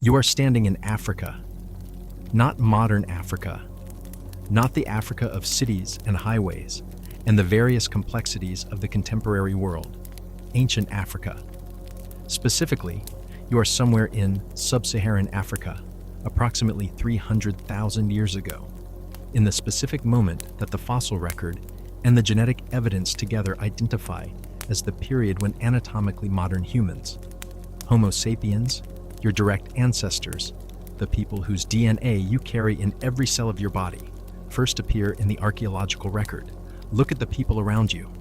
You are standing in Africa, not modern Africa, not the Africa of cities and highways and the various complexities of the contemporary world, ancient Africa. Specifically, you are somewhere in sub-Saharan Africa, approximately 300,000 years ago, in the specific moment that the fossil record and the genetic evidence together identify as the period when anatomically modern humans, Homo sapiens, your direct ancestors, the people whose DNA you carry in every cell of your body, first appear in the archaeological record. Look at the people around you.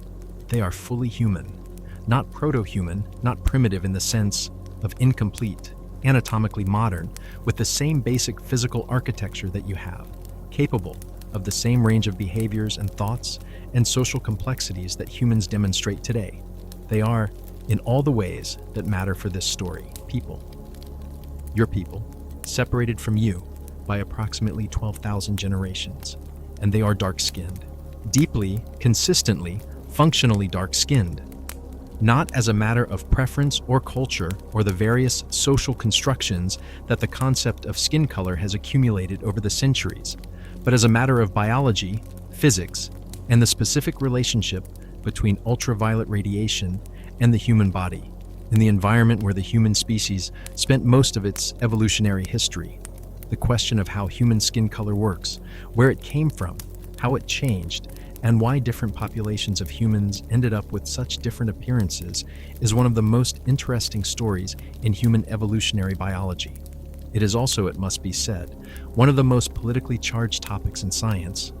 They are fully human, not proto-human, not primitive in the sense of incomplete, anatomically modern, with the same basic physical architecture that you have, capable of the same range of behaviors and thoughts and social complexities that humans demonstrate today. They are, in all the ways that matter for this story, people. Your people, separated from you by approximately 12,000 generations, and they are dark-skinned, deeply, consistently, functionally dark-skinned, not as a matter of preference or culture or the various social constructions that the concept of skin color has accumulated over the centuries, but as a matter of biology, physics, and the specific relationship between ultraviolet radiation and the human body, in the environment where the human species spent most of its evolutionary history. The question of how human skin color works, where it came from, how it changed, and why different populations of humans ended up with such different appearances is one of the most interesting stories in human evolutionary biology. It is also, it must be said, one of the most politically charged topics in science.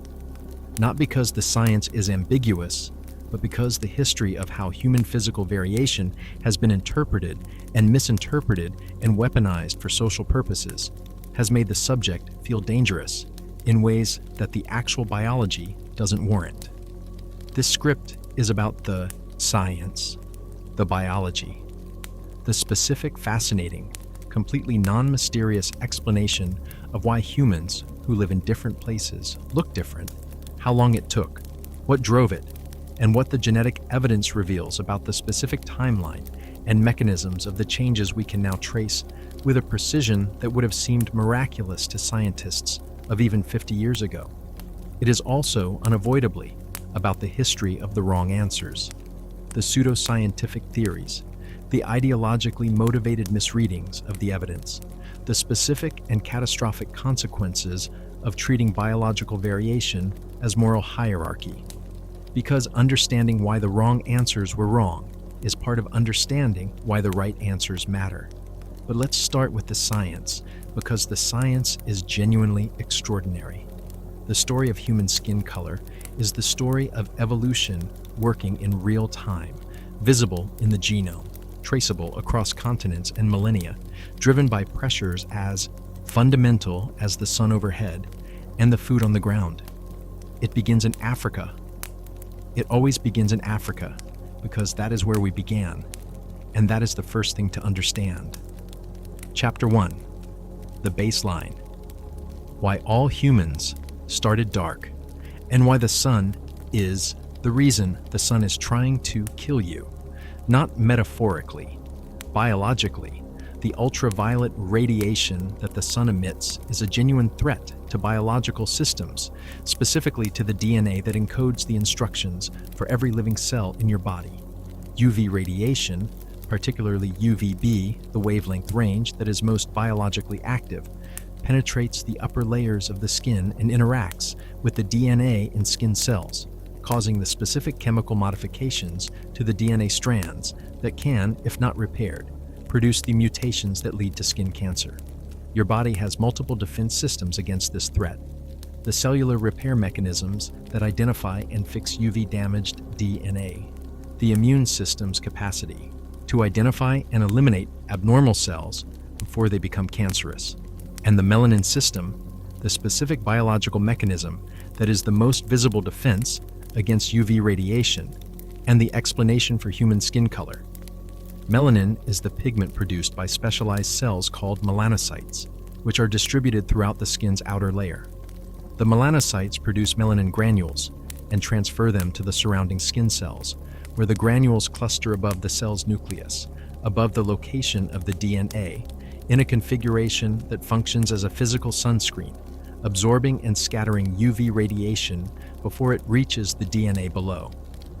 Not because the science is ambiguous, but because the history of how human physical variation has been interpreted and misinterpreted and weaponized for social purposes has made the subject feel dangerous in ways that the actual biology doesn't warrant. This script is about the science, the biology, the specific, fascinating, completely non-mysterious explanation of why humans who live in different places look different, how long it took, what drove it, and what the genetic evidence reveals about the specific timeline and mechanisms of the changes we can now trace with a precision that would have seemed miraculous to scientists of even 50 years ago. It is also, unavoidably, about the history of the wrong answers, the pseudoscientific theories, the ideologically motivated misreadings of the evidence, the specific and catastrophic consequences of treating biological variation as moral hierarchy. Because understanding why the wrong answers were wrong is part of understanding why the right answers matter. But let's start with the science, because the science is genuinely extraordinary. The story of human skin color is the story of evolution working in real time, visible in the genome, traceable across continents and millennia, driven by pressures as fundamental as the sun overhead and the food on the ground. It begins in Africa. It always begins in Africa, because that is where we began, and that is the first thing to understand. Chapter 1. The baseline. Why all humans started dark, and why the sun is the reason the sun is trying to kill you. Not metaphorically, biologically. The ultraviolet radiation that the sun emits is a genuine threat to biological systems, specifically to the DNA that encodes the instructions for every living cell in your body. UV radiation, particularly UVB, the wavelength range that is most biologically active, penetrates the upper layers of the skin and interacts with the DNA in skin cells, causing the specific chemical modifications to the DNA strands that can, if not repaired, produce the mutations that lead to skin cancer. Your body has multiple defense systems against this threat. The cellular repair mechanisms that identify and fix UV-damaged DNA. The immune system's capacity to identify and eliminate abnormal cells before they become cancerous. And the melanin system, the specific biological mechanism that is the most visible defense against UV radiation and the explanation for human skin color. Melanin is the pigment produced by specialized cells called melanocytes, which are distributed throughout the skin's outer layer. The melanocytes produce melanin granules and transfer them to the surrounding skin cells, where the granules cluster above the cell's nucleus, above the location of the DNA, in a configuration that functions as a physical sunscreen, absorbing and scattering UV radiation before it reaches the DNA below.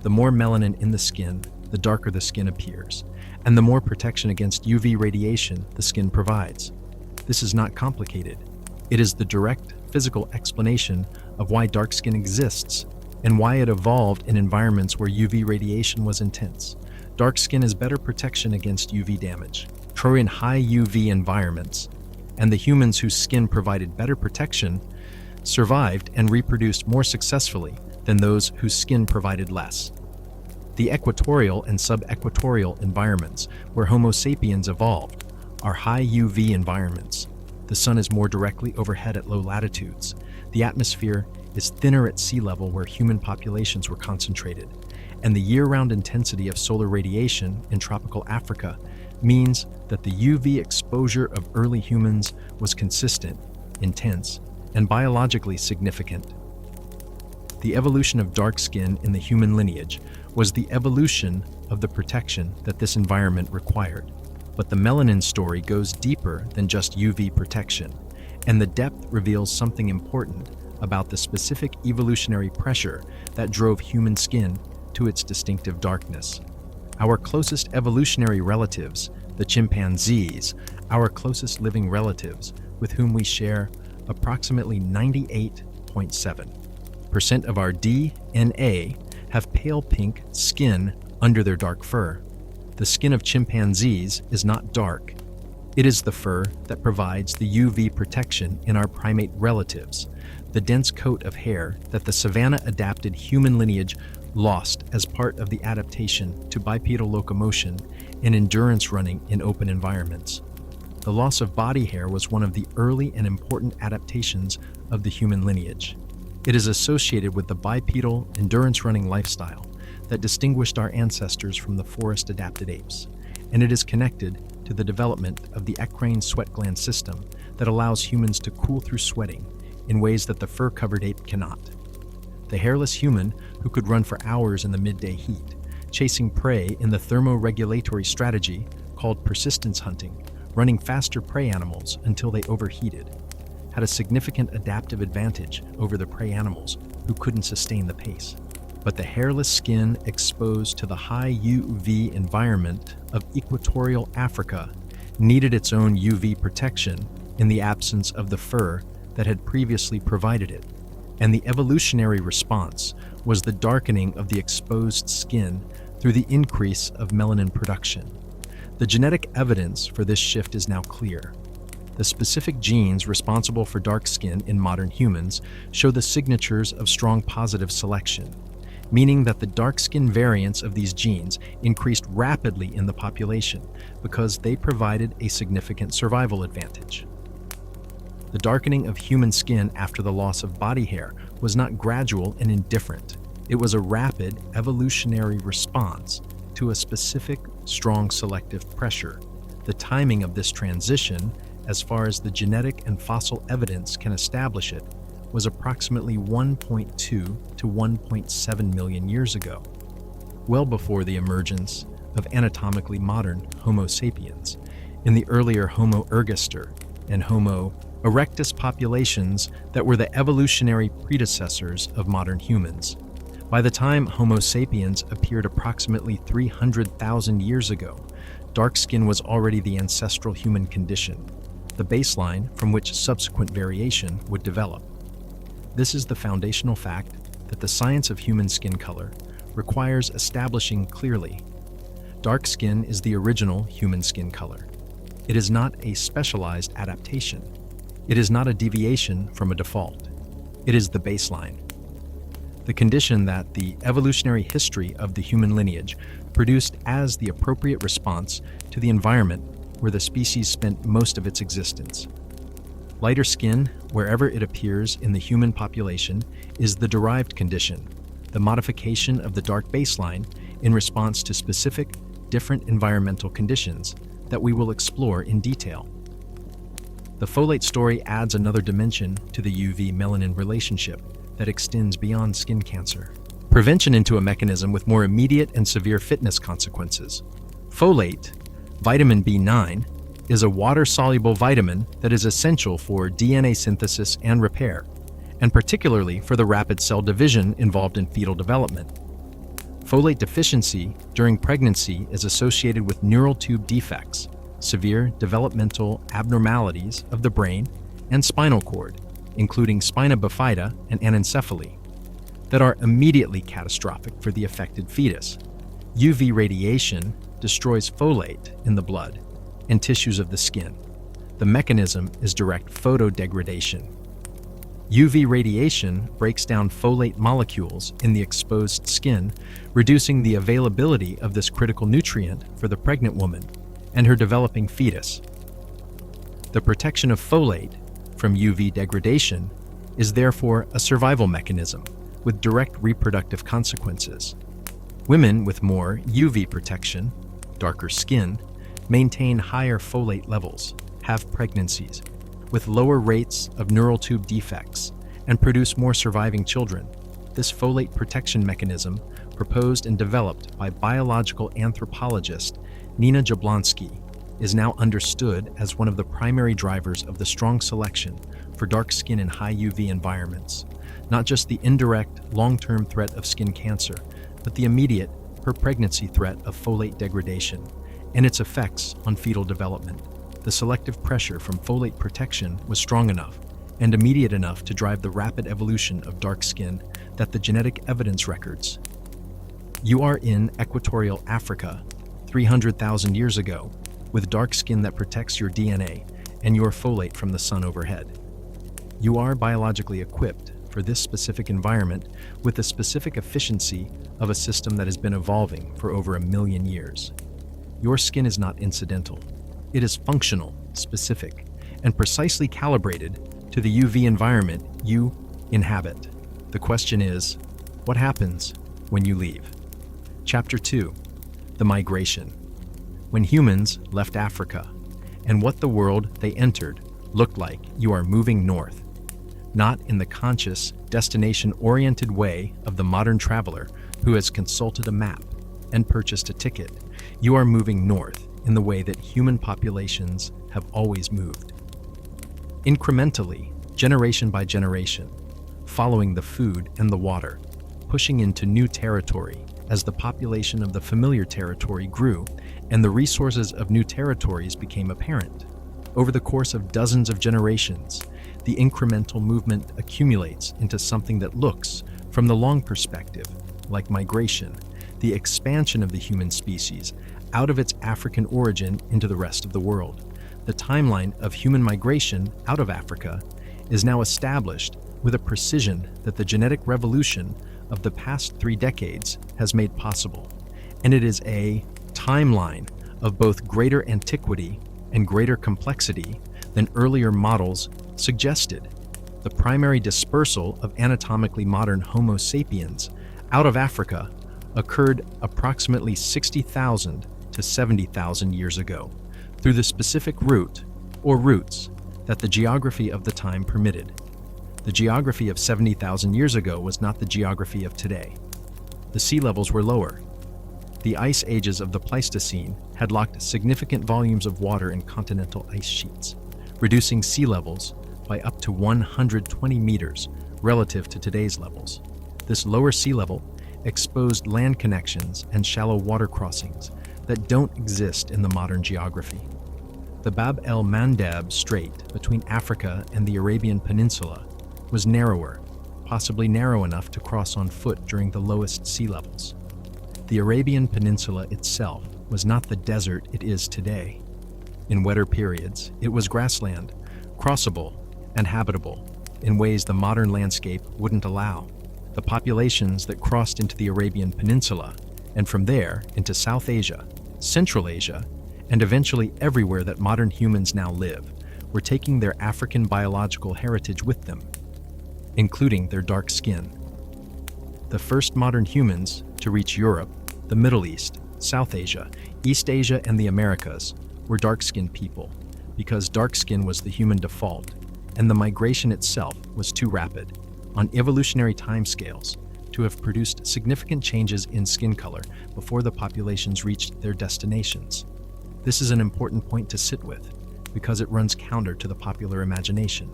The more melanin in the skin, the darker the skin appears, and the more protection against UV radiation the skin provides. This is not complicated. It is the direct physical explanation of why dark skin exists and why it evolved in environments where UV radiation was intense. Dark skin is better protection against UV damage. In high UV environments, and the humans whose skin provided better protection survived and reproduced more successfully than those whose skin provided less. The equatorial and subequatorial environments where Homo sapiens evolved are high UV environments. The sun is more directly overhead at low latitudes. The atmosphere is thinner at sea level where human populations were concentrated. And the year-round intensity of solar radiation in tropical Africa means that the UV exposure of early humans was consistent, intense, and biologically significant. The evolution of dark skin in the human lineage was the evolution of the protection that this environment required. But the melanin story goes deeper than just UV protection, and the depth reveals something important about the specific evolutionary pressure that drove human skin to its distinctive darkness. Our closest evolutionary relatives, the chimpanzees, our closest living relatives with whom we share approximately 98.7% of our DNA, have pale pink skin under their dark fur. The skin of chimpanzees is not dark. It is the fur that provides the UV protection in our primate relatives, the dense coat of hair that the savanna-adapted human lineage lost as part of the adaptation to bipedal locomotion and endurance running in open environments. The loss of body hair was one of the early and important adaptations of the human lineage. It is associated with the bipedal endurance running lifestyle that distinguished our ancestors from the forest-adapted apes, and it is connected to the development of the eccrine sweat gland system that allows humans to cool through sweating in ways that the fur-covered ape cannot. The hairless human who could run for hours in the midday heat, chasing prey in the thermoregulatory strategy called persistence hunting, running faster prey animals until they overheated, had a significant adaptive advantage over the prey animals who couldn't sustain the pace. But the hairless skin exposed to the high UV environment of equatorial Africa needed its own UV protection in the absence of the fur that had previously provided it. And the evolutionary response was the darkening of the exposed skin through the increase of melanin production. The genetic evidence for this shift is now clear. The specific genes responsible for dark skin in modern humans show the signatures of strong positive selection, meaning that the dark skin variants of these genes increased rapidly in the population because they provided a significant survival advantage. The darkening of human skin after the loss of body hair was not gradual and indifferent. It was a rapid evolutionary response to a specific, strong selective pressure. The timing of this transition, as far as the genetic and fossil evidence can establish it, was approximately 1.2 to 1.7 million years ago, well before the emergence of anatomically modern Homo sapiens. In the earlier Homo ergaster and Homo erectus populations that were the evolutionary predecessors of modern humans. By the time Homo sapiens appeared approximately 300,000 years ago, dark skin was already the ancestral human condition, the baseline from which subsequent variation would develop. This is the foundational fact that the science of human skin color requires establishing clearly. Dark skin is the original human skin color. It is not a specialized adaptation. It is not a deviation from a default. It is the baseline. The condition that the evolutionary history of the human lineage produced as the appropriate response to the environment where the species spent most of its existence. Lighter skin, wherever it appears in the human population, is the derived condition, the modification of the dark baseline in response to specific, different environmental conditions that we will explore in detail. The folate story adds another dimension to the UV-melanin relationship that extends beyond skin cancer. Prevention into a mechanism with more immediate and severe fitness consequences. Folate, vitamin B9, is a water-soluble vitamin that is essential for DNA synthesis and repair, and particularly for the rapid cell division involved in fetal development. Folate deficiency during pregnancy is associated with neural tube defects, severe developmental abnormalities of the brain and spinal cord, including spina bifida and anencephaly, that are immediately catastrophic for the affected fetus. UV radiation destroys folate in the blood and tissues of the skin. The mechanism is direct photodegradation. UV radiation breaks down folate molecules in the exposed skin, reducing the availability of this critical nutrient for the pregnant woman and her developing fetus. The protection of folate from UV degradation is therefore a survival mechanism with direct reproductive consequences. Women with more UV protection, darker skin, maintain higher folate levels, have pregnancies with lower rates of neural tube defects, and produce more surviving children. This folate protection mechanism, proposed and developed by biological anthropologist Nina Jablonski, is now understood as one of the primary drivers of the strong selection for dark skin in high UV environments. Not just the indirect, long-term threat of skin cancer, but the immediate, per-pregnancy threat of folate degradation and its effects on fetal development. The selective pressure from folate protection was strong enough and immediate enough to drive the rapid evolution of dark skin that the genetic evidence records. You are in equatorial Africa 300,000 years ago, with dark skin that protects your DNA and your folate from the sun overhead. You are biologically equipped for this specific environment with the specific efficiency of a system that has been evolving for over 1 million years. Your skin is not incidental. It is functional, specific, and precisely calibrated to the UV environment you inhabit. The question is, what happens when you leave? Chapter 2, The Migration. When humans left Africa, and what the world they entered looked like, you are moving north. Not in the conscious, destination-oriented way of the modern traveler who has consulted a map and purchased a ticket. You are moving north in the way that human populations have always moved. Incrementally, generation by generation, following the food and the water, pushing into new territory as the population of the familiar territory grew and the resources of new territories became apparent. Over the course of dozens of generations, the incremental movement accumulates into something that looks, from the long perspective, like migration, the expansion of the human species out of its African origin into the rest of the world. The timeline of human migration out of Africa is now established with a precision that the genetic revolution of the past 3 decades has made possible, and it is a timeline of both greater antiquity and greater complexity than earlier models suggested. The primary dispersal of anatomically modern Homo sapiens out of Africa occurred approximately 60,000 to 70,000 years ago, through the specific route, or routes, that the geography of the time permitted. The geography of 70,000 years ago was not the geography of today. The sea levels were lower. The ice ages of the Pleistocene had locked significant volumes of water in continental ice sheets, reducing sea levels by up to 120 meters relative to today's levels. This lower sea level exposed land connections and shallow water crossings that don't exist in the modern geography. The Bab el-Mandeb Strait between Africa and the Arabian Peninsula was narrower, possibly narrow enough to cross on foot during the lowest sea levels. The Arabian Peninsula itself was not the desert it is today. In wetter periods, it was grassland, crossable and habitable in ways the modern landscape wouldn't allow. The populations that crossed into the Arabian Peninsula, and from there into South Asia, Central Asia, and eventually everywhere that modern humans now live, were taking their African biological heritage with them, including their dark skin. The first modern humans to reach Europe, the Middle East, South Asia, East Asia, and the Americas were dark-skinned people, because dark skin was the human default, and the migration itself was too rapid, on evolutionary timescales, to have produced significant changes in skin color before the populations reached their destinations. This is an important point to sit with, because it runs counter to the popular imagination.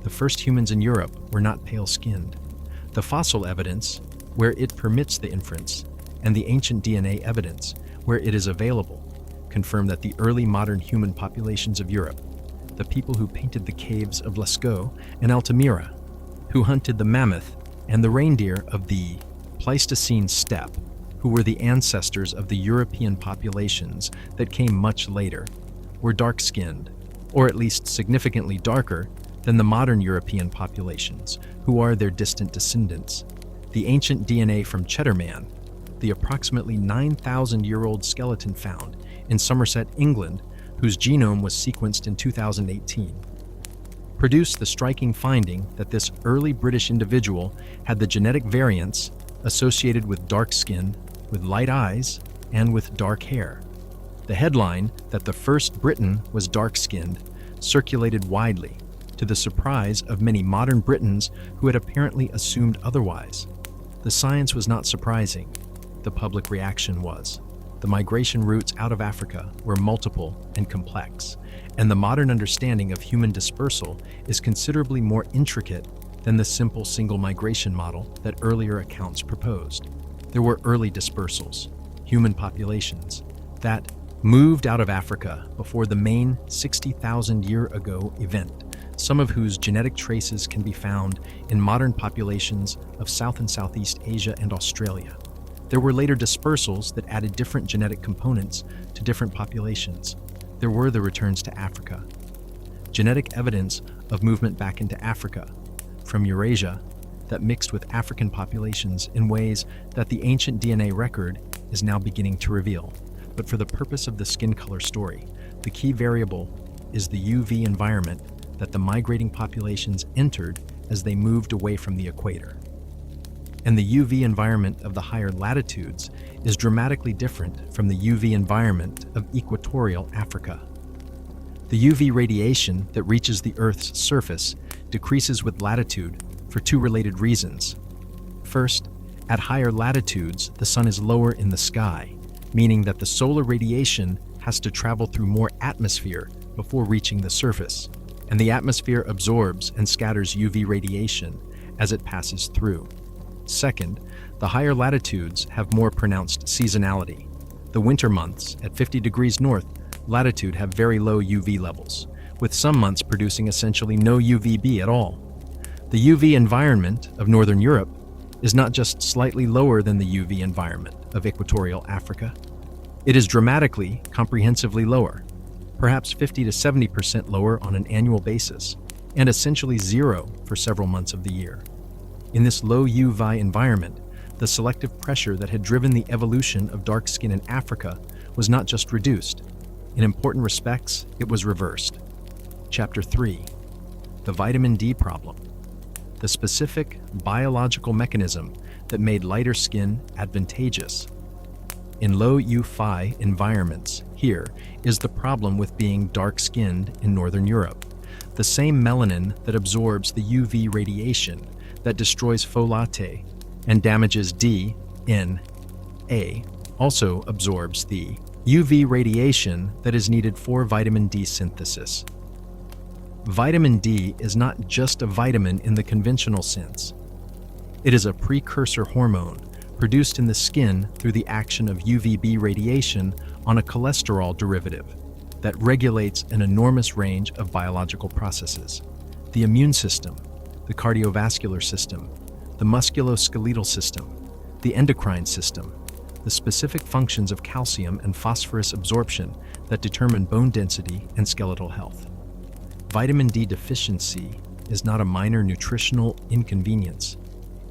The first humans in Europe were not pale-skinned. The fossil evidence, where it permits the inference, and the ancient DNA evidence, where it is available, confirm that the early modern human populations of Europe, the people who painted the caves of Lascaux and Altamira, who hunted the mammoth and the reindeer of the Pleistocene steppe, who were the ancestors of the European populations that came much later, were dark-skinned, or at least significantly darker than the modern European populations, who are their distant descendants. The ancient DNA from Cheddar Man, the approximately 9,000-year-old skeleton found in Somerset, England, whose genome was sequenced in 2018, produced the striking finding that this early British individual had the genetic variants associated with dark skin, with light eyes, and with dark hair. The headline that the first Briton was dark-skinned circulated widely, to the surprise of many modern Britons who had apparently assumed otherwise. The science was not surprising. The public reaction was. The migration routes out of Africa were multiple and complex, and the modern understanding of human dispersal is considerably more intricate than the simple single migration model that earlier accounts proposed. There were early dispersals, human populations, that moved out of Africa before the main 60,000-year-ago event, some of whose genetic traces can be found in modern populations of South and Southeast Asia and Australia. There were later dispersals that added different genetic components to different populations. There were the returns to Africa. Genetic evidence of movement back into Africa from Eurasia that mixed with African populations in ways that the ancient DNA record is now beginning to reveal. But for the purpose of the skin color story, the key variable is the UV environment that the migrating populations entered as they moved away from the equator. And the UV environment of the higher latitudes is dramatically different from the UV environment of equatorial Africa. The UV radiation that reaches the Earth's surface decreases with latitude for two related reasons. First, at higher latitudes, the sun is lower in the sky, meaning that the solar radiation has to travel through more atmosphere before reaching the surface, and the atmosphere absorbs and scatters UV radiation as it passes through. Second, the higher latitudes have more pronounced seasonality. The winter months at 50 degrees north latitude have very low UV levels, with some months producing essentially no UVB at all. The UV environment of Northern Europe is not just slightly lower than the UV environment of equatorial Africa. It is dramatically, comprehensively lower, perhaps 50 to 70% lower on an annual basis, and essentially zero for several months of the year. In this low UV environment, the selective pressure that had driven the evolution of dark skin in Africa was not just reduced. In important respects, it was reversed. Chapter 3. The vitamin D problem. The specific biological mechanism that made lighter skin advantageous. In low UV environments, here is the problem with being dark-skinned in Northern Europe. The same melanin that absorbs the UV radiation that destroys folate and damages DNA also absorbs the UV radiation that is needed for vitamin D synthesis. Vitamin D is not just a vitamin in the conventional sense. It is a precursor hormone produced in the skin through the action of UVB radiation on a cholesterol derivative that regulates an enormous range of biological processes: the immune system, the cardiovascular system, the musculoskeletal system, the endocrine system, the specific functions of calcium and phosphorus absorption that determine bone density and skeletal health. Vitamin D deficiency is not a minor nutritional inconvenience.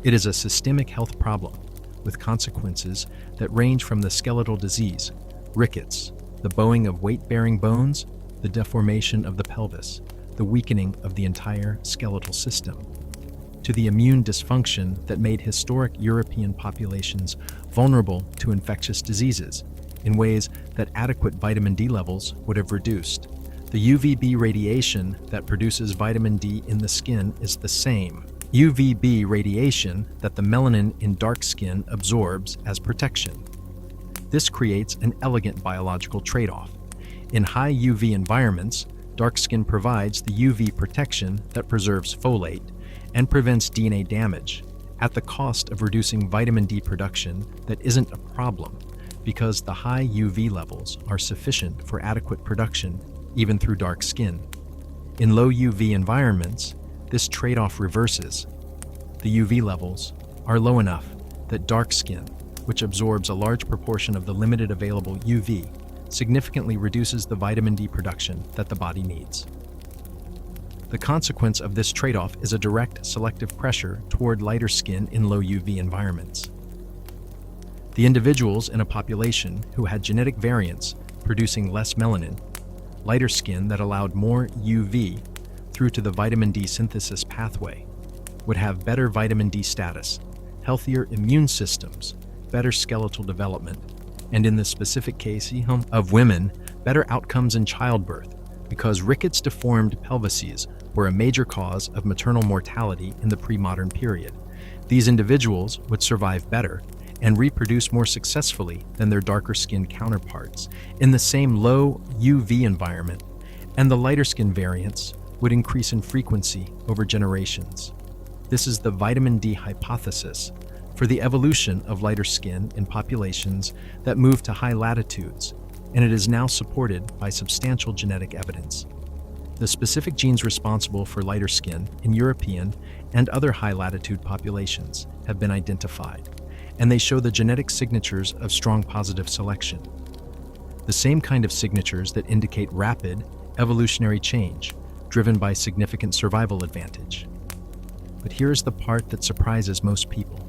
It is a systemic health problem with consequences that range from the skeletal disease, rickets, the bowing of weight-bearing bones, the deformation of the pelvis, the weakening of the entire skeletal system, to the immune dysfunction that made historic European populations vulnerable to infectious diseases in ways that adequate vitamin D levels would have reduced. The UVB radiation that produces vitamin D in the skin is the same UVB radiation that the melanin in dark skin absorbs as protection. This creates an elegant biological trade-off. In high UV environments, dark skin provides the UV protection that preserves folate and prevents DNA damage, at the cost of reducing vitamin D production that isn't a problem because the high UV levels are sufficient for adequate production even through dark skin. In low UV environments, this trade-off reverses. The UV levels are low enough that dark skin, which absorbs a large proportion of the limited available UV, significantly reduces the vitamin D production that the body needs. The consequence of this trade-off is a direct selective pressure toward lighter skin in low UV environments. The individuals in a population who had genetic variants producing less melanin, lighter skin that allowed more UV through to the vitamin D synthesis pathway, would have better vitamin D status, healthier immune systems, better skeletal development, and in the specific case of women, better outcomes in childbirth, because rickets deformed pelvises were a major cause of maternal mortality in the pre-modern period. These individuals would survive better and reproduce more successfully than their darker-skinned counterparts in the same low UV environment, and the lighter-skin variants would increase in frequency over generations. This is the vitamin D hypothesis for the evolution of lighter skin in populations that move to high latitudes, and it is now supported by substantial genetic evidence. The specific genes responsible for lighter skin in European and other high-latitude populations have been identified, and they show the genetic signatures of strong positive selection. The same kind of signatures that indicate rapid evolutionary change, driven by significant survival advantage. But here's the part that surprises most people.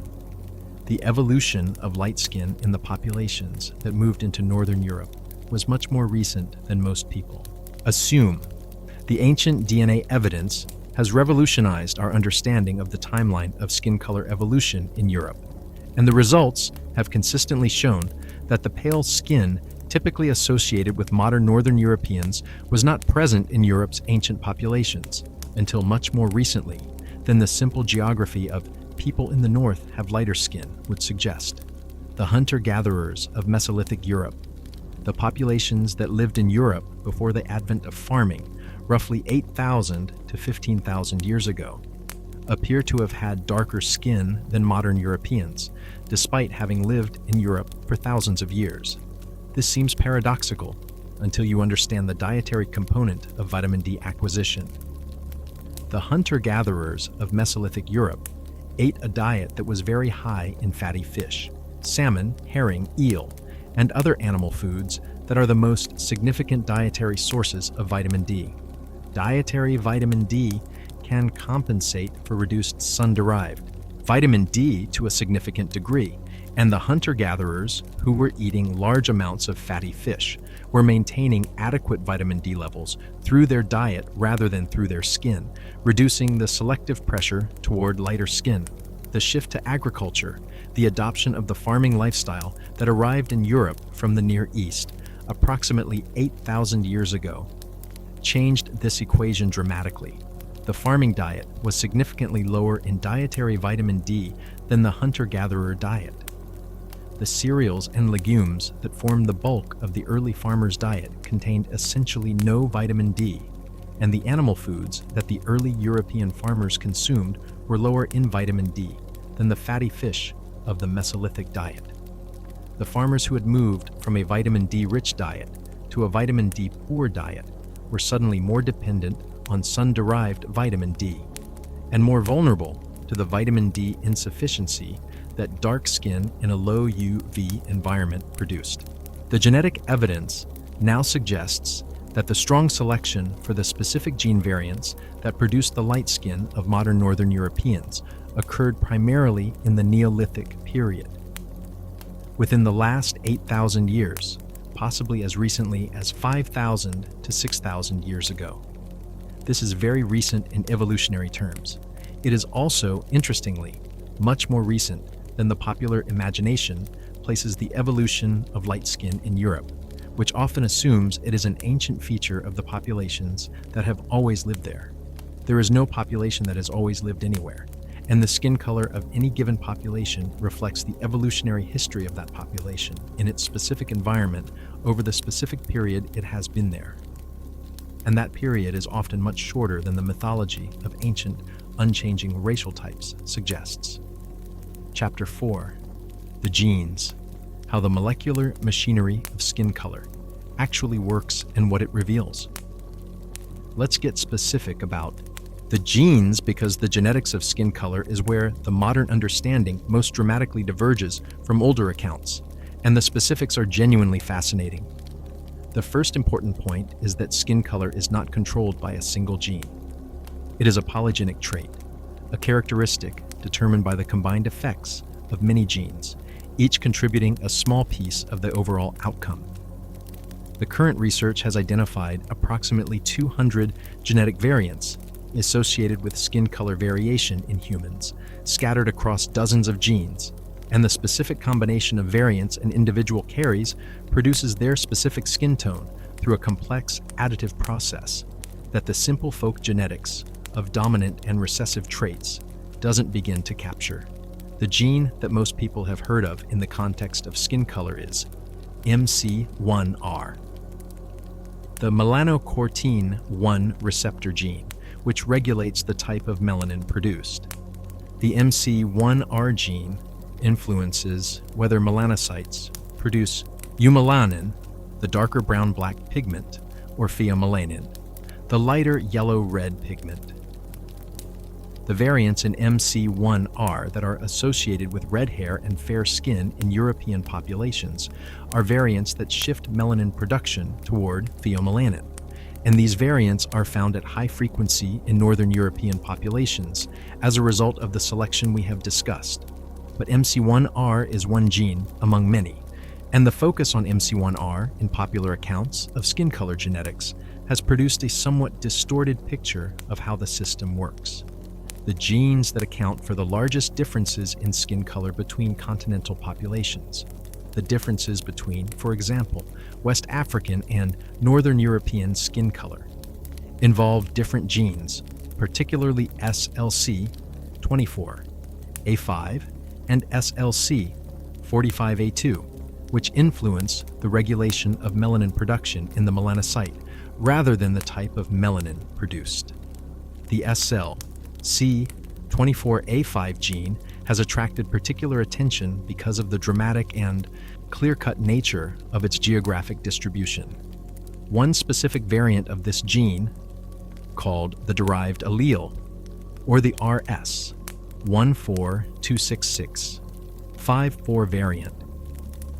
The evolution of light skin in the populations that moved into Northern Europe was much more recent than most people assume. The ancient DNA evidence has revolutionized our understanding of the timeline of skin color evolution in Europe, and the results have consistently shown that the pale skin typically associated with modern Northern Europeans was not present in Europe's ancient populations until much more recently than the simple geography of people in the north have lighter skin would suggest. The hunter-gatherers of Mesolithic Europe, the populations that lived in Europe before the advent of farming, roughly 8,000 to 15,000 years ago, appear to have had darker skin than modern Europeans, despite having lived in Europe for thousands of years. This seems paradoxical until you understand the dietary component of vitamin D acquisition. The hunter-gatherers of Mesolithic Europe ate a diet that was very high in fatty fish, salmon, herring, eel, and other animal foods that are the most significant dietary sources of vitamin D. Dietary vitamin D can compensate for reduced sun-derived vitamin D to a significant degree, and the hunter-gatherers who were eating large amounts of fatty fish were maintaining adequate vitamin D levels through their diet rather than through their skin, reducing the selective pressure toward lighter skin. The shift to agriculture, the adoption of the farming lifestyle that arrived in Europe from the Near East approximately 8,000 years ago, changed this equation dramatically. The farming diet was significantly lower in dietary vitamin D than the hunter-gatherer diet. The cereals and legumes that formed the bulk of the early farmers' diet contained essentially no vitamin D, and the animal foods that the early European farmers consumed were lower in vitamin D than the fatty fish of the Mesolithic diet. The farmers who had moved from a vitamin D-rich diet to a vitamin D-poor diet were suddenly more dependent on sun-derived vitamin D and more vulnerable to the vitamin D insufficiency that dark skin in a low UV environment produced. The genetic evidence now suggests that the strong selection for the specific gene variants that produced the light skin of modern Northern Europeans occurred primarily in the Neolithic period. Within the last 8,000 years, possibly as recently as 5,000 to 6,000 years ago. This is very recent in evolutionary terms. It is also, interestingly, much more recent than the popular imagination places the evolution of light skin in Europe, which often assumes it is an ancient feature of the populations that have always lived there. There is no population that has always lived anywhere, and the skin color of any given population reflects the evolutionary history of that population in its specific environment over the specific period it has been there. And that period is often much shorter than the mythology of ancient, unchanging racial types suggests. Chapter 4. The Genes: How the Molecular Machinery of Skin Color actually works and what it reveals. Let's get specific about the genes, because the genetics of skin color is where the modern understanding most dramatically diverges from older accounts, and the specifics are genuinely fascinating. The first important point is that skin color is not controlled by a single gene. It is a polygenic trait, a characteristic determined by the combined effects of many genes, each contributing a small piece of the overall outcome. The current research has identified approximately 200 genetic variants associated with skin color variation in humans, scattered across dozens of genes, and the specific combination of variants an individual carries produces their specific skin tone through a complex additive process that the simple folk genetics of dominant and recessive traits doesn't begin to capture. The gene that most people have heard of in the context of skin color is MC1R, the melanocortin 1 receptor gene, which regulates the type of melanin produced. The MC1R gene influences whether melanocytes produce eumelanin, the darker brown-black pigment, or pheomelanin, the lighter yellow-red pigment. The variants in MC1R that are associated with red hair and fair skin in European populations are variants that shift melanin production toward pheomelanin, and these variants are found at high frequency in Northern European populations as a result of the selection we have discussed. But MC1R is one gene among many, and the focus on MC1R in popular accounts of skin color genetics has produced a somewhat distorted picture of how the system works. The genes that account for the largest differences in skin color between continental populations, the differences between, for example, West African and Northern European skin color, involve different genes, particularly SLC24, A5, and SLC45A2, which influence the regulation of melanin production in the melanocyte rather than the type of melanin produced. The SLC24A5 gene has attracted particular attention because of the dramatic and clear-cut nature of its geographic distribution. One specific variant of this gene, called the derived allele, or the RS1426654 variant,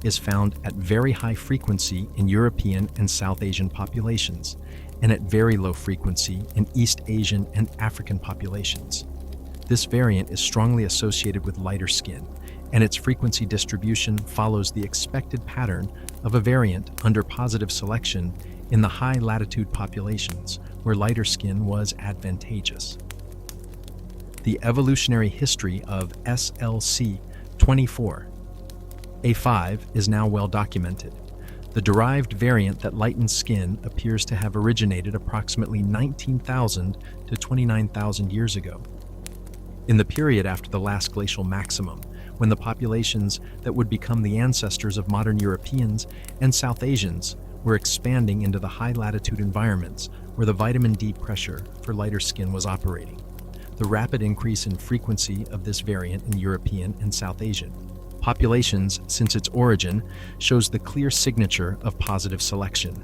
is found at very high frequency in European and South Asian populations, and at very low frequency in East Asian and African populations. This variant is strongly associated with lighter skin, and its frequency distribution follows the expected pattern of a variant under positive selection in the high latitude populations where lighter skin was advantageous. The evolutionary history of SLC24A5 is now well documented. The derived variant that lightens skin appears to have originated approximately 19,000 to 29,000 years ago, in the period after the last glacial maximum, when the populations that would become the ancestors of modern Europeans and South Asians were expanding into the high-latitude environments where the vitamin D pressure for lighter skin was operating. The rapid increase in frequency of this variant in European and South Asian populations since its origin shows the clear signature of positive selection.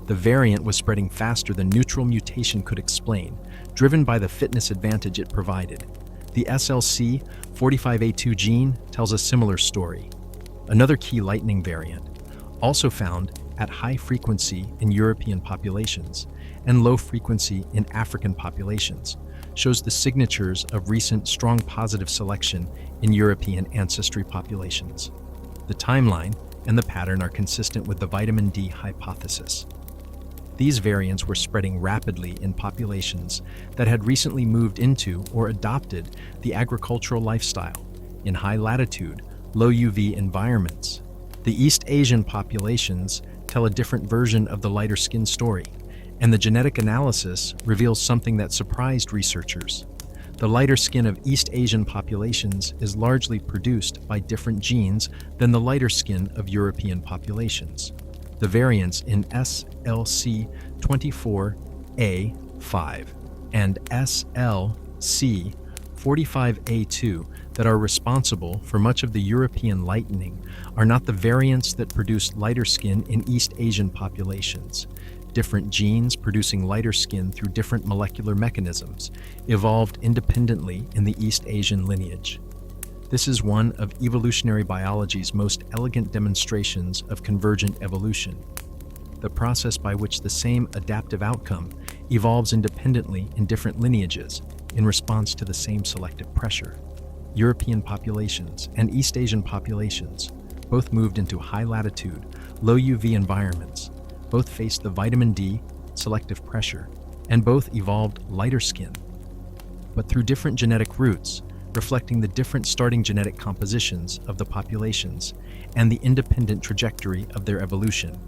The variant was spreading faster than neutral mutation could explain, driven by the fitness advantage it provided. The SLC45A2 gene tells a similar story. Another key lightning variant, also found at high frequency in European populations and low frequency in African populations, shows the signatures of recent strong positive selection in European ancestry populations. The timeline and the pattern are consistent with the vitamin D hypothesis. These variants were spreading rapidly in populations that had recently moved into or adopted the agricultural lifestyle in high latitude, low UV environments. The East Asian populations tell a different version of the lighter skin story, and the genetic analysis reveals something that surprised researchers. The lighter skin of East Asian populations is largely produced by different genes than the lighter skin of European populations. The variants in SLC24A5 and SLC45A2 that are responsible for much of the European lightening are not the variants that produced lighter skin in East Asian populations. Different genes producing lighter skin through different molecular mechanisms evolved independently in the East Asian lineage. This is one of evolutionary biology's most elegant demonstrations of convergent evolution, the process by which the same adaptive outcome evolves independently in different lineages in response to the same selective pressure. European populations and East Asian populations both moved into high-latitude, low-UV environments, both faced the vitamin D selective pressure, and both evolved lighter skin, but through different genetic routes, reflecting the different starting genetic compositions of the populations and the independent trajectory of their evolution.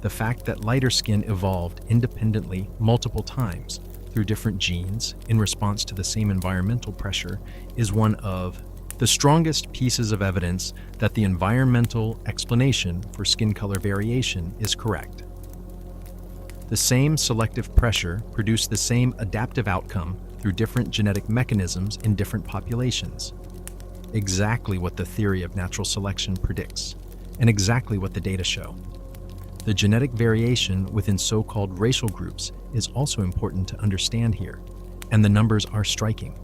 The fact that lighter skin evolved independently multiple times through different genes in response to the same environmental pressure is one of the strongest pieces of evidence that the environmental explanation for skin color variation is correct. The same selective pressure produced the same adaptive outcome through different genetic mechanisms in different populations. Exactly what the theory of natural selection predicts, and exactly what the data show. The genetic variation within so-called racial groups is also important to understand here, and the numbers are striking.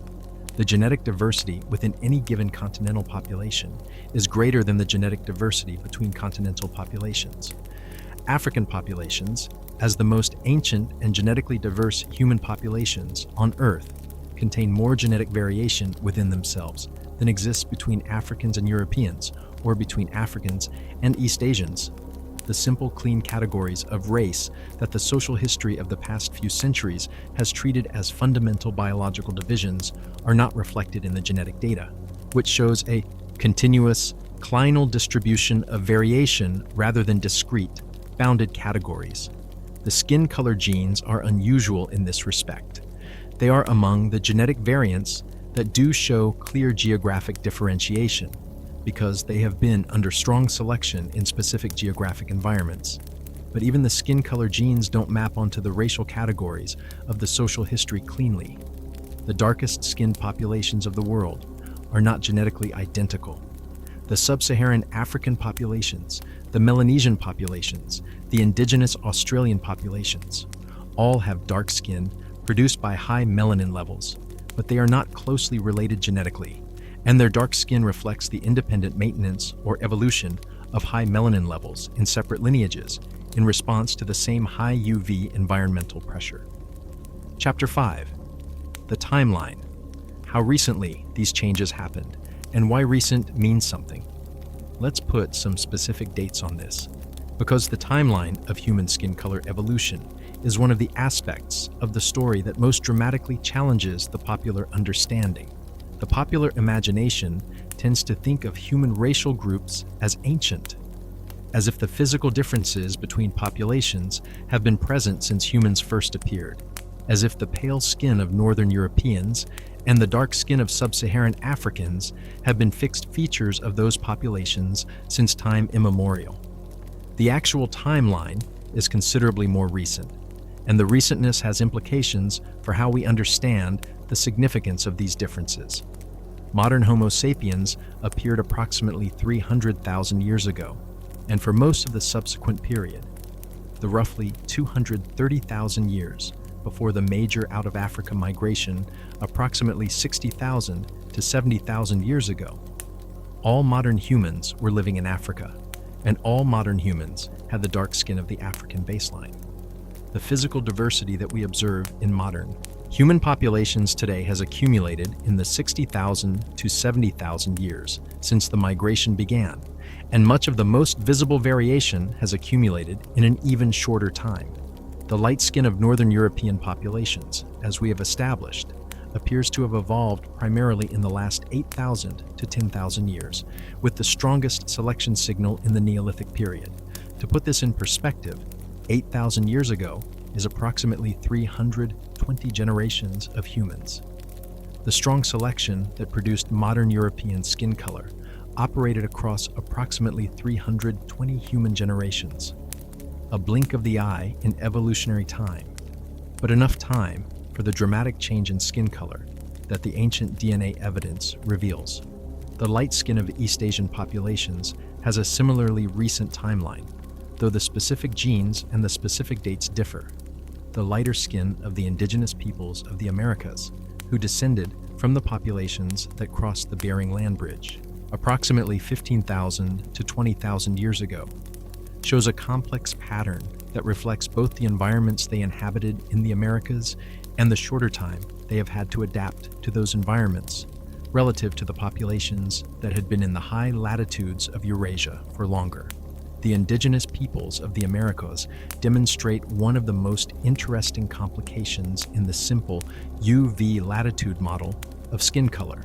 The genetic diversity within any given continental population is greater than the genetic diversity between continental populations. African populations, as the most ancient and genetically diverse human populations on Earth, contain more genetic variation within themselves than exists between Africans and Europeans, or between Africans and East Asians. The simple, clean categories of race that the social history of the past few centuries has treated as fundamental biological divisions are not reflected in the genetic data, which shows a continuous, clinal distribution of variation rather than discrete, bounded categories. The skin color genes are unusual in this respect. They are among the genetic variants that do show clear geographic differentiation, because they have been under strong selection in specific geographic environments. But even the skin color genes don't map onto the racial categories of the social history cleanly. The darkest skinned populations of the world are not genetically identical. The sub-Saharan African populations, the Melanesian populations, the indigenous Australian populations, all have dark skin produced by high melanin levels, but they are not closely related genetically, and their dark skin reflects the independent maintenance or evolution of high melanin levels in separate lineages in response to the same high UV environmental pressure. Chapter 5. The timeline. How recently these changes happened, and why recent means something. Let's put some specific dates on this, because the timeline of human skin color evolution is one of the aspects of the story that most dramatically challenges the popular understanding. The popular imagination tends to think of human racial groups as ancient, as if the physical differences between populations have been present since humans first appeared, as if the pale skin of Northern Europeans and the dark skin of Sub-Saharan Africans have been fixed features of those populations since time immemorial. The actual timeline is considerably more recent, and the recentness has implications for how we understand the significance of these differences. Modern Homo sapiens appeared approximately 300,000 years ago, and for most of the subsequent period, the roughly 230,000 years before the major out-of-Africa migration approximately 60,000 to 70,000 years ago, all modern humans were living in Africa, and all modern humans had the dark skin of the African baseline. The physical diversity that we observe in modern human populations today has accumulated in the 60,000 to 70,000 years since the migration began, and much of the most visible variation has accumulated in an even shorter time. The light skin of Northern European populations, as we have established, appears to have evolved primarily in the last 8,000 to 10,000 years, with the strongest selection signal in the Neolithic period. To put this in perspective, 8,000 years ago is approximately 320 generations of humans. The strong selection that produced modern European skin color operated across approximately 320 human generations. A blink of the eye in evolutionary time, but enough time for the dramatic change in skin color that the ancient DNA evidence reveals. The light skin of East Asian populations has a similarly recent timeline, though the specific genes and the specific dates differ. The lighter skin of the indigenous peoples of the Americas, who descended from the populations that crossed the Bering Land Bridge, approximately 15,000 to 20,000 years ago, shows a complex pattern that reflects both the environments they inhabited in the Americas and the shorter time they have had to adapt to those environments relative to the populations that had been in the high latitudes of Eurasia for longer. The indigenous peoples of the Americas demonstrate one of the most interesting complications in the simple UV latitude model of skin color.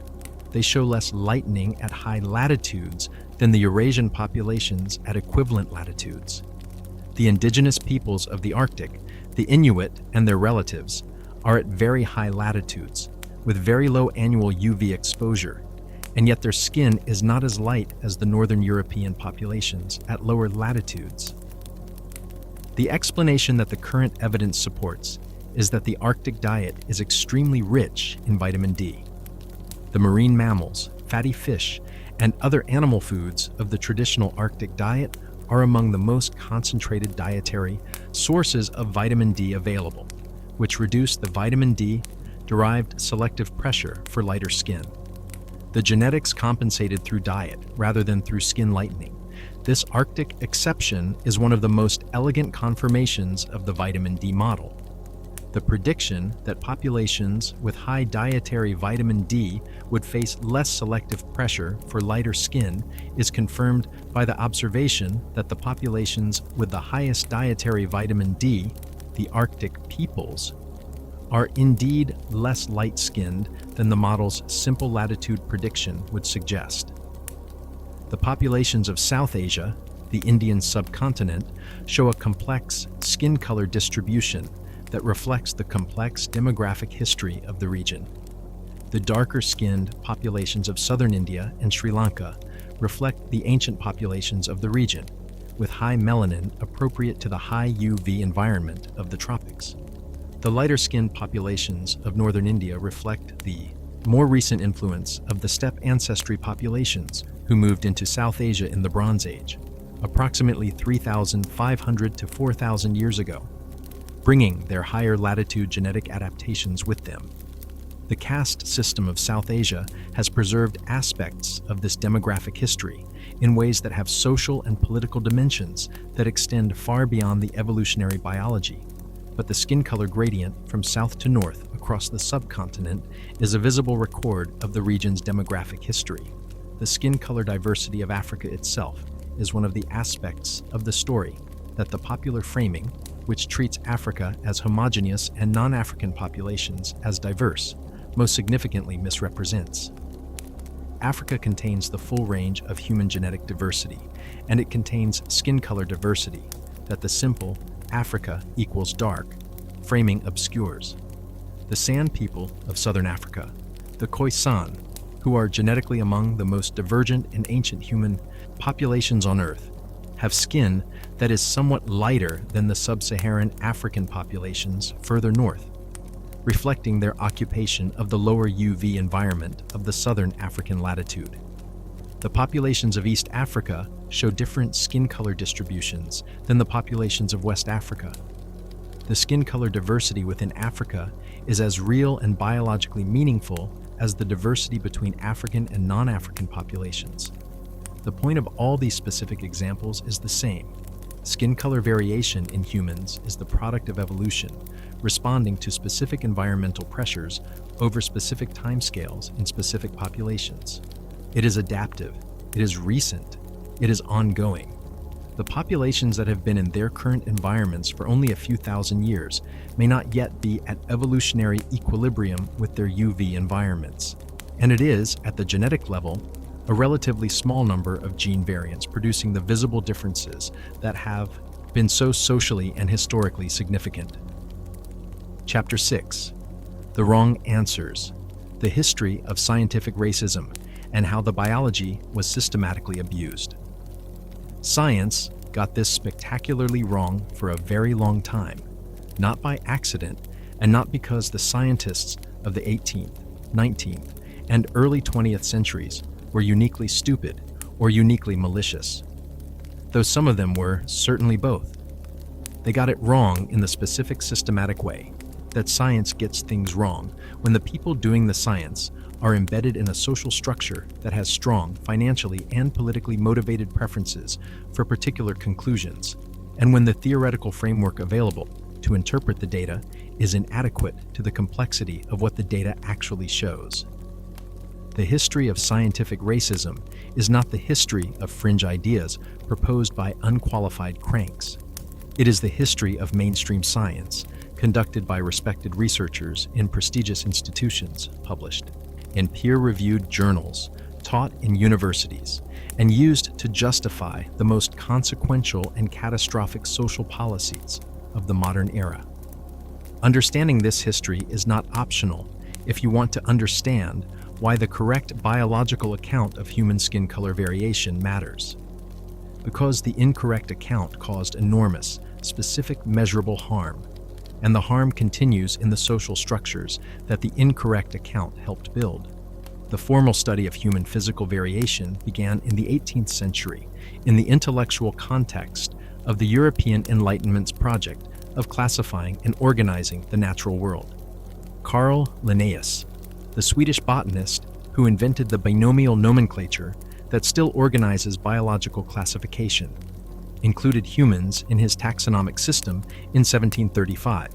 They show less lightening at high latitudes than the Eurasian populations at equivalent latitudes. The indigenous peoples of the Arctic, the Inuit and their relatives, are at very high latitudes, with very low annual UV exposure, and yet their skin is not as light as the northern European populations at lower latitudes. The explanation that the current evidence supports is that the Arctic diet is extremely rich in vitamin D. The marine mammals, fatty fish, and other animal foods of the traditional Arctic diet are among the most concentrated dietary sources of vitamin D available, which reduce the vitamin D-derived selective pressure for lighter skin. The genetics compensated through diet rather than through skin lightening. This Arctic exception is one of the most elegant confirmations of the vitamin D model. The prediction that populations with high dietary vitamin D would face less selective pressure for lighter skin is confirmed by the observation that the populations with the highest dietary vitamin D, the Arctic peoples, are indeed less light-skinned than the model's simple latitude prediction would suggest. The populations of South Asia, the Indian subcontinent, show a complex skin color distribution that reflects the complex demographic history of the region. The darker-skinned populations of southern India and Sri Lanka reflect the ancient populations of the region, with high melanin appropriate to the high UV environment of the tropics. The lighter-skinned populations of northern India reflect the more recent influence of the steppe ancestry populations who moved into South Asia in the Bronze Age, approximately 3,500 to 4,000 years ago, bringing their higher latitude genetic adaptations with them. The caste system of South Asia has preserved aspects of this demographic history in ways that have social and political dimensions that extend far beyond the evolutionary biology. But the skin color gradient from south to north across the subcontinent is a visible record of the region's demographic history. The skin color diversity of Africa itself is one of the aspects of the story that the popular framing, which treats Africa as homogeneous and non-African populations as diverse, most significantly misrepresents. Africa contains the full range of human genetic diversity, and it contains skin color diversity that the simple Africa equals dark framing obscures. The San people of southern Africa, the Khoisan, who are genetically among the most divergent and ancient human populations on Earth, have skin that is somewhat lighter than the sub-Saharan African populations further north, reflecting their occupation of the lower UV environment of the southern African latitude. The populations of East Africa show different skin color distributions than the populations of West Africa. The skin color diversity within Africa is as real and biologically meaningful as the diversity between African and non-African populations. The point of all these specific examples is the same. Skin color variation in humans is the product of evolution, responding to specific environmental pressures over specific timescales in specific populations. It is adaptive, it is recent, it is ongoing. The populations that have been in their current environments for only a few thousand years may not yet be at evolutionary equilibrium with their UV environments. And it is, at the genetic level, a relatively small number of gene variants producing the visible differences that have been so socially and historically significant. Chapter 6. The Wrong Answers. the history of scientific racism and how the biology was systematically abused. Science got this spectacularly wrong for a very long time, not by accident and not because the scientists of the 18th, 19th, and early 20th centuries were uniquely stupid or uniquely malicious, though some of them were certainly both. They got it wrong in the specific systematic way that science gets things wrong when the people doing the science are embedded in a social structure that has strong, financially and politically motivated preferences for particular conclusions, and when the theoretical framework available to interpret the data is inadequate to the complexity of what the data actually shows. The history of scientific racism is not the history of fringe ideas proposed by unqualified cranks. It is the history of mainstream science, conducted by respected researchers in prestigious institutions, published in peer-reviewed journals, taught in universities, and used to justify the most consequential and catastrophic social policies of the modern era. Understanding this history is not optional if you want to understand why the correct biological account of human skin color variation matters. Because the incorrect account caused enormous, specific measurable harm, and the harm continues in the social structures that the incorrect account helped build. The formal study of human physical variation began in the 18th century in the intellectual context of the European Enlightenment's project of classifying and organizing the natural world. Carl Linnaeus, the Swedish botanist who invented the binomial nomenclature that still organizes biological classification, included humans in his taxonomic system in 1735,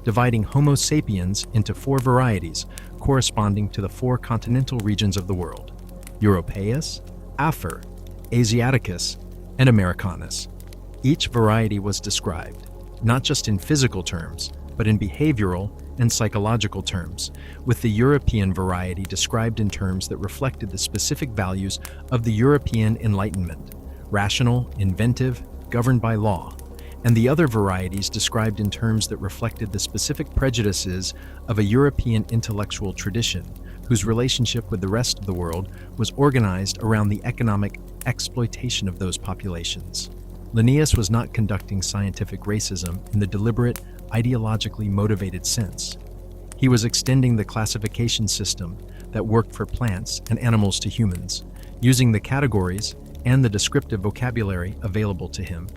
dividing Homo sapiens into 4 varieties corresponding to the 4 continental regions of the world: Europaeus, Afer, Asiaticus, and Americanus. Each variety was described, not just in physical terms, but in behavioral and psychological terms, with the European variety described in terms that reflected the specific values of the European Enlightenment: rational, inventive, governed by law, and the other varieties described in terms that reflected the specific prejudices of a European intellectual tradition, whose relationship with the rest of the world was organized around the economic exploitation of those populations. Linnaeus was not conducting scientific racism in the deliberate, ideologically motivated sense. He was extending the classification system that worked for plants and animals to humans, using the categories and the descriptive vocabulary available to him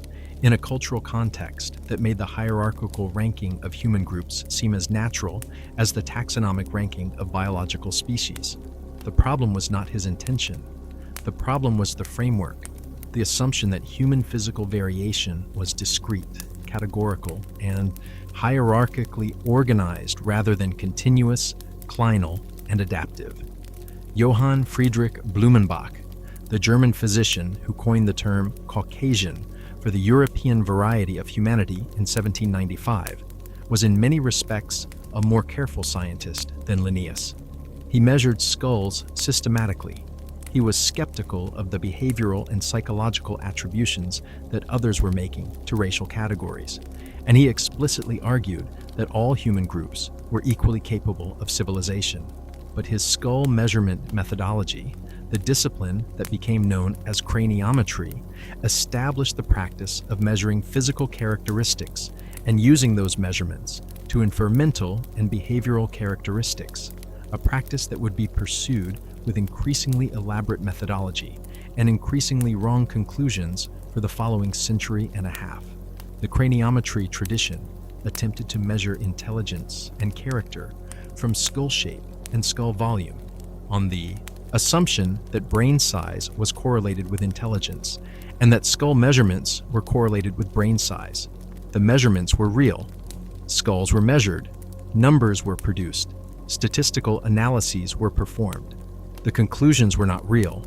in a cultural context that made the hierarchical ranking of human groups seem as natural as the taxonomic ranking of biological species. The problem was not his intention. The problem was the framework, the assumption that human physical variation was discrete, categorical, and hierarchically organized rather than continuous, clinal, and adaptive. Johann Friedrich Blumenbach, the German physician who coined the term Caucasian for the European variety of humanity in 1795, was in many respects a more careful scientist than Linnaeus. He measured skulls systematically. He was skeptical of the behavioral and psychological attributions that others were making to racial categories, and he explicitly argued that all human groups were equally capable of civilization. But his skull measurement methodology, the discipline that became known as craniometry, established the practice of measuring physical characteristics and using those measurements to infer mental and behavioral characteristics, a practice that would be pursued with increasingly elaborate methodology and increasingly wrong conclusions for the following century and a half. The craniometry tradition attempted to measure intelligence and character from skull shape and skull volume, on the assumption that brain size was correlated with intelligence and that skull measurements were correlated with brain size. The measurements were real. Skulls were measured. Numbers were produced. Statistical analyses were performed. The conclusions were not real.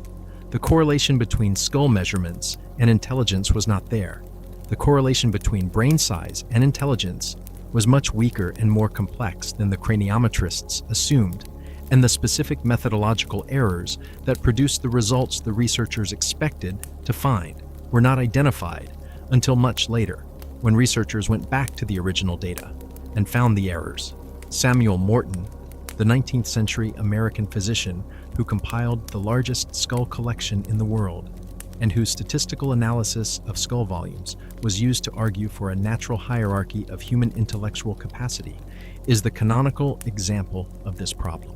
The correlation between skull measurements and intelligence was not there. The correlation between brain size and intelligence was much weaker and more complex than the craniometrists assumed, and the specific methodological errors that produced the results the researchers expected to find were not identified until much later, when researchers went back to the original data and found the errors. Samuel Morton, the 19th century American physician who compiled the largest skull collection in the world, and whose statistical analysis of skull volumes was used to argue for a natural hierarchy of human intellectual capacity, is the canonical example of this problem.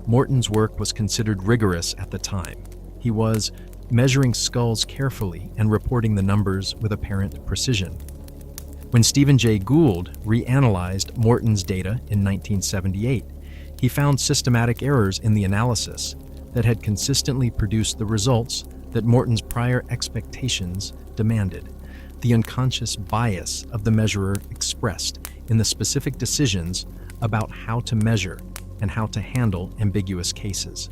Morton's work was considered rigorous at the time. He was measuring skulls carefully and reporting the numbers with apparent precision. When Stephen Jay Gould reanalyzed Morton's data in 1978, he found systematic errors in the analysis that had consistently produced the results that Morton's prior expectations demanded, the unconscious bias of the measurer expressed in the specific decisions about how to measure and how to handle ambiguous cases.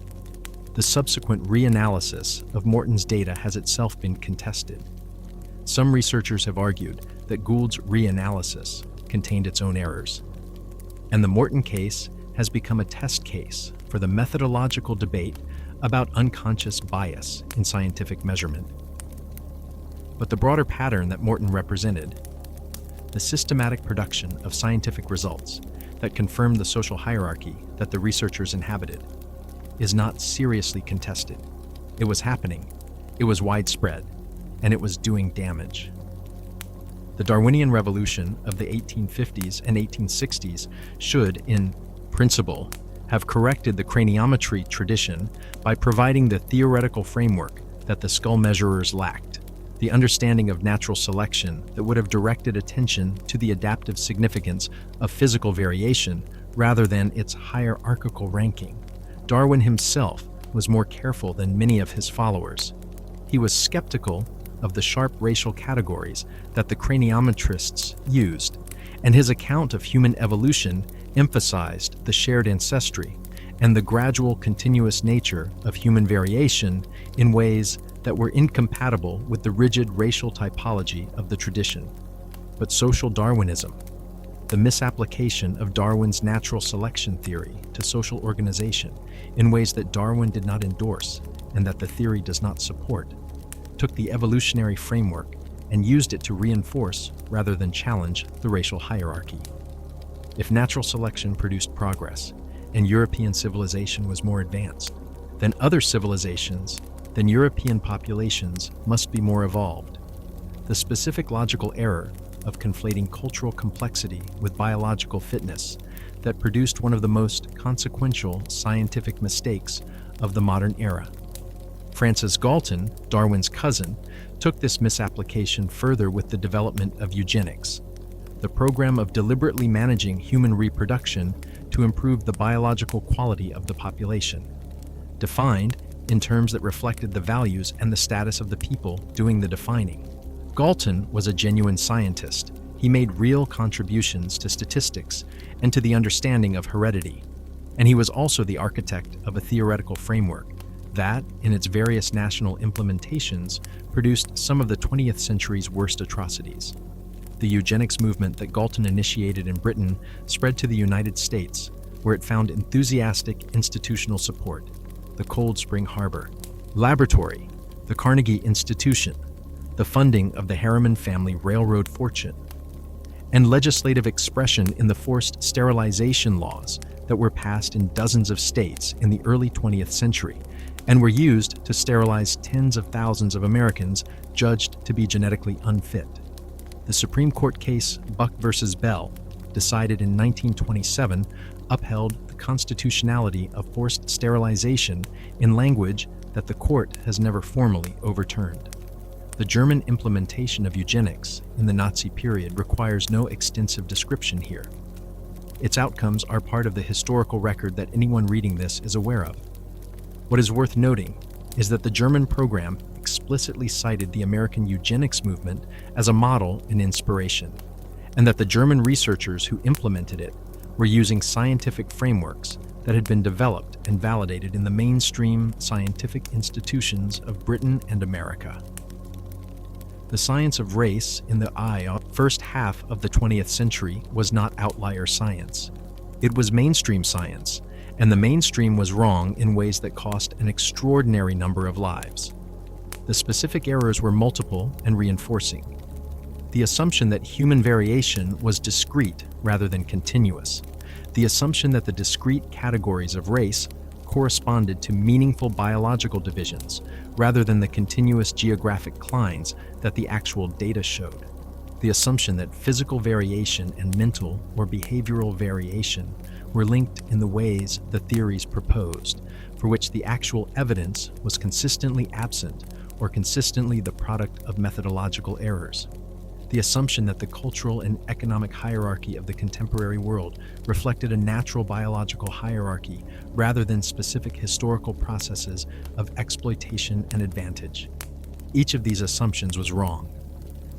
The subsequent reanalysis of Morton's data has itself been contested. Some researchers have argued that Gould's reanalysis contained its own errors, and the Morton case has become a test case for the methodological debate about unconscious bias in scientific measurement. But the broader pattern that Morton represented, the systematic production of scientific results that confirmed the social hierarchy that the researchers inhabited, is not seriously contested. It was happening, it was widespread, and it was doing damage. The Darwinian revolution of the 1850s and 1860s should, in principle, have corrected the craniometry tradition by providing the theoretical framework that the skull measurers lacked, the understanding of natural selection that would have directed attention to the adaptive significance of physical variation rather than its hierarchical ranking. Darwin himself was more careful than many of his followers. He was skeptical of the sharp racial categories that the craniometrists used, and his account of human evolution emphasized the shared ancestry and the gradual continuous nature of human variation in ways that were incompatible with the rigid racial typology of the tradition. But social Darwinism, the misapplication of Darwin's natural selection theory to social organization in ways that Darwin did not endorse and that the theory does not support, took the evolutionary framework and used it to reinforce rather than challenge the racial hierarchy. If natural selection produced progress and European civilization was more advanced than other civilizations, then European populations must be more evolved. The specific logical error of conflating cultural complexity with biological fitness that produced one of the most consequential scientific mistakes of the modern era. Francis Galton, Darwin's cousin, took this misapplication further with the development of eugenics, the program of deliberately managing human reproduction to improve the biological quality of the population, defined in terms that reflected the values and the status of the people doing the defining. Galton was a genuine scientist. He made real contributions to statistics and to the understanding of heredity, and he was also the architect of a theoretical framework that, in its various national implementations, produced some of the 20th century's worst atrocities. The eugenics movement that Galton initiated in Britain spread to the United States, where it found enthusiastic institutional support. The Cold Spring Harbor Laboratory, the Carnegie Institution, the funding of the Harriman family railroad fortune, and legislative expression in the forced sterilization laws that were passed in dozens of states in the early 20th century and were used to sterilize tens of thousands of Americans judged to be genetically unfit. The Supreme Court case Buck versus Bell, decided in 1927, upheld the constitutionality of forced sterilization in language that the court has never formally overturned. The German implementation of eugenics in the Nazi period requires no extensive description here. Its outcomes are part of the historical record that anyone reading this is aware of. What is worth noting is that the German program explicitly cited the American eugenics movement as a model and inspiration, and that the German researchers who implemented it were using scientific frameworks that had been developed and validated in the mainstream scientific institutions of Britain and America. The science of race in the first half of the 20th century was not outlier science. It was mainstream science, and the mainstream was wrong in ways that cost an extraordinary number of lives. The specific errors were multiple and reinforcing. The assumption that human variation was discrete rather than continuous. the assumption that the discrete categories of race corresponded to meaningful biological divisions rather than the continuous geographic clines that the actual data showed. The assumption that physical variation and mental or behavioral variation were linked in the ways the theories proposed, for which the actual evidence was consistently absent or consistently the product of methodological errors. The assumption that the cultural and economic hierarchy of the contemporary world reflected a natural biological hierarchy rather than specific historical processes of exploitation and advantage. Each of these assumptions was wrong.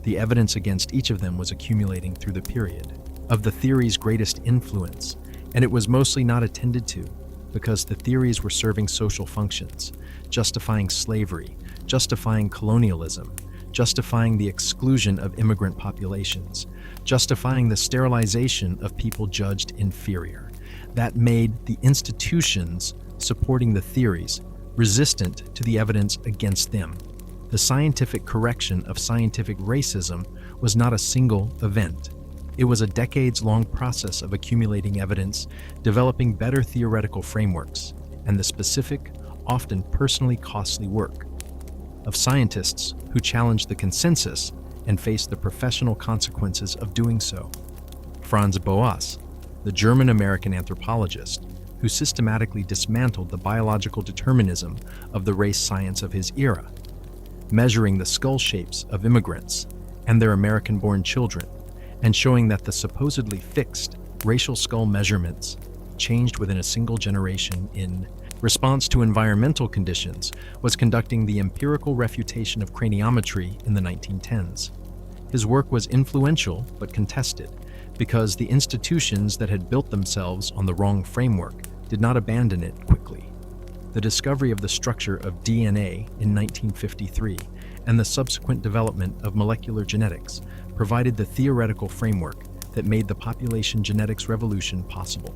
The evidence against each of them was accumulating through the period of the theory's greatest influence, and it was mostly not attended to because the theories were serving social functions, justifying slavery, justifying colonialism, justifying the exclusion of immigrant populations, justifying the sterilization of people judged inferior. That made the institutions supporting the theories resistant to the evidence against them. The scientific correction of scientific racism was not a single event. It was a decades-long process of accumulating evidence, developing better theoretical frameworks, and the specific, often personally costly work of scientists who challenged the consensus and faced the professional consequences of doing so. Franz Boas, the German-American anthropologist, who systematically dismantled the biological determinism of the race science of his era, measuring the skull shapes of immigrants and their American-born children, and showing that the supposedly fixed racial skull measurements changed within a single generation in response to environmental conditions, was conducting the empirical refutation of craniometry in the 1910s. His work was influential but contested because the institutions that had built themselves on the wrong framework did not abandon it quickly. The discovery of the structure of DNA in 1953 and the subsequent development of molecular genetics provided the theoretical framework that made the population genetics revolution possible.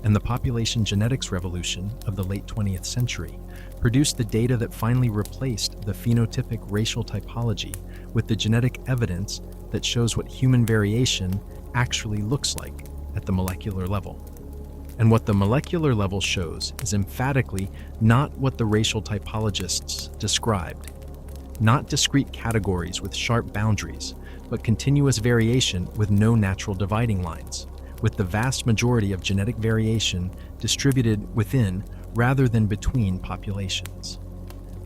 And the population genetics revolution of the late 20th century produced the data that finally replaced the phenotypic racial typology with the genetic evidence that shows what human variation actually looks like at the molecular level. And what the molecular level shows is emphatically not what the racial typologists described. Not discrete categories with sharp boundaries, but continuous variation with no natural dividing lines, with the vast majority of genetic variation distributed within rather than between populations.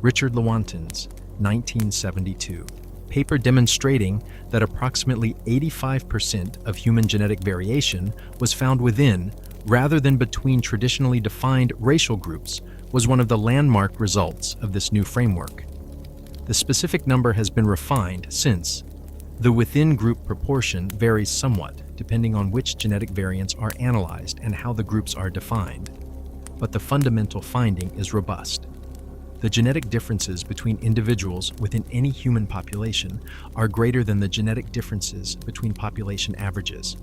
Richard Lewontin's 1972 paper demonstrating that approximately 85% of human genetic variation was found within rather than between traditionally defined racial groups was one of the landmark results of this new framework. The specific number has been refined since. The within-group proportion varies somewhat depending on which genetic variants are analyzed and how the groups are defined. But the fundamental finding is robust. The genetic differences between individuals within any human population are greater than the genetic differences between population averages.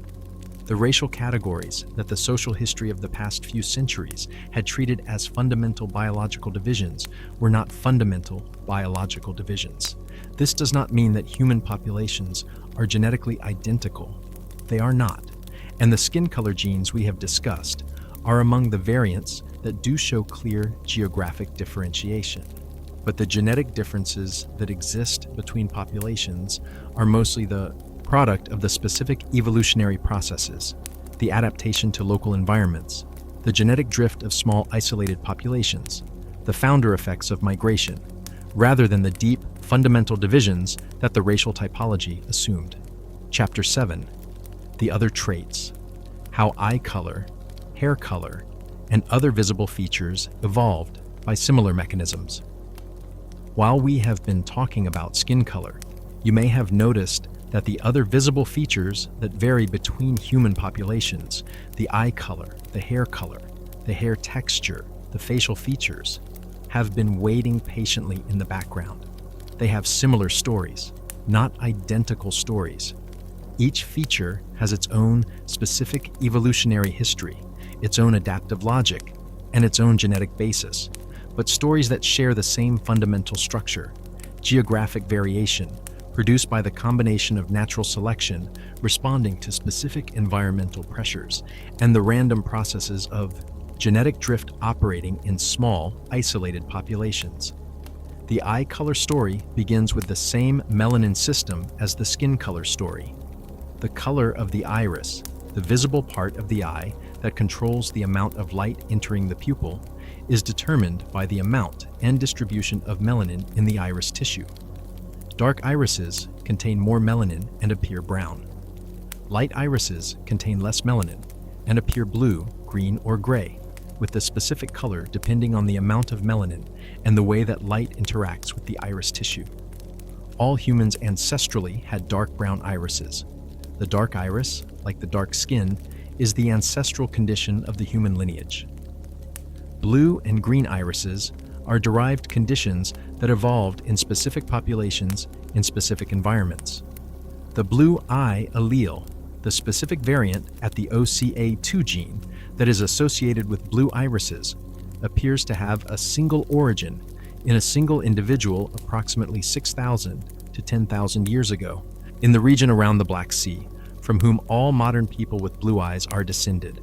The racial categories that the social history of the past few centuries had treated as fundamental biological divisions were not fundamental biological divisions. This does not mean that human populations are genetically identical. They are not, and the skin color genes we have discussed are among the variants that do show clear geographic differentiation. But the genetic differences that exist between populations are mostly the product of the specific evolutionary processes, the adaptation to local environments, the genetic drift of small isolated populations, the founder effects of migration, rather than the deep, fundamental divisions that the racial typology assumed. Chapter 7. The other traits. How eye color, hair color, and other visible features evolved by similar mechanisms. While we have been talking about skin color, you may have noticed that the other visible features that vary between human populations, the eye color, the hair texture, the facial features, have been waiting patiently in the background. They have similar stories, not identical stories. Each feature has its own specific evolutionary history, its own adaptive logic, and its own genetic basis, but stories that share the same fundamental structure, geographic variation, produced by the combination of natural selection responding to specific environmental pressures and the random processes of genetic drift operating in small, isolated populations. The eye color story begins with the same melanin system as the skin color story. The color of the iris, the visible part of the eye that controls the amount of light entering the pupil, is determined by the amount and distribution of melanin in the iris tissue. Dark irises contain more melanin and appear brown. Light irises contain less melanin and appear blue, green, or gray, with the specific color depending on the amount of melanin and the way that light interacts with the iris tissue. All humans ancestrally had dark brown irises. The dark iris, like the dark skin, is the ancestral condition of the human lineage. Blue and green irises are derived conditions that evolved in specific populations in specific environments. The blue eye allele, the specific variant at the OCA2 gene that is associated with blue irises, appears to have a single origin in a single individual approximately 6,000 to 10,000 years ago in the region around the Black Sea, from whom all modern people with blue eyes are descended.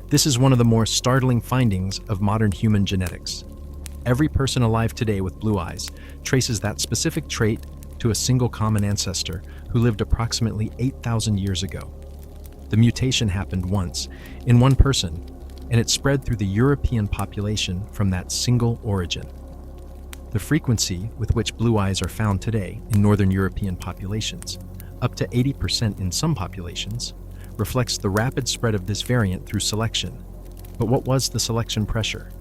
This is one of the more startling findings of modern human genetics. Every person alive today with blue eyes traces that specific trait to a single common ancestor who lived approximately 8,000 years ago. The mutation happened once, in one person, and it spread through the European population from that single origin. The frequency with which blue eyes are found today in Northern European populations, up to 80% in some populations, reflects the rapid spread of this variant through selection. But what was the selection pressure?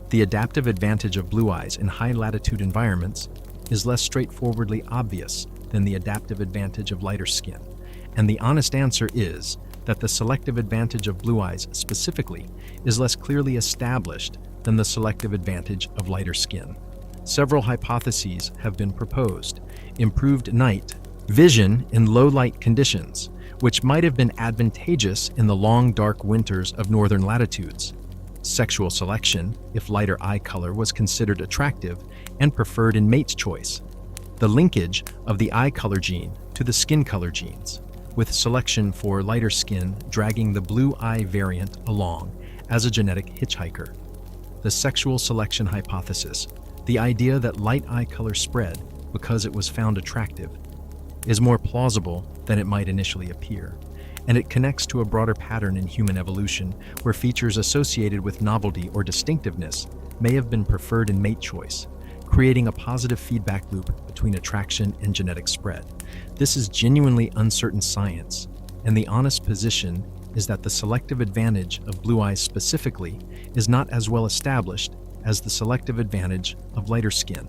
The adaptive advantage of blue eyes in high-latitude environments is less straightforwardly obvious than the adaptive advantage of lighter skin, and the honest answer is that the selective advantage of blue eyes specifically is less clearly established than the selective advantage of lighter skin. Several hypotheses have been proposed. Improved night vision in low-light conditions, which might have been advantageous in the long, dark winters of northern latitudes. Sexual selection, if lighter eye color was considered attractive and preferred in mate choice. The linkage of the eye color gene to the skin color genes, with selection for lighter skin dragging the blue eye variant along as a genetic hitchhiker. The sexual selection hypothesis, the idea that light eye color spread because it was found attractive, is more plausible than it might initially appear, and it connects to a broader pattern in human evolution where features associated with novelty or distinctiveness may have been preferred in mate choice, creating a positive feedback loop between attraction and genetic spread. This is genuinely uncertain science, and the honest position is that the selective advantage of blue eyes specifically is not as well established as the selective advantage of lighter skin,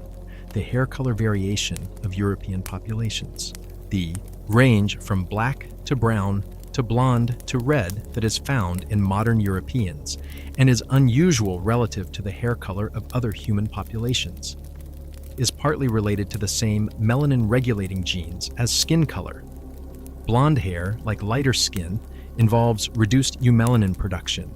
the hair color variation of European populations. The range from black to brown to blonde to red that is found in modern Europeans and is unusual relative to the hair color of other human populations is partly related to the same melanin-regulating genes as skin color. Blonde hair, like lighter skin, involves reduced eumelanin production,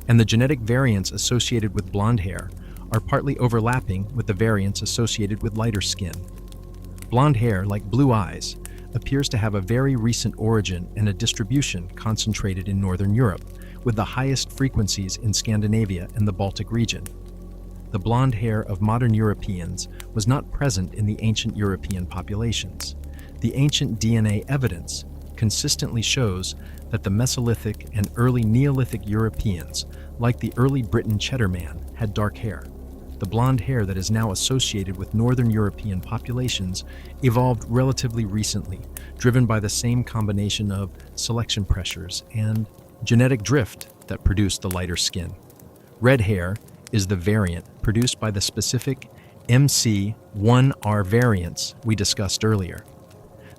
and the genetic variants associated with blonde hair are partly overlapping with the variants associated with lighter skin. Blonde hair, like blue eyes, appears to have a very recent origin and a distribution concentrated in Northern Europe, with the highest frequencies in Scandinavia and the Baltic region. The blonde hair of modern Europeans was not present in the ancient European populations. The ancient DNA evidence consistently shows that the Mesolithic and early Neolithic Europeans, like the early Briton Cheddar Man, had dark hair. The blonde hair that is now associated with Northern European populations evolved relatively recently, driven by the same combination of selection pressures and genetic drift that produced the lighter skin. Red hair is the variant produced by the specific MC1R variants we discussed earlier.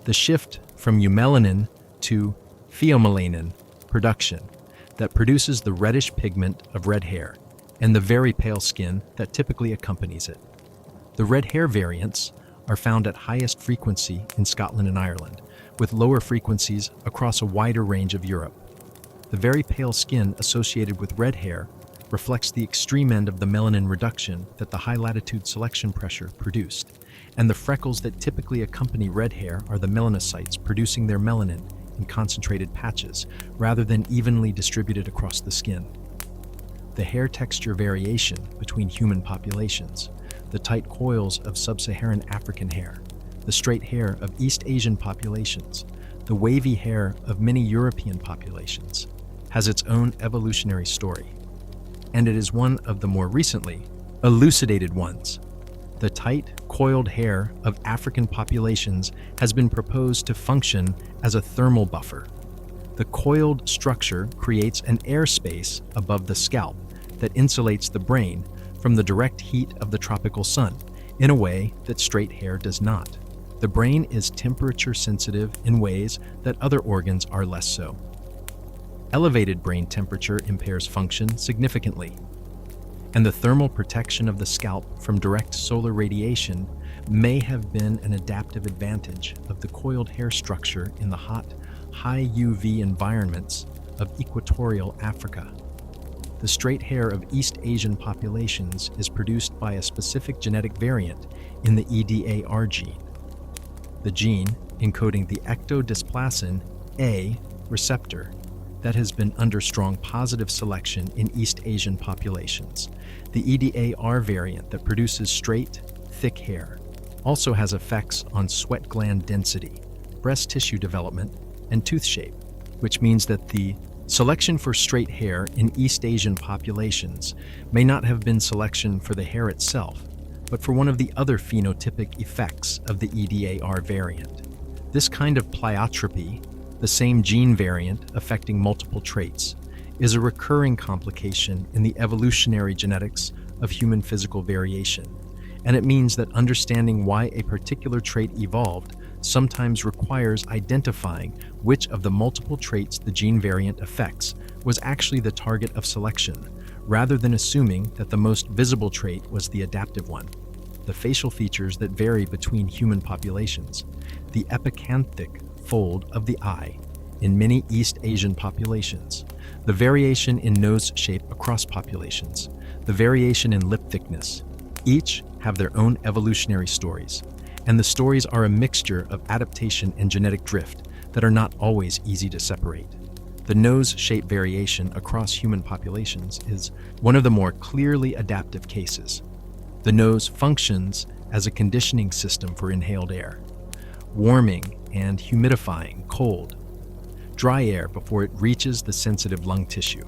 The shift from eumelanin to pheomelanin production that produces the reddish pigment of red hair and the very pale skin that typically accompanies it. The red hair variants are found at highest frequency in Scotland and Ireland, with lower frequencies across a wider range of Europe. The very pale skin associated with red hair reflects the extreme end of the melanin reduction that the high-latitude selection pressure produced, And the freckles that typically accompany red hair are the melanocytes producing their melanin in concentrated patches rather than evenly distributed across the skin. The hair texture variation between human populations, the tight coils of sub-Saharan African hair, the straight hair of East Asian populations, the wavy hair of many European populations, has its own evolutionary story. And it is one of the more recently elucidated ones. The tight, coiled hair of African populations has been proposed to function as a thermal buffer. The coiled structure creates an airspace above the scalp that insulates the brain from the direct heat of the tropical sun in a way that straight hair does not. The brain is temperature sensitive in ways that other organs are less so. Elevated brain temperature impairs function significantly, and the thermal protection of the scalp from direct solar radiation may have been an adaptive advantage of the coiled hair structure in the hot, high UV environments of equatorial Africa. The straight hair of East Asian populations is produced by a specific genetic variant in the EDAR gene, the gene encoding the ectodysplasin A receptor that has been under strong positive selection in East Asian populations. The EDAR variant that produces straight, thick hair also has effects on sweat gland density, breast tissue development, and tooth shape, which means that the selection for straight hair in East Asian populations may not have been selection for the hair itself, but for one of the other phenotypic effects of the EDAR variant. This kind of pleiotropy, the same gene variant affecting multiple traits, is a recurring complication in the evolutionary genetics of human physical variation, and it means that understanding why a particular trait evolved sometimes requires identifying which of the multiple traits the gene variant affects was actually the target of selection, rather than assuming that the most visible trait was the adaptive one. The facial features that vary between human populations, the epicanthic fold of the eye in many East Asian populations, the variation in nose shape across populations, the variation in lip thickness, each have their own evolutionary stories, and the stories are a mixture of adaptation and genetic drift that are not always easy to separate. The nose shape variation across human populations is one of the more clearly adaptive cases. The nose functions as a conditioning system for inhaled air, warming and humidifying cold, dry air before it reaches the sensitive lung tissue.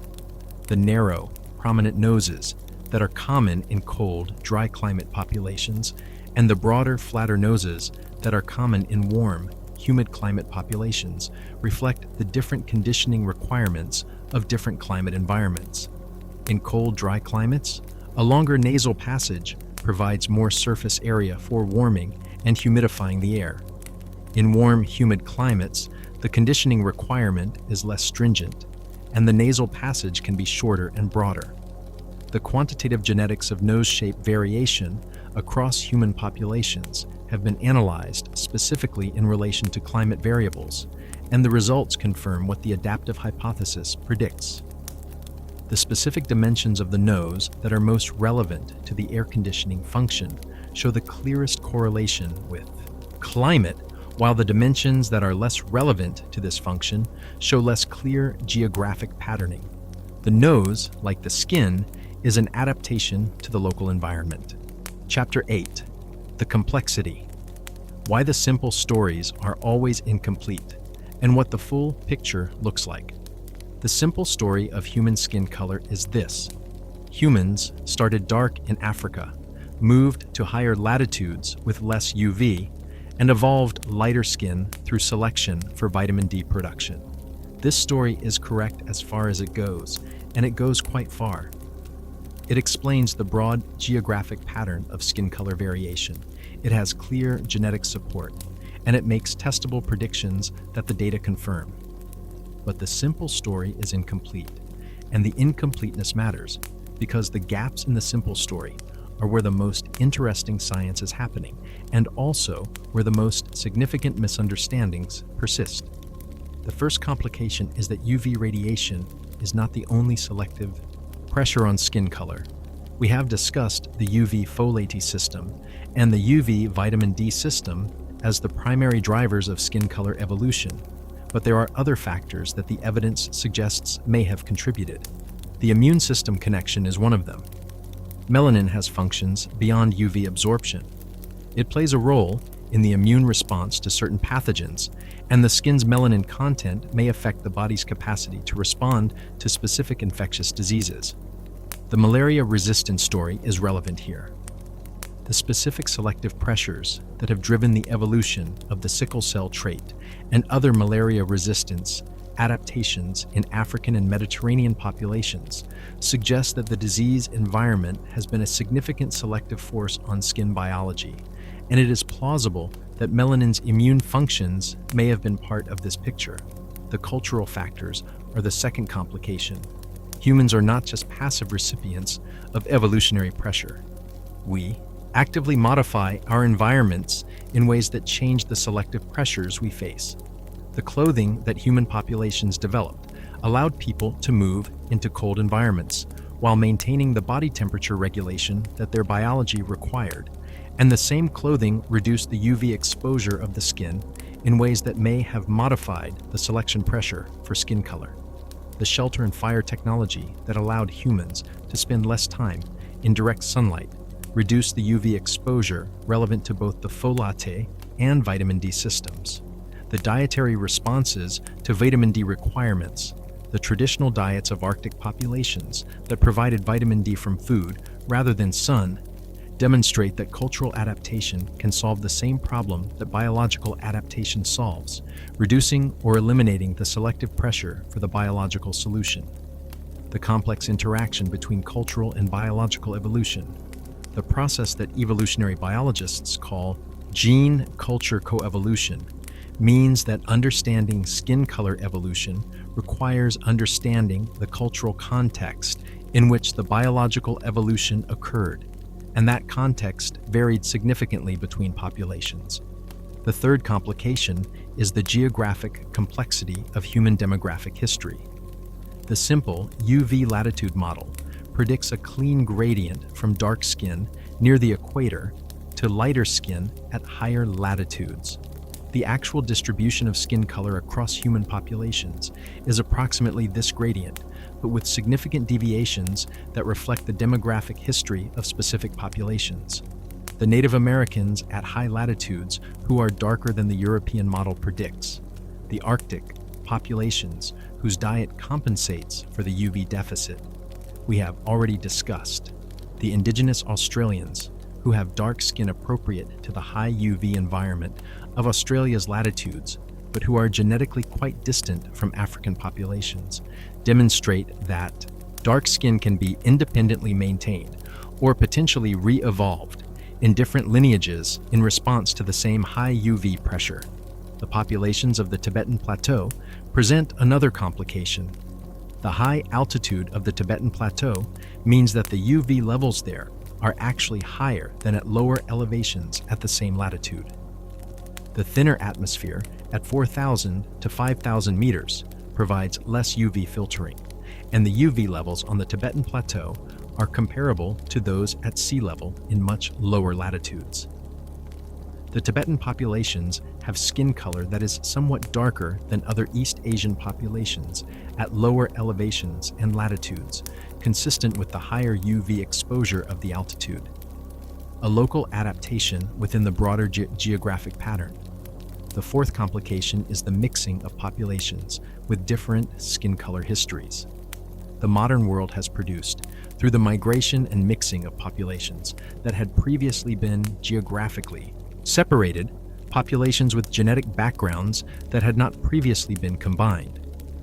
The narrow, prominent noses that are common in cold, dry climate populations, and the broader, flatter noses that are common in warm, humid climate populations reflect the different conditioning requirements of different climate environments. In cold, dry climates, a longer nasal passage provides more surface area for warming and humidifying the air. In warm, humid climates, the conditioning requirement is less stringent, and the nasal passage can be shorter and broader. The quantitative genetics of nose shape variation across human populations have been analyzed specifically in relation to climate variables, and the results confirm what the adaptive hypothesis predicts. The specific dimensions of the nose that are most relevant to the air conditioning function show the clearest correlation with climate, while the dimensions that are less relevant to this function show less clear geographic patterning. The nose, like the skin, is an adaptation to the local environment. Chapter 8. The complexity. Why the simple stories are always incomplete, and what the full picture looks like. The simple story of human skin color is this. Humans started dark in Africa, moved to higher latitudes with less UV, and evolved lighter skin through selection for vitamin D production. This story is correct as far as it goes, and it goes quite far. It explains the broad geographic pattern of skin color variation. It has clear genetic support, and it makes testable predictions that the data confirm. But the simple story is incomplete, and the incompleteness matters because the gaps in the simple story are where the most interesting science is happening, and also where the most significant misunderstandings persist. The first complication is that UV radiation is not the only selective pressure on skin color. We have discussed the UV folate system and the UV vitamin D system as the primary drivers of skin color evolution, but there are other factors that the evidence suggests may have contributed. The immune system connection is one of them. Melanin has functions beyond UV absorption. It plays a role in the immune response to certain pathogens, and the skin's melanin content may affect the body's capacity to respond to specific infectious diseases. The malaria resistance story is relevant here. The specific selective pressures that have driven the evolution of the sickle cell trait and other malaria resistance adaptations in African and Mediterranean populations suggest that the disease environment has been a significant selective force on skin biology, and it is plausible that melanin's immune functions may have been part of this picture. The cultural factors are the second complication. Humans are not just passive recipients of evolutionary pressure. We actively modify our environments in ways that change the selective pressures we face. The clothing that human populations developed allowed people to move into cold environments while maintaining the body temperature regulation that their biology required, and the same clothing reduced the UV exposure of the skin in ways that may have modified the selection pressure for skin color. The shelter and fire technology that allowed humans to spend less time in direct sunlight reduced the UV exposure relevant to both the folate and vitamin D systems. The dietary responses to vitamin D requirements, the traditional diets of Arctic populations that provided vitamin D from food rather than sun, demonstrate that cultural adaptation can solve the same problem that biological adaptation solves, reducing or eliminating the selective pressure for the biological solution. The complex interaction between cultural and biological evolution, the process that evolutionary biologists call gene-culture coevolution, means that understanding skin color evolution requires understanding the cultural context in which the biological evolution occurred, and that context varied significantly between populations. The third complication is the geographic complexity of human demographic history. The simple UV latitude model predicts a clean gradient from dark skin near the equator to lighter skin at higher latitudes. The actual distribution of skin color across human populations is approximately this gradient, but with significant deviations that reflect the demographic history of specific populations. The Native Americans at high latitudes who are darker than the European model predicts. The Arctic populations whose diet compensates for the UV deficit. We have already discussed the indigenous Australians who have dark skin appropriate to the high UV environment of Australia's latitudes, but who are genetically quite distant from African populations, demonstrate that dark skin can be independently maintained or potentially re-evolved in different lineages in response to the same high UV pressure. The populations of the Tibetan Plateau present another complication. The high altitude of the Tibetan Plateau means that the UV levels there are actually higher than at lower elevations at the same latitude. The thinner atmosphere at 4,000 to 5,000 meters provides less UV filtering, and the UV levels on the Tibetan Plateau are comparable to those at sea level in much lower latitudes. The Tibetan populations have skin color that is somewhat darker than other East Asian populations at lower elevations and latitudes, consistent with the higher UV exposure of the altitude. A local adaptation within the broader geographic pattern. The fourth complication is the mixing of populations with different skin color histories. The modern world has produced, through the migration and mixing of populations that had previously been geographically separated, populations with genetic backgrounds that had not previously been combined.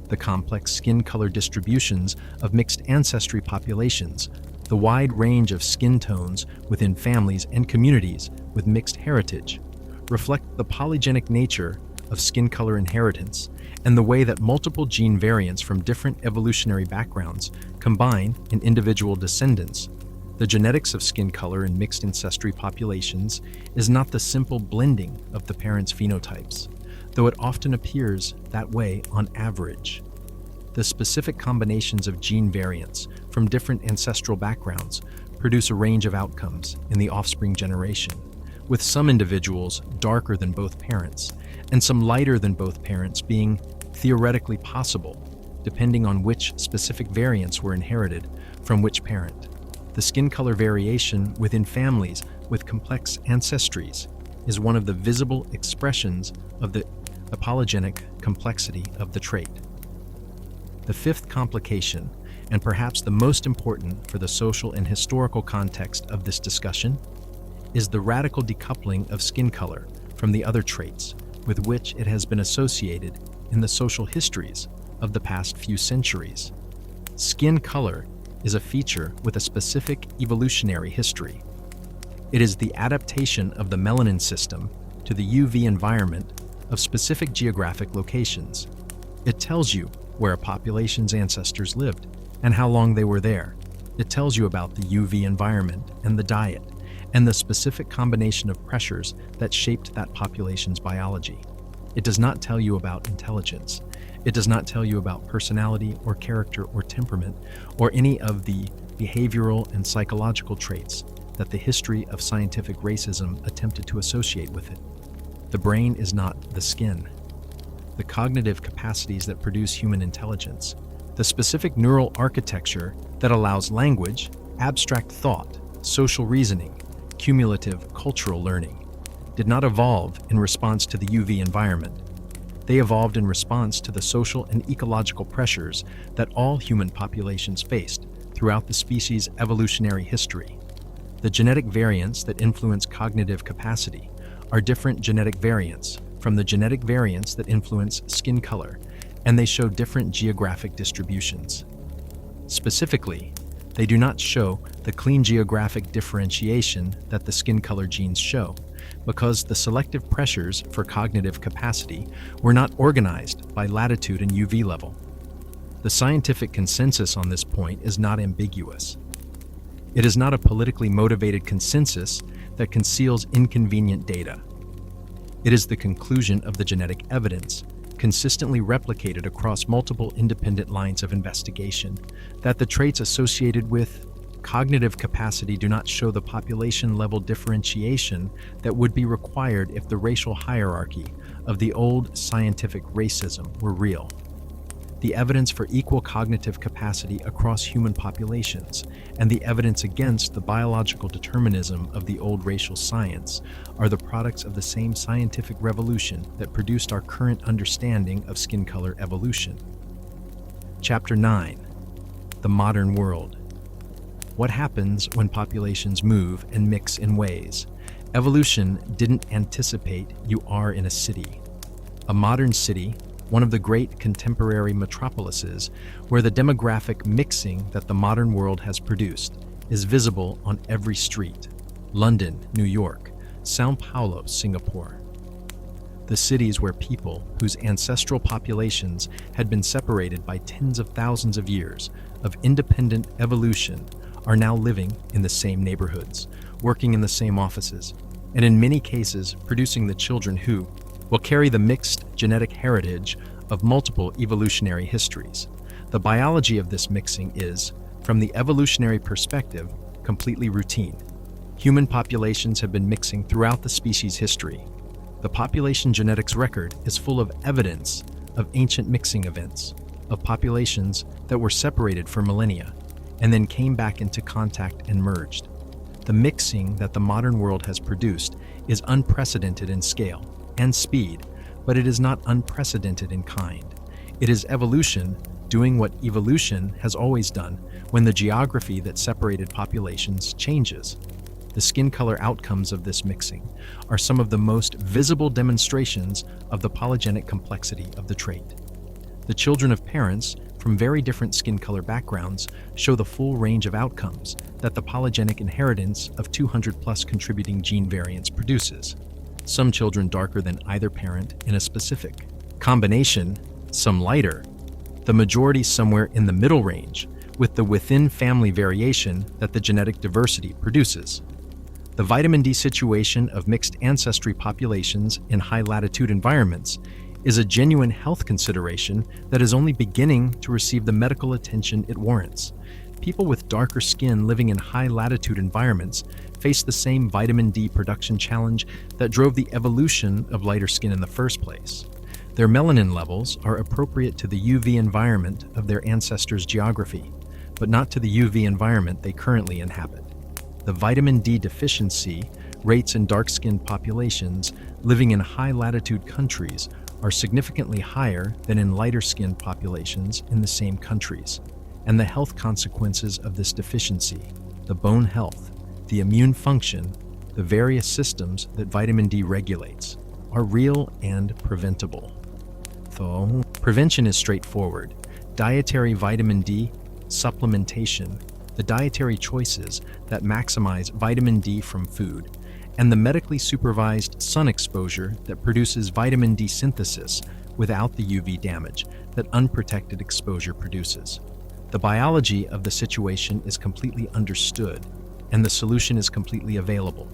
The complex skin color distributions of mixed ancestry populations, the wide range of skin tones within families and communities with mixed heritage, reflect the polygenic nature of skin color inheritance and the way that multiple gene variants from different evolutionary backgrounds combine in individual descendants. The genetics of skin color in mixed ancestry populations is not the simple blending of the parents' phenotypes, though it often appears that way on average. The specific combinations of gene variants from different ancestral backgrounds produce a range of outcomes in the offspring generation, with some individuals darker than both parents and some lighter than both parents being theoretically possible, depending on which specific variants were inherited from which parent. The skin color variation within families with complex ancestries is one of the visible expressions of the apologenic complexity of the trait. The fifth complication, and perhaps the most important for the social and historical context of this discussion, is the radical decoupling of skin color from the other traits with which it has been associated in the social histories of the past few centuries. Skin color is a feature with a specific evolutionary history. It is the adaptation of the melanin system to the UV environment of specific geographic locations. It tells you where a population's ancestors lived and how long they were there. It tells you about the UV environment and the diet and the specific combination of pressures that shaped that population's biology. It does not tell you about intelligence. It does not tell you about personality or character or temperament or any of the behavioral and psychological traits that the history of scientific racism attempted to associate with it. The brain is not the skin. The cognitive capacities that produce human intelligence, the specific neural architecture that allows language, abstract thought, social reasoning, cumulative cultural learning, did not evolve in response to the UV environment. They evolved in response to the social and ecological pressures that all human populations faced throughout the species' evolutionary history. The genetic variants that influence cognitive capacity are different genetic variants from the genetic variants that influence skin color, and they show different geographic distributions. Specifically, they do not show the clean geographic differentiation that the skin color genes show, because the selective pressures for cognitive capacity were not organized by latitude and UV level. The scientific consensus on this point is not ambiguous. It is not a politically motivated consensus that conceals inconvenient data. It is the conclusion of the genetic evidence, consistently replicated across multiple independent lines of investigation, that the traits associated with cognitive capacity do not show the population-level differentiation that would be required if the racial hierarchy of the old scientific racism were real. The evidence for equal cognitive capacity across human populations and the evidence against the biological determinism of the old racial science are the products of the same scientific revolution that produced our current understanding of skin color evolution. Chapter 9. The Modern World. What happens when populations move and mix in ways? Evolution didn't anticipate you are in a city. A modern city, one of the great contemporary metropolises where the demographic mixing that the modern world has produced is visible on every street. London, New York, São Paulo, Singapore. The cities where people whose ancestral populations had been separated by tens of thousands of years of independent evolution are now living in the same neighborhoods, working in the same offices, and in many cases producing the children who will carry the mixed genetic heritage of multiple evolutionary histories. The biology of this mixing is, from the evolutionary perspective, completely routine. Human populations have been mixing throughout the species' history. The population genetics record is full of evidence of ancient mixing events, of populations that were separated for millennia and then came back into contact and merged. The mixing that the modern world has produced is unprecedented in scale and speed, but it is not unprecedented in kind. It is evolution doing what evolution has always done when the geography that separated populations changes. The skin color outcomes of this mixing are some of the most visible demonstrations of the polygenic complexity of the trait. The children of parents from very different skin color backgrounds show the full range of outcomes that the polygenic inheritance of 200 plus contributing gene variants produces. Some children darker than either parent in a specific combination, some lighter, the majority somewhere in the middle range, with the within-family variation that the genetic diversity produces. The vitamin D situation of mixed ancestry populations in high-latitude environments is a genuine health consideration that is only beginning to receive the medical attention it warrants. People with darker skin living in high-latitude environments face the same vitamin D production challenge that drove the evolution of lighter skin in the first place. Their melanin levels are appropriate to the UV environment of their ancestors' geography, but not to the UV environment they currently inhabit. The vitamin D deficiency rates in dark-skinned populations living in high-latitude countries are significantly higher than in lighter-skinned populations in the same countries. And the health consequences of this deficiency, the bone health, the immune function, the various systems that vitamin D regulates, are real and preventable. So, prevention is straightforward. Dietary vitamin D supplementation, the dietary choices that maximize vitamin D from food, and the medically supervised sun exposure that produces vitamin D synthesis without the UV damage that unprotected exposure produces. The biology of the situation is completely understood, and the solution is completely available.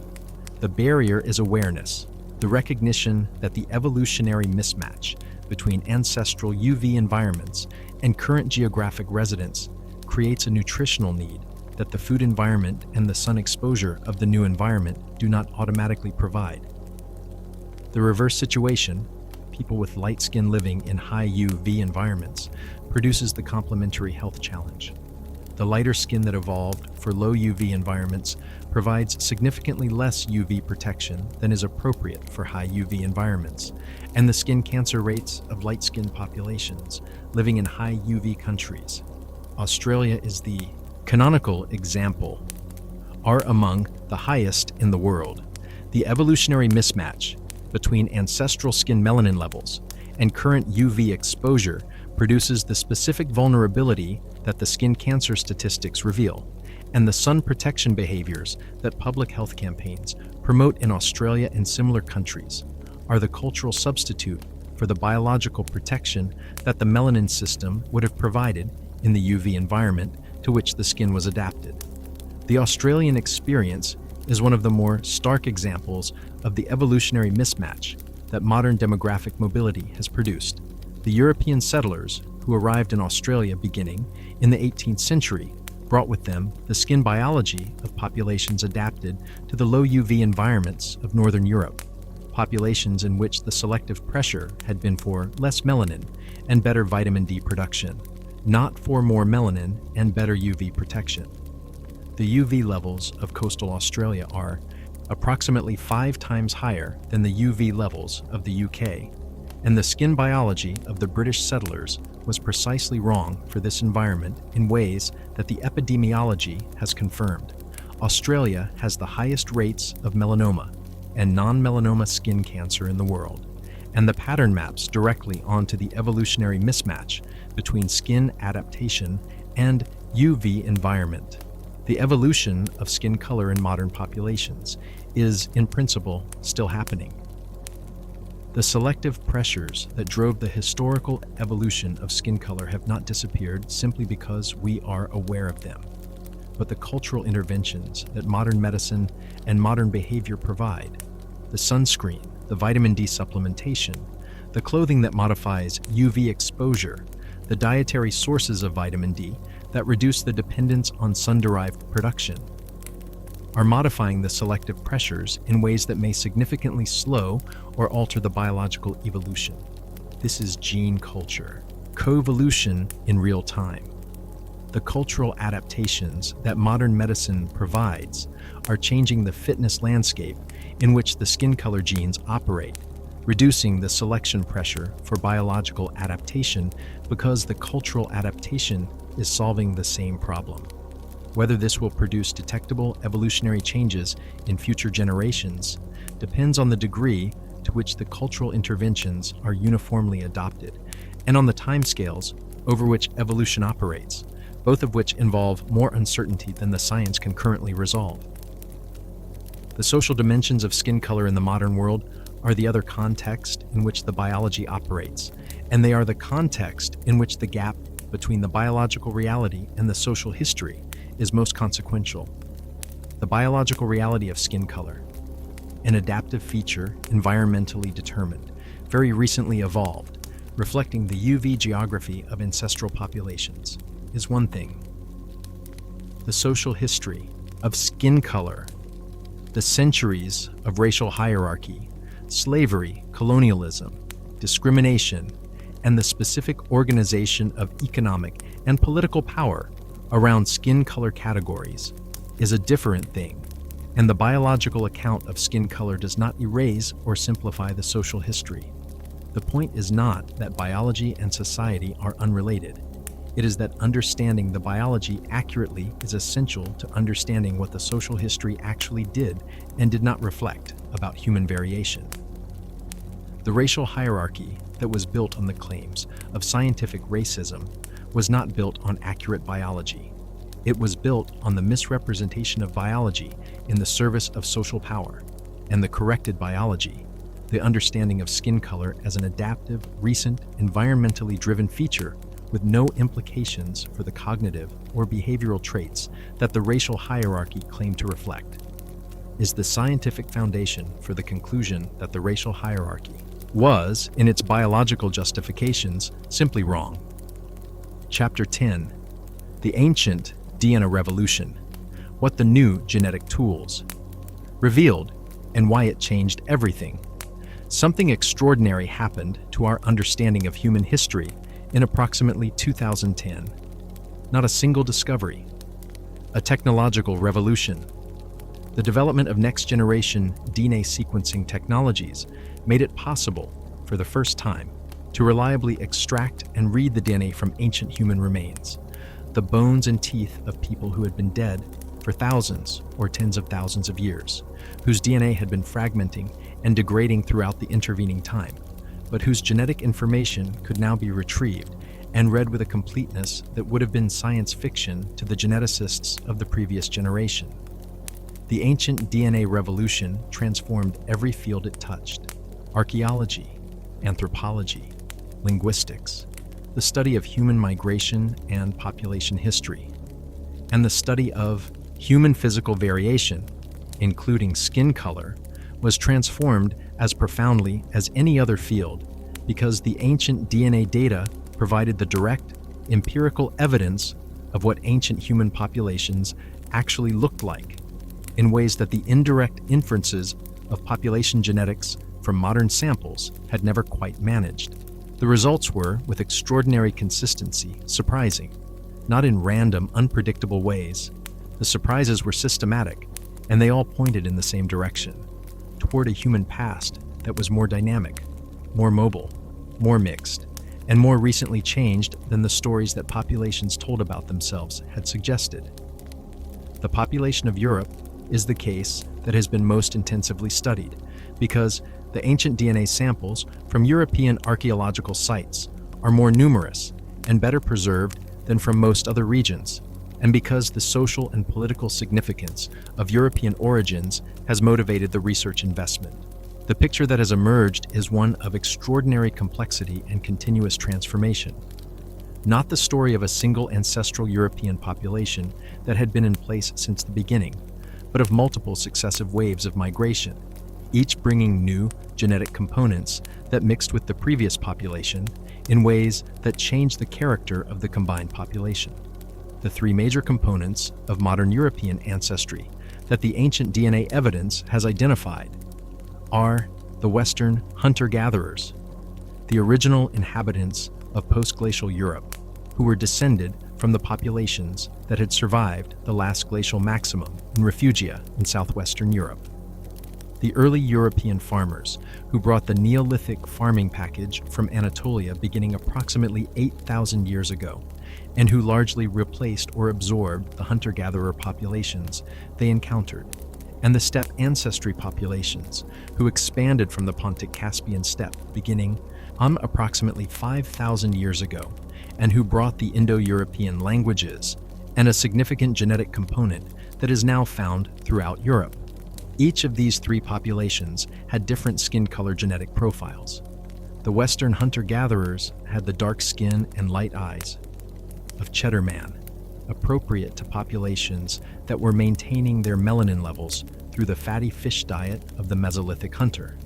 The barrier is awareness, the recognition that the evolutionary mismatch between ancestral UV environments and current geographic residence creates a nutritional need that the food environment and the sun exposure of the new environment do not automatically provide. The reverse situation, people with light skin living in high UV environments, produces the complementary health challenge. The lighter skin that evolved for low UV environments provides significantly less UV protection than is appropriate for high UV environments, and the skin cancer rates of light-skinned populations living in high UV countries, Australia is the canonical example, are among the highest in the world. The evolutionary mismatch between ancestral skin melanin levels and current UV exposure produces the specific vulnerability that the skin cancer statistics reveal, and the sun protection behaviors that public health campaigns promote in Australia and similar countries are the cultural substitute for the biological protection that the melanin system would have provided in the UV environment to which the skin was adapted. The Australian experience is one of the more stark examples of the evolutionary mismatch that modern demographic mobility has produced. The European settlers who arrived in Australia beginning in the 18th century brought with them the skin biology of populations adapted to the low UV environments of Northern Europe, populations in which the selective pressure had been for less melanin and better vitamin D production, not for more melanin and better UV protection. The UV levels of coastal Australia are approximately 5 times higher than the UV levels of the UK, and the skin biology of the British settlers was precisely wrong for this environment in ways that the epidemiology has confirmed. Australia has the highest rates of melanoma and non-melanoma skin cancer in the world, and the pattern maps directly onto the evolutionary mismatch between skin adaptation and UV environment. The evolution of skin color in modern populations is, in principle, still happening. The selective pressures that drove the historical evolution of skin color have not disappeared simply because we are aware of them. But the cultural interventions that modern medicine and modern behavior provide, the sunscreen, the vitamin D supplementation, the clothing that modifies UV exposure, the dietary sources of vitamin D that reduce the dependence on sun-derived production, are modifying the selective pressures in ways that may significantly slow or alter the biological evolution. This is gene culture, coevolution in real time. The cultural adaptations that modern medicine provides are changing the fitness landscape in which the skin color genes operate, reducing the selection pressure for biological adaptation because the cultural adaptation is solving the same problem. Whether this will produce detectable evolutionary changes in future generations depends on the degree to which the cultural interventions are uniformly adopted and on the timescales over which evolution operates, both of which involve more uncertainty than the science can currently resolve. The social dimensions of skin color in the modern world are the other context in which the biology operates, and they are the context in which the gap between the biological reality and the social history is most consequential. The biological reality of skin color, an adaptive feature environmentally determined, very recently evolved, reflecting the UV geography of ancestral populations, is one thing. the social history of skin color, the centuries of racial hierarchy, slavery, colonialism, discrimination, and the specific organization of economic and political power around skin color categories is a different thing, and the biological account of skin color does not erase or simplify the social history. The point is not that biology and society are unrelated. It is that understanding the biology accurately is essential to understanding what the social history actually did and did not reflect about human variation. The racial hierarchy that was built on the claims of scientific racism was not built on accurate biology. It was built on the misrepresentation of biology in the service of social power, and the corrected biology, the understanding of skin color as an adaptive, recent, environmentally driven feature with no implications for the cognitive or behavioral traits that the racial hierarchy claimed to reflect, is the scientific foundation for the conclusion that the racial hierarchy was, in its biological justifications, simply wrong. Chapter 10. The Ancient DNA Revolution. What the New Genetic Tools revealed and why it changed everything. Something extraordinary happened to our understanding of human history in approximately 2010. Not a single discovery. A technological revolution. The development of next-generation DNA sequencing technologies made it possible, for the first time, to reliably extract and read the DNA from ancient human remains, the bones and teeth of people who had been dead for thousands or tens of thousands of years, whose DNA had been fragmenting and degrading throughout the intervening time, but whose genetic information could now be retrieved and read with a completeness that would have been science fiction to the geneticists of the previous generation. The ancient DNA revolution transformed every field it touched: archaeology, anthropology, linguistics, the study of human migration and population history, and the study of human physical variation, including skin color, was transformed as profoundly as any other field because the ancient DNA data provided the direct, empirical evidence of what ancient human populations actually looked like, in ways that the indirect inferences of population genetics from modern samples had never quite managed. The results were, with extraordinary consistency, surprising, not in random, unpredictable ways. The surprises were systematic, and they all pointed in the same direction, toward a human past that was more dynamic, more mobile, more mixed, and more recently changed than the stories that populations told about themselves had suggested. The population of Europe is the case that has been most intensively studied, because the ancient DNA samples from European archaeological sites are more numerous and better preserved than from most other regions, and because the social and political significance of European origins has motivated the research investment. The picture that has emerged is one of extraordinary complexity and continuous transformation. Not the story of a single ancestral European population that had been in place since the beginning, but of multiple successive waves of migration, each bringing new genetic components that mixed with the previous population in ways that changed the character of the combined population. The three major components of modern European ancestry that the ancient DNA evidence has identified are the Western hunter-gatherers, the original inhabitants of post-glacial Europe, who were descended from the populations that had survived the last glacial maximum in refugia in southwestern Europe. The early European farmers who brought the Neolithic farming package from Anatolia beginning approximately 8,000 years ago, and who largely replaced or absorbed the hunter-gatherer populations they encountered, and the steppe ancestry populations who expanded from the Pontic-Caspian steppe beginning approximately 5,000 years ago, and who brought the Indo-European languages and a significant genetic component that is now found throughout Europe. Each of these three populations had different skin color genetic profiles. The Western hunter-gatherers had the dark skin and light eyes of Cheddar Man, appropriate to populations that were maintaining their melanin levels through the fatty fish diet of the Mesolithic hunter.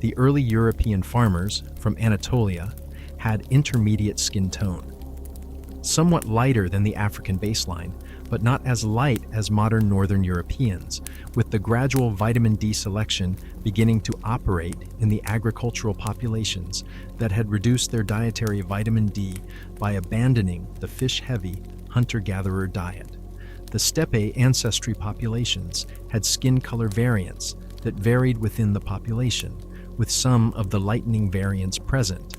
The early European farmers from Anatolia had intermediate skin tone, somewhat lighter than the African baseline, but not as light as modern Northern Europeans, with the gradual vitamin D selection beginning to operate in the agricultural populations that had reduced their dietary vitamin D by abandoning the fish-heavy hunter-gatherer diet. The steppe ancestry populations had skin color variants that varied within the population, with some of the lightening variants present.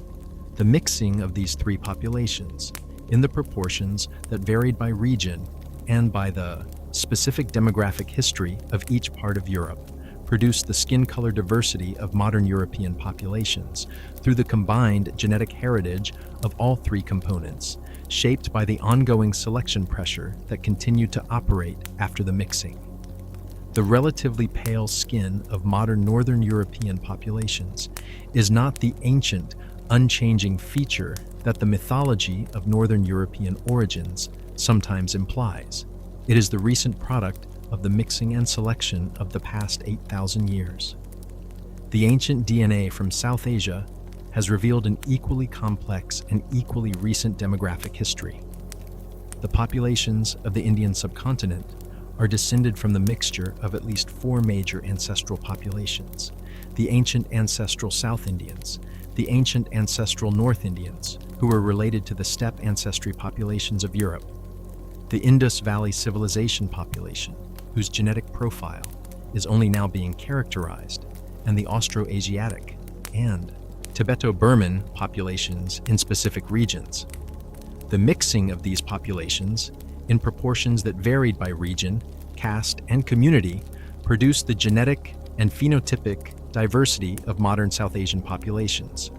The mixing of these three populations, in the proportions that varied by region and by the specific demographic history of each part of Europe, produced the skin color diversity of modern European populations through the combined genetic heritage of all three components, shaped by the ongoing selection pressure that continued to operate after the mixing. The relatively pale skin of modern Northern European populations is not the ancient, unchanging feature that the mythology of Northern European origins sometimes implies. It is the recent product of the mixing and selection of the past 8,000 years. The ancient DNA from South Asia has revealed an equally complex and equally recent demographic history. The populations of the Indian subcontinent are descended from the mixture of at least four major ancestral populations: the ancient ancestral South Indians, the ancient ancestral North Indians, who were related to the steppe ancestry populations of Europe, the Indus Valley Civilization population, whose genetic profile is only now being characterized, and the Austroasiatic and Tibeto-Burman populations in specific regions. The mixing of these populations, in proportions that varied by region, caste, and community, produced the genetic and phenotypic diversity of modern South Asian populations,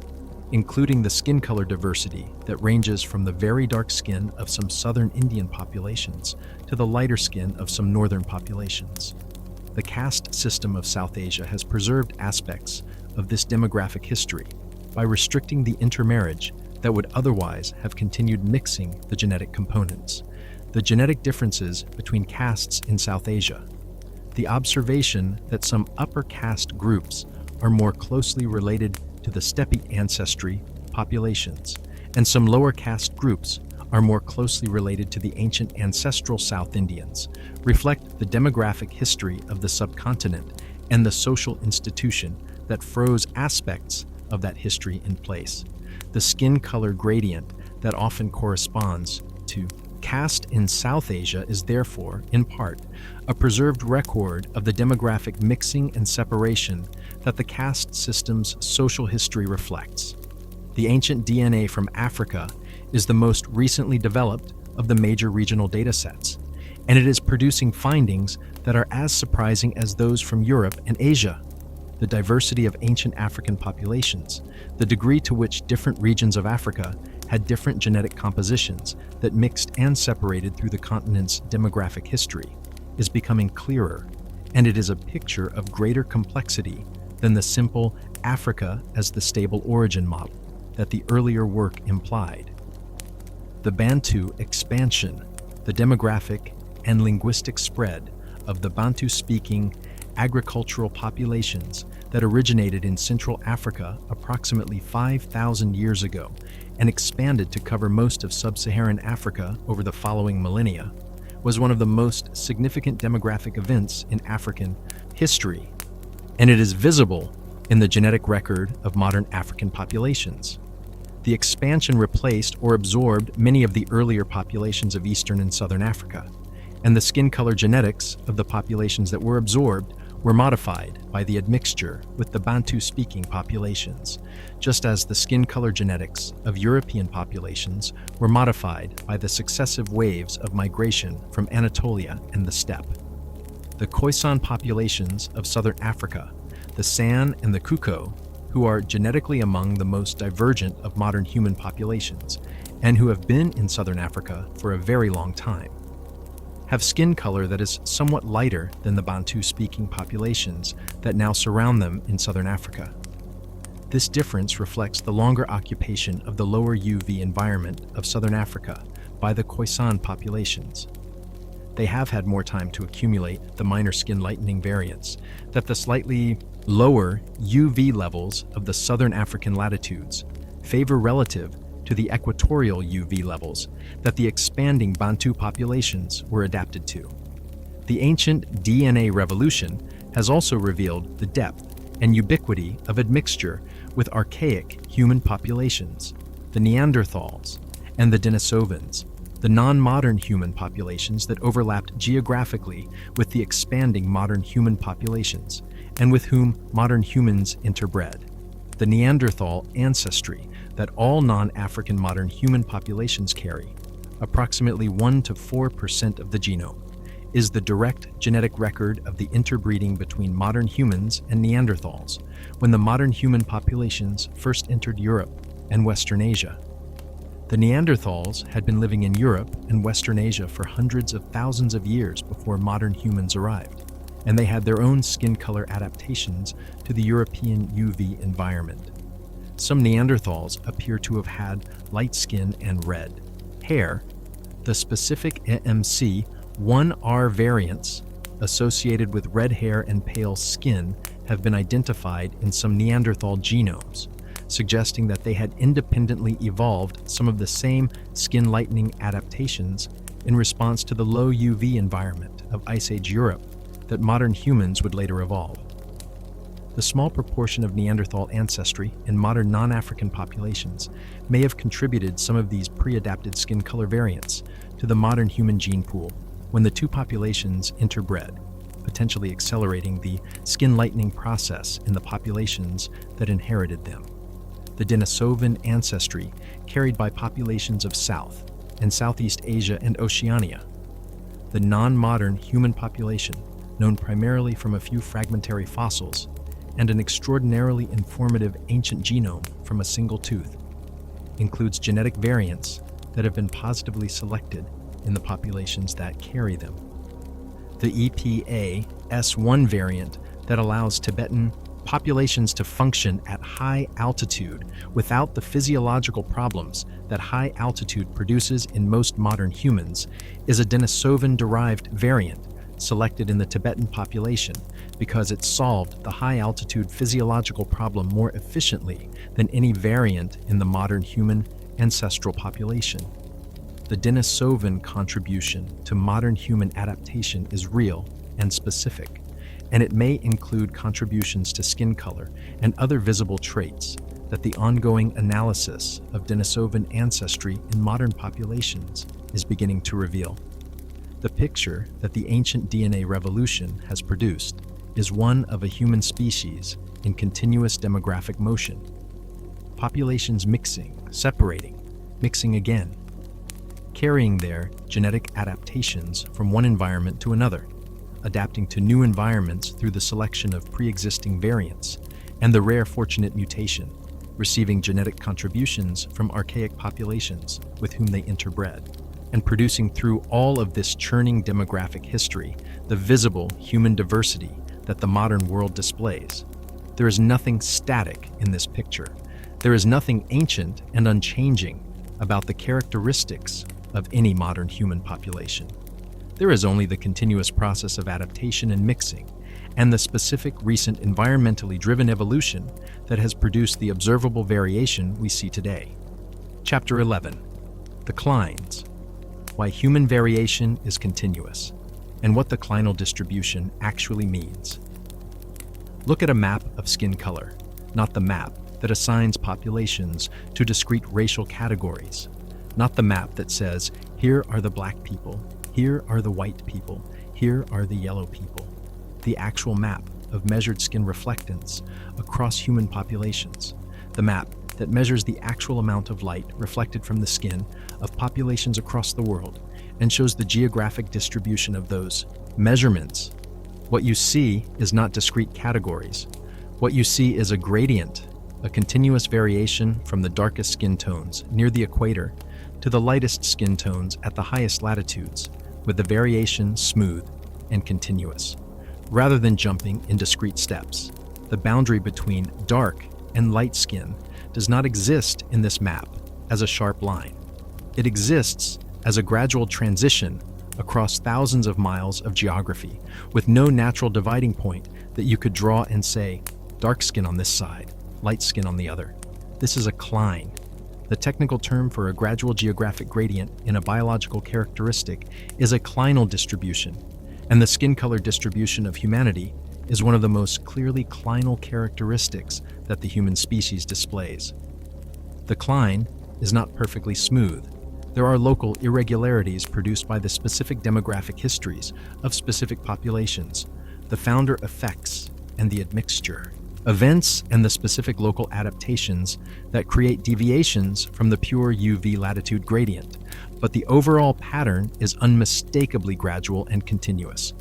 including the skin color diversity that ranges from the very dark skin of some southern Indian populations to the lighter skin of some northern populations. The caste system of South Asia has preserved aspects of this demographic history by restricting the intermarriage that would otherwise have continued mixing the genetic components. The genetic differences between castes in South Asia, the observation that some upper caste groups are more closely related to the steppe ancestry populations, and some lower caste groups are more closely related to the ancient ancestral South Indians, reflect the demographic history of the subcontinent and the social institution that froze aspects of that history in place. The skin color gradient that often corresponds to caste in South Asia is therefore, in part, a preserved record of the demographic mixing and separation that the caste system's social history reflects. The ancient DNA from Africa is the most recently developed of the major regional datasets, and it is producing findings that are as surprising as those from Europe and Asia. The diversity of ancient African populations, the degree to which different regions of Africa had different genetic compositions that mixed and separated through the continent's demographic history, is becoming clearer, and it is a picture of greater complexity than the simple Africa as the stable origin model that the earlier work implied. The Bantu expansion, the demographic and linguistic spread of the Bantu-speaking agricultural populations that originated in Central Africa approximately 5,000 years ago and expanded to cover most of sub-Saharan Africa over the following millennia, was one of the most significant demographic events in African history, and it is visible in the genetic record of modern African populations. The expansion replaced or absorbed many of the earlier populations of Eastern and Southern Africa, and the skin color genetics of the populations that were absorbed were modified by the admixture with the Bantu-speaking populations, just as the skin color genetics of European populations were modified by the successive waves of migration from Anatolia and the steppe. The Khoisan populations of southern Africa, the San and the Kuko, who are genetically among the most divergent of modern human populations, and who have been in southern Africa for a very long time, have skin color that is somewhat lighter than the Bantu-speaking populations that now surround them in southern Africa. This difference reflects the longer occupation of the lower UV environment of southern Africa by the Khoisan populations. They have had more time to accumulate the minor skin lightening variants that the slightly lower UV levels of the southern African latitudes favor relative to the equatorial UV levels that the expanding Bantu populations were adapted to. The ancient DNA revolution has also revealed the depth and ubiquity of admixture with archaic human populations, the Neanderthals and the Denisovans, the non-modern human populations that overlapped geographically with the expanding modern human populations and with whom modern humans interbred. The Neanderthal ancestry that all non-African modern human populations carry, approximately 1 to 4% of the genome, is the direct genetic record of the interbreeding between modern humans and Neanderthals when the modern human populations first entered Europe and Western Asia. The Neanderthals had been living in Europe and Western Asia for hundreds of thousands of years before modern humans arrived, and they had their own skin color adaptations to the European UV environment. Some Neanderthals appear to have had light skin and red hair. The specific AMC1R variants associated with red hair and pale skin have been identified in some Neanderthal genomes, suggesting that they had independently evolved some of the same skin lightening adaptations in response to the low UV environment of Ice Age Europe that modern humans would later evolve. The small proportion of Neanderthal ancestry in modern non-African populations may have contributed some of these pre-adapted skin color variants to the modern human gene pool when the two populations interbred, potentially accelerating the skin lightening process in the populations that inherited them. The Denisovan ancestry carried by populations of South and Southeast Asia and Oceania. The non-modern human population, known primarily from a few fragmentary fossils and an extraordinarily informative ancient genome from a single tooth, includes genetic variants that have been positively selected in the populations that carry them. The EPA-S1 variant that allows Tibetan populations to function at high altitude without the physiological problems that high altitude produces in most modern humans is a Denisovan-derived variant selected in the Tibetan population because it solved the high altitude physiological problem more efficiently than any variant in the modern human ancestral population. The Denisovan contribution to modern human adaptation is real and specific, and it may include contributions to skin color and other visible traits that the ongoing analysis of Denisovan ancestry in modern populations is beginning to reveal. The picture that the ancient DNA revolution has produced is one of a human species in continuous demographic motion. Populations mixing, separating, mixing again, carrying their genetic adaptations from one environment to another, adapting to new environments through the selection of pre-existing variants and the rare fortunate mutation, receiving genetic contributions from archaic populations with whom they interbred, and producing through all of this churning demographic history the visible human diversity that the modern world displays. There is nothing static in this picture. There is nothing ancient and unchanging about the characteristics of any modern human population. There is only the continuous process of adaptation and mixing, and the specific recent environmentally driven evolution that has produced the observable variation we see today. Chapter 11. The Clines. Why human variation is continuous, and what the clinal distribution actually means. Look at a map of skin color, not the map that assigns populations to discrete racial categories, not the map that says, here are the black people, here are the white people, here are the yellow people. The actual map of measured skin reflectance across human populations, the map that measures the actual amount of light reflected from the skin of populations across the world and shows the geographic distribution of those measurements. What you see is not discrete categories. What you see is a gradient, a continuous variation from the darkest skin tones near the equator to the lightest skin tones at the highest latitudes, with the variation smooth and continuous, rather than jumping in discrete steps. The boundary between dark and light skin does not exist in this map as a sharp line. It exists as a gradual transition across thousands of miles of geography, with no natural dividing point that you could draw and say, dark skin on this side, light skin on the other. This is a cline. The technical term for a gradual geographic gradient in a biological characteristic is a clinal distribution, and the skin color distribution of humanity is one of the most clearly clinal characteristics that the human species displays. The cline is not perfectly smooth. There are local irregularities produced by the specific demographic histories of specific populations, the founder effects, and the admixture. Events and the specific local adaptations that create deviations from the pure UV latitude gradient, but the overall pattern is unmistakably gradual and continuous.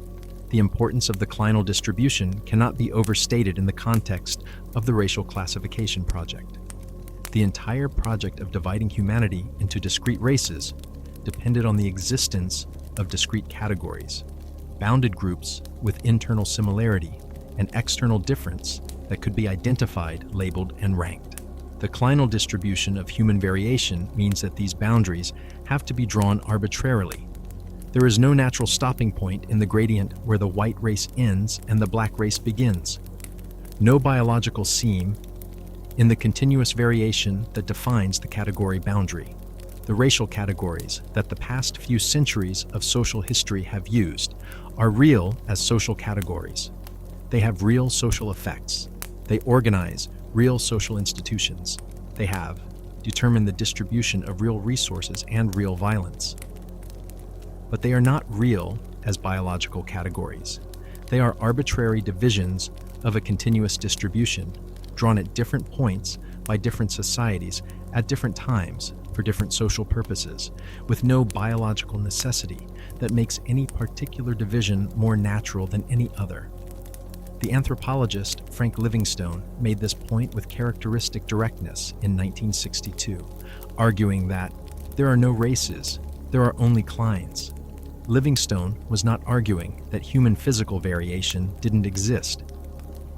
The importance of the clinal distribution cannot be overstated in the context of the racial classification project. The entire project of dividing humanity into discrete races depended on the existence of discrete categories, bounded groups with internal similarity and external difference that could be identified, labeled, and ranked. The clinal distribution of human variation means that these boundaries have to be drawn arbitrarily. There is no natural stopping point in the gradient where the white race ends and the black race begins. No biological seam in the continuous variation that defines the category boundary. The racial categories that the past few centuries of social history have used are real as social categories. They have real social effects. They organize real social institutions. They have determined the distribution of real resources and real violence. But they are not real as biological categories. They are arbitrary divisions of a continuous distribution, drawn at different points by different societies at different times for different social purposes, with no biological necessity that makes any particular division more natural than any other. The anthropologist Frank Livingstone made this point with characteristic directness in 1962, arguing that there are no races, there are only clines. Livingstone was not arguing that human physical variation didn't exist.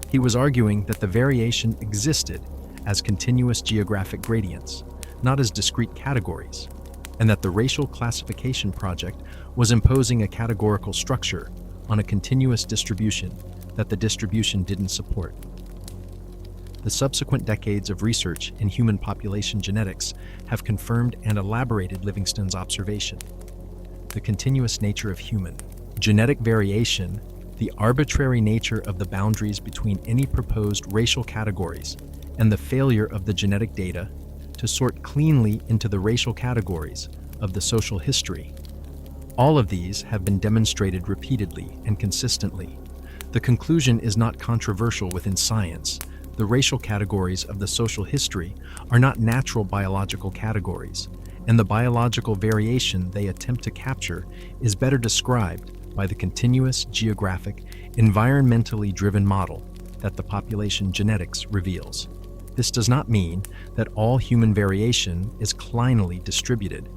He was arguing that the variation existed as continuous geographic gradients, not as discrete categories, and that the racial classification project was imposing a categorical structure on a continuous distribution that the distribution didn't support. The subsequent decades of research in human population genetics have confirmed and elaborated Livingstone's observation. The continuous nature of human genetic variation, the arbitrary nature of the boundaries between any proposed racial categories, and the failure of the genetic data to sort cleanly into the racial categories of the social history. All of these have been demonstrated repeatedly and consistently. The conclusion is not controversial within science. The racial categories of the social history are not natural biological categories, and the biological variation they attempt to capture is better described by the continuous geographic, environmentally driven model that the population genetics reveals. This does not mean that all human variation is clinally distributed.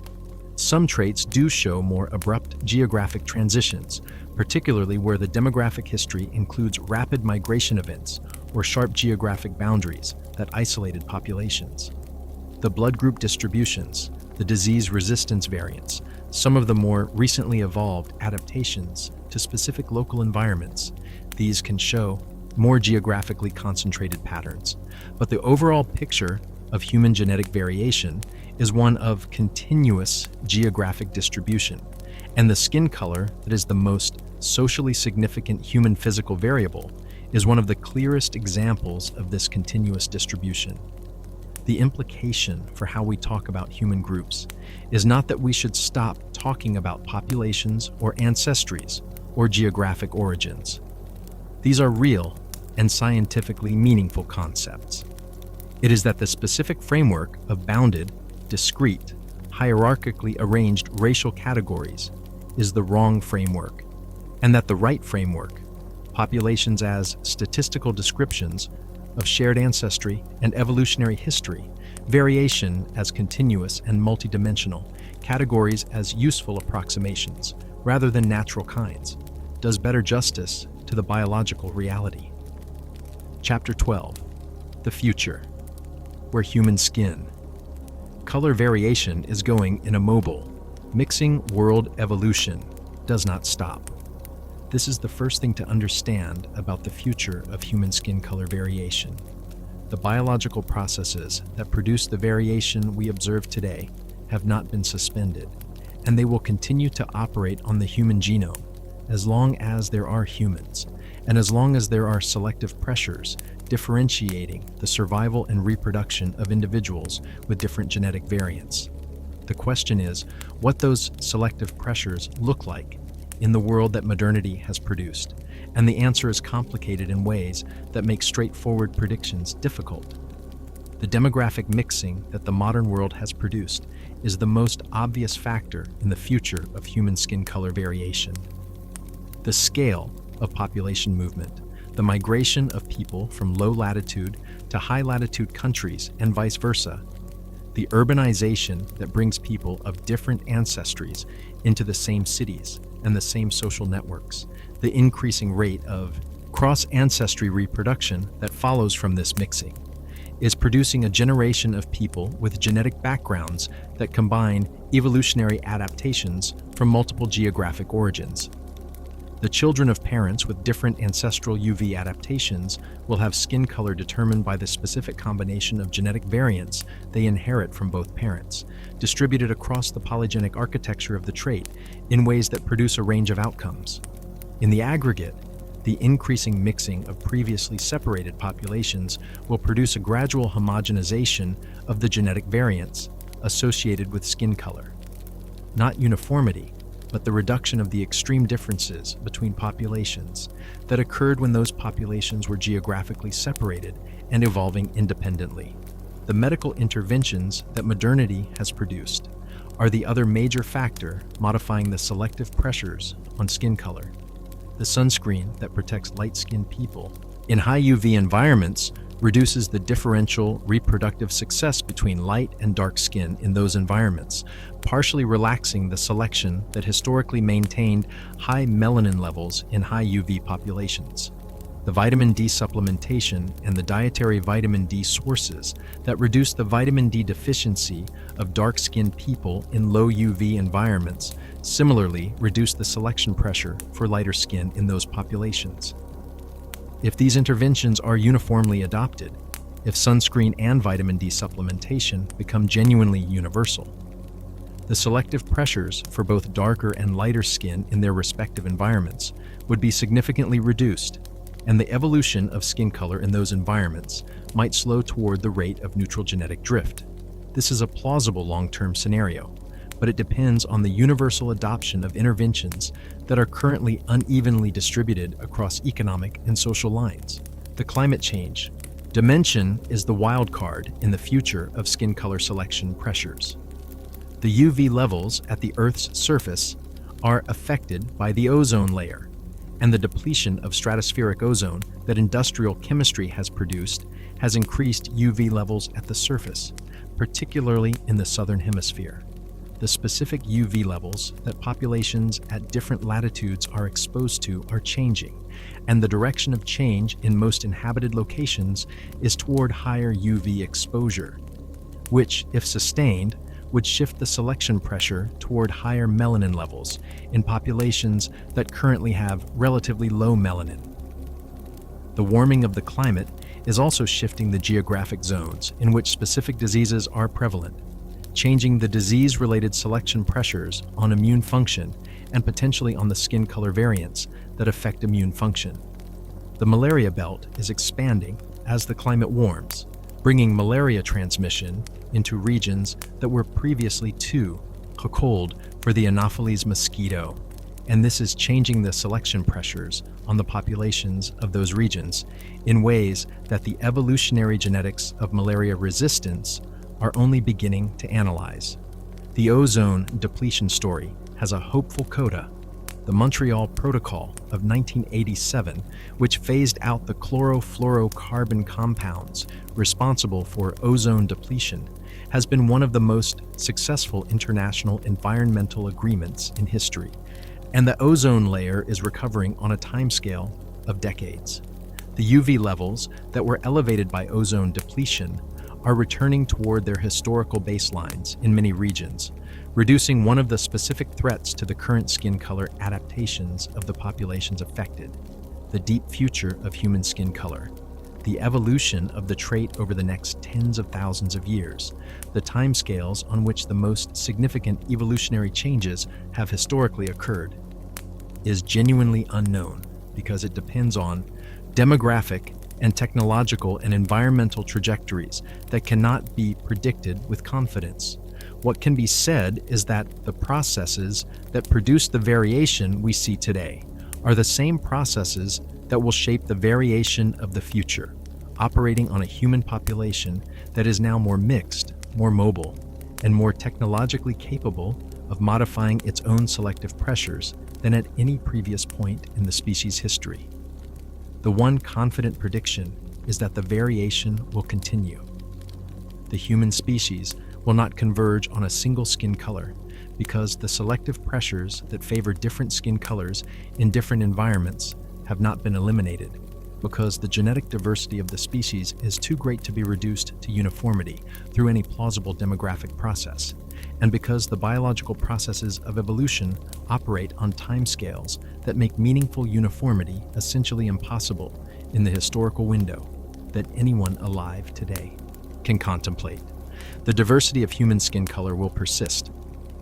Some traits do show more abrupt geographic transitions, particularly where the demographic history includes rapid migration events or sharp geographic boundaries that isolated populations. The blood group distributions, the disease resistance variants, some of the more recently evolved adaptations to specific local environments, these can show more geographically concentrated patterns. But the overall picture of human genetic variation is one of continuous geographic distribution, and the skin color that is the most socially significant human physical variable is one of the clearest examples of this continuous distribution. The implication for how we talk about human groups is not that we should stop talking about populations or ancestries or geographic origins. These are real and scientifically meaningful concepts. It is that the specific framework of bounded, discrete, hierarchically arranged racial categories is the wrong framework, and that the right framework, populations as statistical descriptions of shared ancestry and evolutionary history, variation as continuous and multidimensional, categories as useful approximations rather than natural kinds, does better justice to the biological reality. Chapter 12. The Future, where human skin. Color variation is going in a mobile, mixing world evolution does not stop. This is the first thing to understand about the future of human skin color variation. The biological processes that produce the variation we observe today have not been suspended, and they will continue to operate on the human genome as long as there are humans, and as long as there are selective pressures differentiating the survival and reproduction of individuals with different genetic variants. The question is what those selective pressures look like in the world that modernity has produced, and the answer is complicated in ways that make straightforward predictions difficult. The demographic mixing that the modern world has produced is the most obvious factor in the future of human skin color variation. The scale of population movement, the migration of people from low latitude to high latitude countries and vice versa, the urbanization that brings people of different ancestries into the same cities and the same social networks, the increasing rate of cross-ancestry reproduction that follows from this mixing, is producing a generation of people with genetic backgrounds that combine evolutionary adaptations from multiple geographic origins. The children of parents with different ancestral UV adaptations will have skin color determined by the specific combination of genetic variants they inherit from both parents, distributed across the polygenic architecture of the trait in ways that produce a range of outcomes. In the aggregate, the increasing mixing of previously separated populations will produce a gradual homogenization of the genetic variants associated with skin color. Not uniformity, but the reduction of the extreme differences between populations that occurred when those populations were geographically separated and evolving independently. The medical interventions that modernity has produced are the other major factor modifying the selective pressures on skin color. The sunscreen that protects light-skinned people in high UV environments reduces the differential reproductive success between light and dark skin in those environments, partially relaxing the selection that historically maintained high melanin levels in high UV populations. The vitamin D supplementation and the dietary vitamin D sources that reduce the vitamin D deficiency of dark-skinned people in low UV environments similarly reduce the selection pressure for lighter skin in those populations. If these interventions are uniformly adopted, if sunscreen and vitamin D supplementation become genuinely universal, the selective pressures for both darker and lighter skin in their respective environments would be significantly reduced, and the evolution of skin color in those environments might slow toward the rate of neutral genetic drift. This is a plausible long-term scenario, but it depends on the universal adoption of interventions that are currently unevenly distributed across economic and social lines. The climate change dimension is the wild card in the future of skin color selection pressures. The UV levels at the Earth's surface are affected by the ozone layer, and the depletion of stratospheric ozone that industrial chemistry has produced has increased UV levels at the surface, particularly in the southern hemisphere. The specific UV levels that populations at different latitudes are exposed to are changing, and the direction of change in most inhabited locations is toward higher UV exposure, which, if sustained, would shift the selection pressure toward higher melanin levels in populations that currently have relatively low melanin. The warming of the climate is also shifting the geographic zones in which specific diseases are prevalent, changing the disease-related selection pressures on immune function and potentially on the skin color variants that affect immune function. The malaria belt is expanding as the climate warms, bringing malaria transmission into regions that were previously too cold for the Anopheles mosquito, and this is changing the selection pressures on the populations of those regions in ways that the evolutionary genetics of malaria resistance are only beginning to analyze. The ozone depletion story has a hopeful coda. The Montreal Protocol of 1987, which phased out the chlorofluorocarbon compounds responsible for ozone depletion, has been one of the most successful international environmental agreements in history, and the ozone layer is recovering on a timescale of decades. The UV levels that were elevated by ozone depletion are returning toward their historical baselines in many regions, reducing one of the specific threats to the current skin color adaptations of the populations affected, the deep future of human skin color. the evolution of the trait over the next tens of thousands of years, the timescales on which the most significant evolutionary changes have historically occurred, is genuinely unknown because it depends on demographic and technological and environmental trajectories that cannot be predicted with confidence. What can be said is that the processes that produce the variation we see today are the same processes that will shape the variation of the future, operating on a human population that is now more mixed, more mobile, and more technologically capable of modifying its own selective pressures than at any previous point in the species' history. The one confident prediction is that the variation will continue. The human species will not converge on a single skin color because the selective pressures that favor different skin colors in different environments have not been eliminated, because the genetic diversity of the species is too great to be reduced to uniformity through any plausible demographic process, and because the biological processes of evolution operate on timescales that make meaningful uniformity essentially impossible in the historical window that anyone alive today can contemplate. The diversity of human skin color will persist.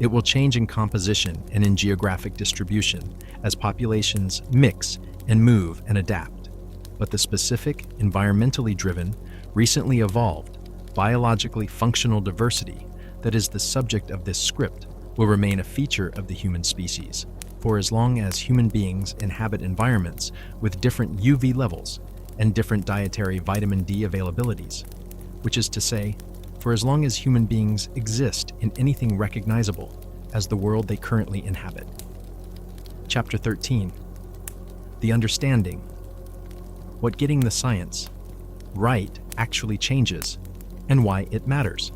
It will change in composition and in geographic distribution as populations mix and move and adapt. But the specific, environmentally driven, recently evolved, biologically functional diversity that is the subject of this script will remain a feature of the human species for as long as human beings inhabit environments with different UV levels and different dietary vitamin D availabilities, which is to say, for as long as human beings exist in anything recognizable as the world they currently inhabit. Chapter 13. The Understanding. What getting the science right actually changes, and why it matters.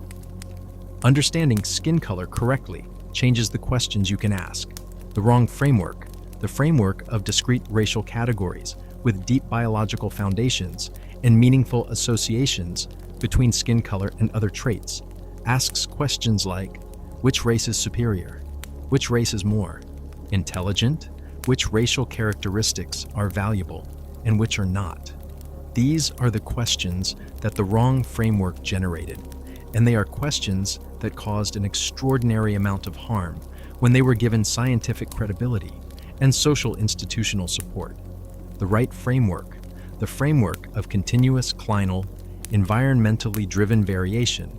Understanding skin color correctly changes the questions you can ask. The wrong framework, the framework of discrete racial categories with deep biological foundations and meaningful associations between skin color and other traits, asks questions like, which race is superior? Which race is more intelligent? Which racial characteristics are valuable and which are not? These are the questions that the wrong framework generated, and they are questions that caused an extraordinary amount of harm when they were given scientific credibility and social institutional support. The right framework, the framework of continuous clinal, environmentally driven variation,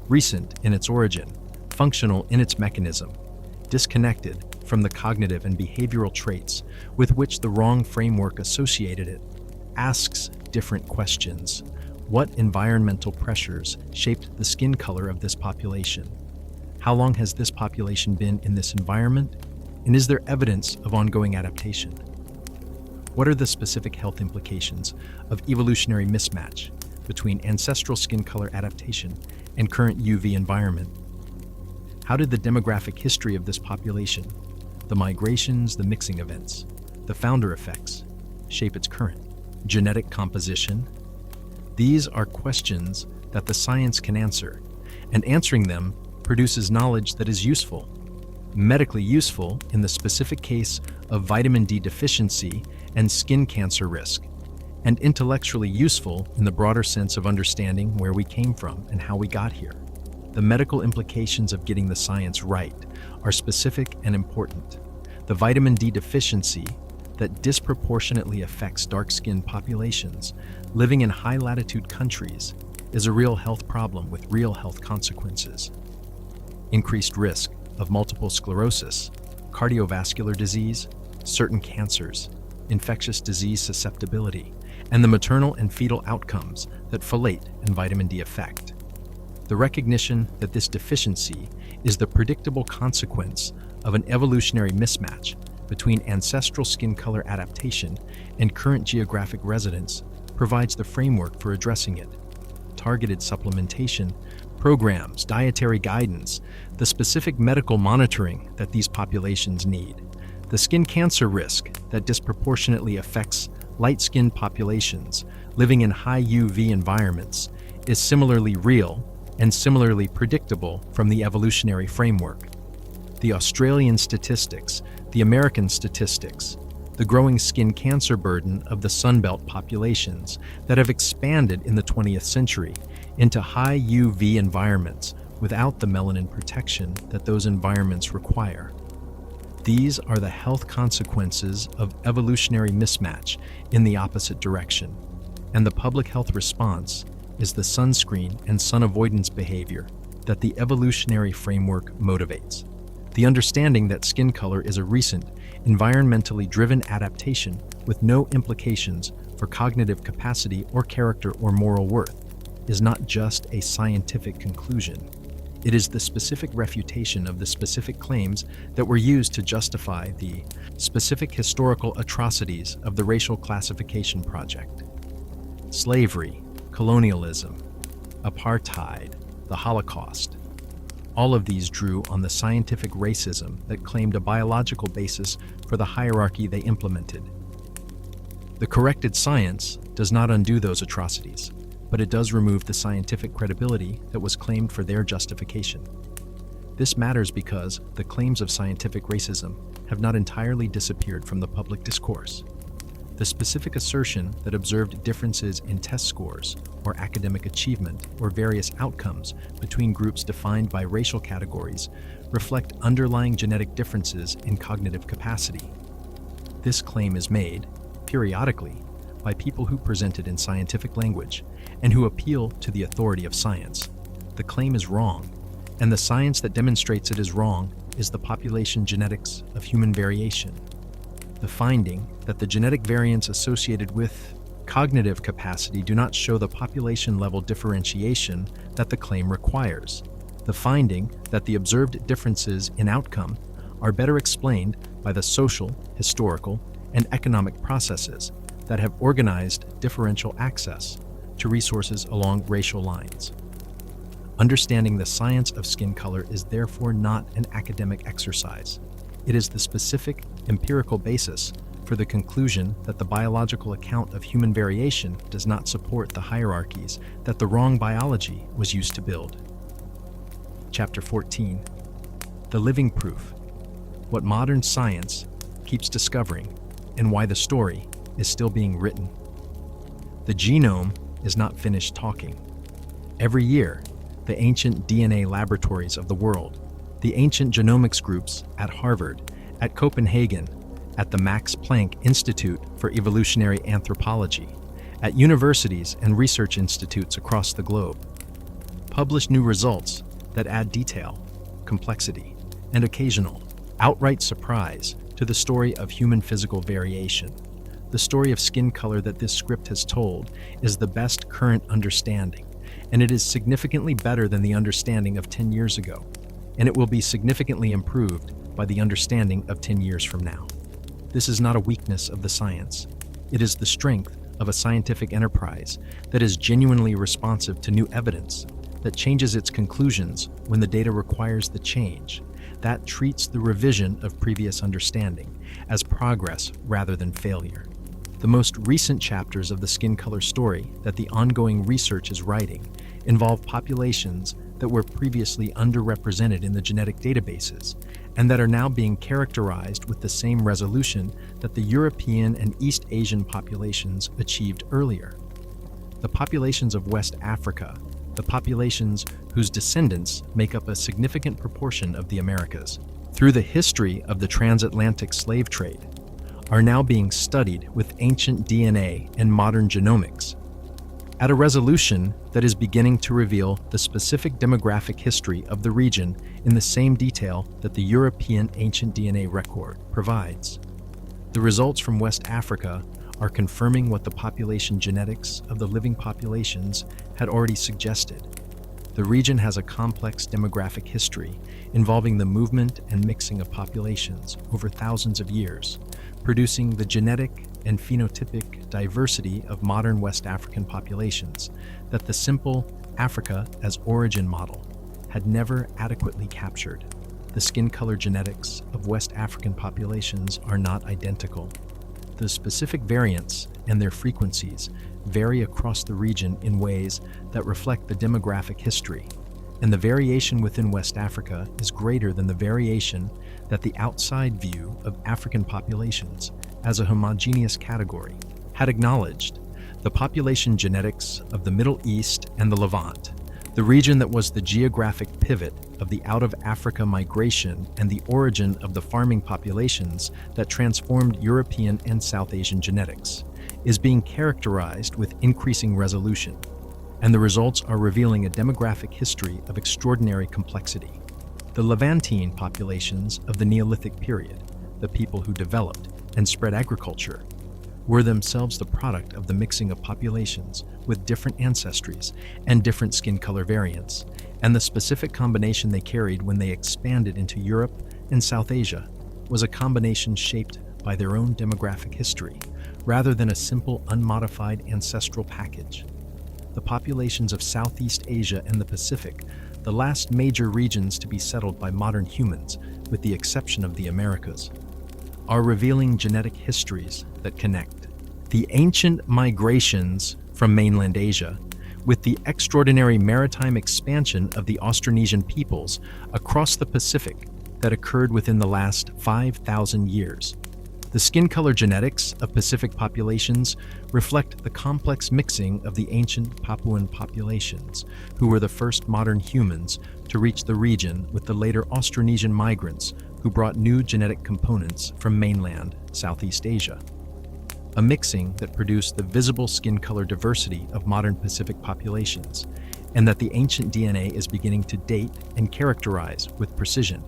recent in its origin, functional in its mechanism, disconnected from the cognitive and behavioral traits with which the wrong framework associated it, asks different questions. What environmental pressures shaped the skin color of this population? How long has this population been in this environment? And is there evidence of ongoing adaptation? What are the specific health implications of evolutionary mismatch between ancestral skin color adaptation and current UV environment? How did the demographic history of this population, the migrations, the mixing events, the founder effects, shape its current genetic composition? These are questions that the science can answer, and answering them produces knowledge that is useful, medically useful in the specific case of vitamin D deficiency and skin cancer risk, and intellectually useful in the broader sense of understanding where we came from and how we got here. The medical implications of getting the science right are specific and important. The vitamin D deficiency that disproportionately affects dark-skinned populations living in high-latitude countries is a real health problem with real health consequences. Increased risk of multiple sclerosis, cardiovascular disease, certain cancers, infectious disease susceptibility, and the maternal and fetal outcomes that folate and vitamin D affect. The recognition that this deficiency is the predictable consequence of an evolutionary mismatch between ancestral skin color adaptation and current geographic residence provides the framework for addressing it. Targeted supplementation, programs, dietary guidance, the specific medical monitoring that these populations need, the skin cancer risk that disproportionately affects light-skinned populations living in high UV environments is similarly real and similarly predictable from the evolutionary framework. The Australian statistics, the American statistics, the growing skin cancer burden of the Sunbelt populations that have expanded in the 20th century into high UV environments without the melanin protection that those environments require. These are the health consequences of evolutionary mismatch in the opposite direction, and the public health response is the sunscreen and sun avoidance behavior that the evolutionary framework motivates. The understanding that skin color is a recent, environmentally driven adaptation with no implications for cognitive capacity or character or moral worth is not just a scientific conclusion. It is the specific refutation of the specific claims that were used to justify the specific historical atrocities of the racial classification project. Slavery, colonialism, apartheid, the Holocaust. All of these drew on the scientific racism that claimed a biological basis for the hierarchy they implemented. The corrected science does not undo those atrocities, but it does remove the scientific credibility that was claimed for their justification. This matters because the claims of scientific racism have not entirely disappeared from the public discourse. The specific assertion that observed differences in test scores or academic achievement or various outcomes between groups defined by racial categories reflect underlying genetic differences in cognitive capacity. This claim is made, periodically, by people who present it in scientific language and who appeal to the authority of science. The claim is wrong, and the science that demonstrates it is wrong is the population genetics of human variation. The finding that the genetic variants associated with cognitive capacity do not show the population-level differentiation that the claim requires. The finding that the observed differences in outcome are better explained by the social, historical, and economic processes that have organized differential access to resources along racial lines. Understanding the science of skin color is therefore not an academic exercise. It is the specific empirical basis for the conclusion that the biological account of human variation does not support the hierarchies that the wrong biology was used to build. Chapter 14. The Living Proof: What Modern Science Keeps Discovering and Why the Story is Still Being Written. The genome is not finished talking. Every year, the ancient DNA laboratories of the world, the ancient genomics groups at Harvard, at Copenhagen, at the Max Planck Institute for Evolutionary Anthropology, at universities and research institutes across the globe, publish new results that add detail, complexity, and occasional, outright surprise to the story of human physical variation. The story of skin color that this script has told is the best current understanding, and it is significantly better than the understanding of 10 years ago, and it will be significantly improved by the understanding of 10 years from now. This is not a weakness of the science. It is the strength of a scientific enterprise that is genuinely responsive to new evidence, that changes its conclusions when the data requires the change, that treats the revision of previous understanding as progress rather than failure. The most recent chapters of the skin color story that the ongoing research is writing involve populations that were previously underrepresented in the genetic databases and that are now being characterized with the same resolution that the European and East Asian populations achieved earlier. The populations of West Africa, the populations whose descendants make up a significant proportion of the Americas, through the history of the transatlantic slave trade, are now being studied with ancient DNA and modern genomics, at a resolution that is beginning to reveal the specific demographic history of the region in the same detail that the European ancient DNA record provides. The results from West Africa are confirming what the population genetics of the living populations had already suggested. The region has a complex demographic history involving the movement and mixing of populations over thousands of years, producing the genetic and phenotypic diversity of modern West African populations that the simple Africa as origin model had never adequately captured. The skin color genetics of West African populations are not identical. The specific variants and their frequencies vary across the region in ways that reflect the demographic history, and the variation within West Africa is greater than the variation that the outside view of African populations as a homogeneous category, had acknowledged the population genetics of the Middle East and the Levant, the region that was the geographic pivot of the out-of-Africa migration and the origin of the farming populations that transformed European and South Asian genetics, is being characterized with increasing resolution, and the results are revealing a demographic history of extraordinary complexity. The Levantine populations of the Neolithic period, the people who developed and spread agriculture, were themselves the product of the mixing of populations with different ancestries and different skin color variants, and the specific combination they carried when they expanded into Europe and South Asia was a combination shaped by their own demographic history, rather than a simple unmodified ancestral package. The populations of Southeast Asia and the Pacific, the last major regions to be settled by modern humans, with the exception of the Americas, are revealing genetic histories that connect the ancient migrations from mainland Asia with the extraordinary maritime expansion of the Austronesian peoples across the Pacific that occurred within the last 5,000 years. The skin color genetics of Pacific populations reflect the complex mixing of the ancient Papuan populations, who were the first modern humans to reach the region, with the later Austronesian migrants who brought new genetic components from mainland Southeast Asia. A mixing that produced the visible skin color diversity of modern Pacific populations, and that the ancient DNA is beginning to date and characterize with precision.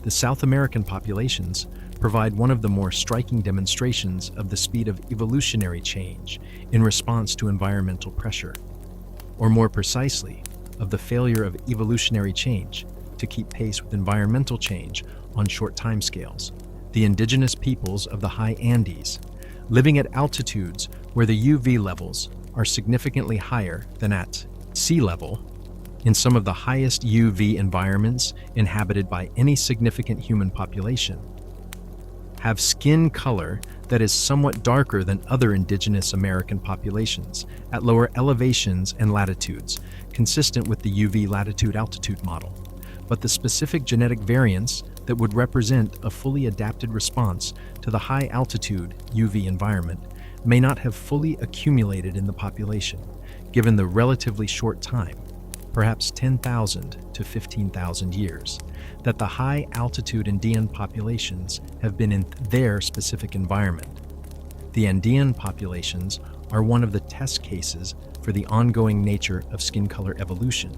The South American populations provide one of the more striking demonstrations of the speed of evolutionary change in response to environmental pressure, or more precisely, of the failure of evolutionary change to keep pace with environmental change on short timescales. The indigenous peoples of the high Andes, living at altitudes where the UV levels are significantly higher than at sea level, in some of the highest UV environments inhabited by any significant human population, have skin color that is somewhat darker than other indigenous American populations at lower elevations and latitudes, consistent with the UV latitude-altitude model. But the specific genetic variants that would represent a fully adapted response to the high-altitude UV environment may not have fully accumulated in the population, given the relatively short time, perhaps 10,000 to 15,000 years, that the high-altitude Andean populations have been in their specific environment. The Andean populations are one of the test cases for the ongoing nature of skin color evolution.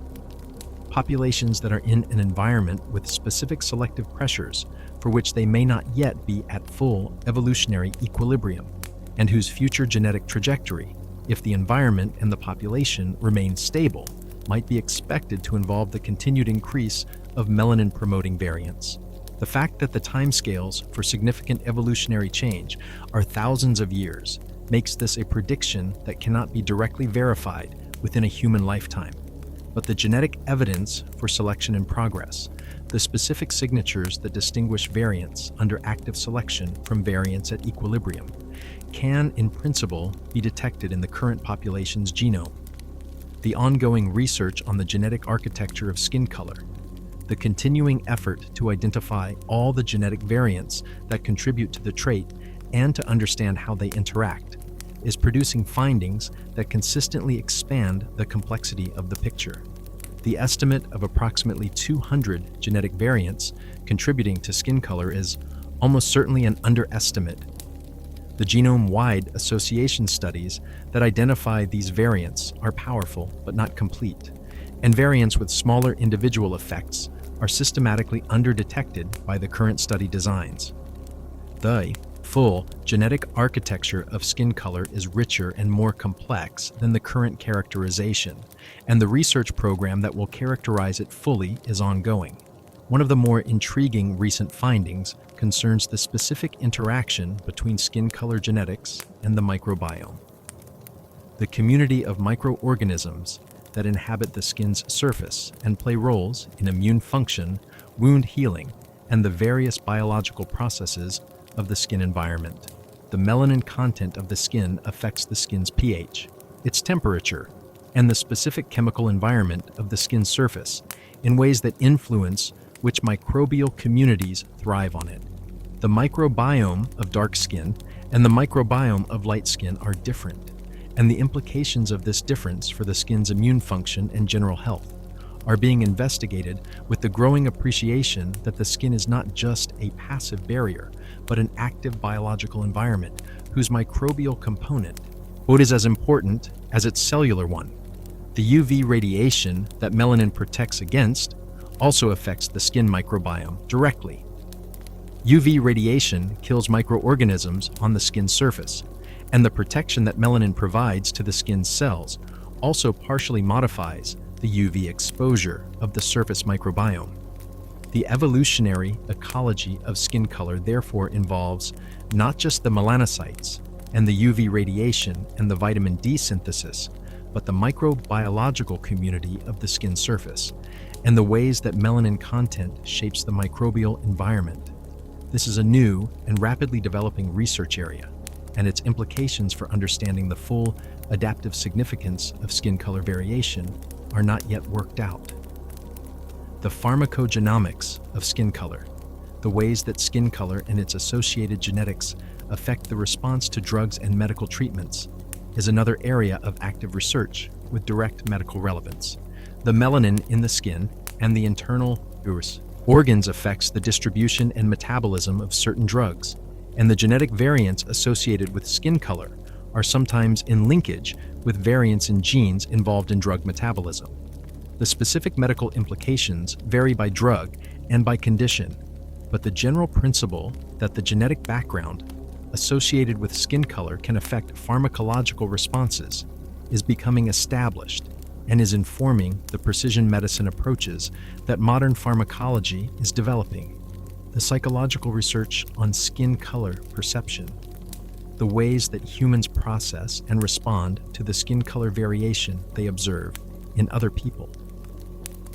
Populations that are in an environment with specific selective pressures for which they may not yet be at full evolutionary equilibrium, and whose future genetic trajectory, if the environment and the population remain stable, might be expected to involve the continued increase of melanin-promoting variants. The fact that the timescales for significant evolutionary change are thousands of years makes this a prediction that cannot be directly verified within a human lifetime. But the genetic evidence for selection in progress, the specific signatures that distinguish variants under active selection from variants at equilibrium, can, in principle, be detected in the current population's genome. The ongoing research on the genetic architecture of skin color, the continuing effort to identify all the genetic variants that contribute to the trait and to understand how they interact, is producing findings that consistently expand the complexity of the picture. The estimate of approximately 200 genetic variants contributing to skin color is almost certainly an underestimate. The genome-wide association studies that identify these variants are powerful but not complete, and variants with smaller individual effects are systematically underdetected by the current study designs. The full genetic architecture of skin color is richer and more complex than the current characterization, and the research program that will characterize it fully is ongoing. One of the more intriguing recent findings concerns the specific interaction between skin color genetics and the microbiome. The community of microorganisms that inhabit the skin's surface and play roles in immune function, wound healing, and the various biological processes of the skin environment. The melanin content of the skin affects the skin's pH, its temperature, and the specific chemical environment of the skin surface in ways that influence which microbial communities thrive on it. The microbiome of dark skin and the microbiome of light skin are different, and the implications of this difference for the skin's immune function and general health are being investigated with the growing appreciation that the skin is not just a passive barrier, but an active biological environment whose microbial component is as important as its cellular one. The UV radiation that melanin protects against also affects the skin microbiome directly. UV radiation kills microorganisms on the skin surface, and the protection that melanin provides to the skin's cells also partially modifies the UV exposure of the surface microbiome. The evolutionary ecology of skin color therefore involves not just the melanocytes and the UV radiation and the vitamin D synthesis, but the microbiological community of the skin surface and the ways that melanin content shapes the microbial environment. This is a new and rapidly developing research area, and its implications for understanding the full adaptive significance of skin color variation are not yet worked out. The pharmacogenomics of skin color, the ways that skin color and its associated genetics affect the response to drugs and medical treatments, is another area of active research with direct medical relevance. The melanin in the skin and the internal organs affects the distribution and metabolism of certain drugs, and the genetic variants associated with skin color are sometimes in linkage with variants in genes involved in drug metabolism. The specific medical implications vary by drug and by condition, but the general principle that the genetic background associated with skin color can affect pharmacological responses is becoming established and is informing the precision medicine approaches that modern pharmacology is developing. The psychological research on skin color perception, the ways that humans process and respond to the skin color variation they observe in other people,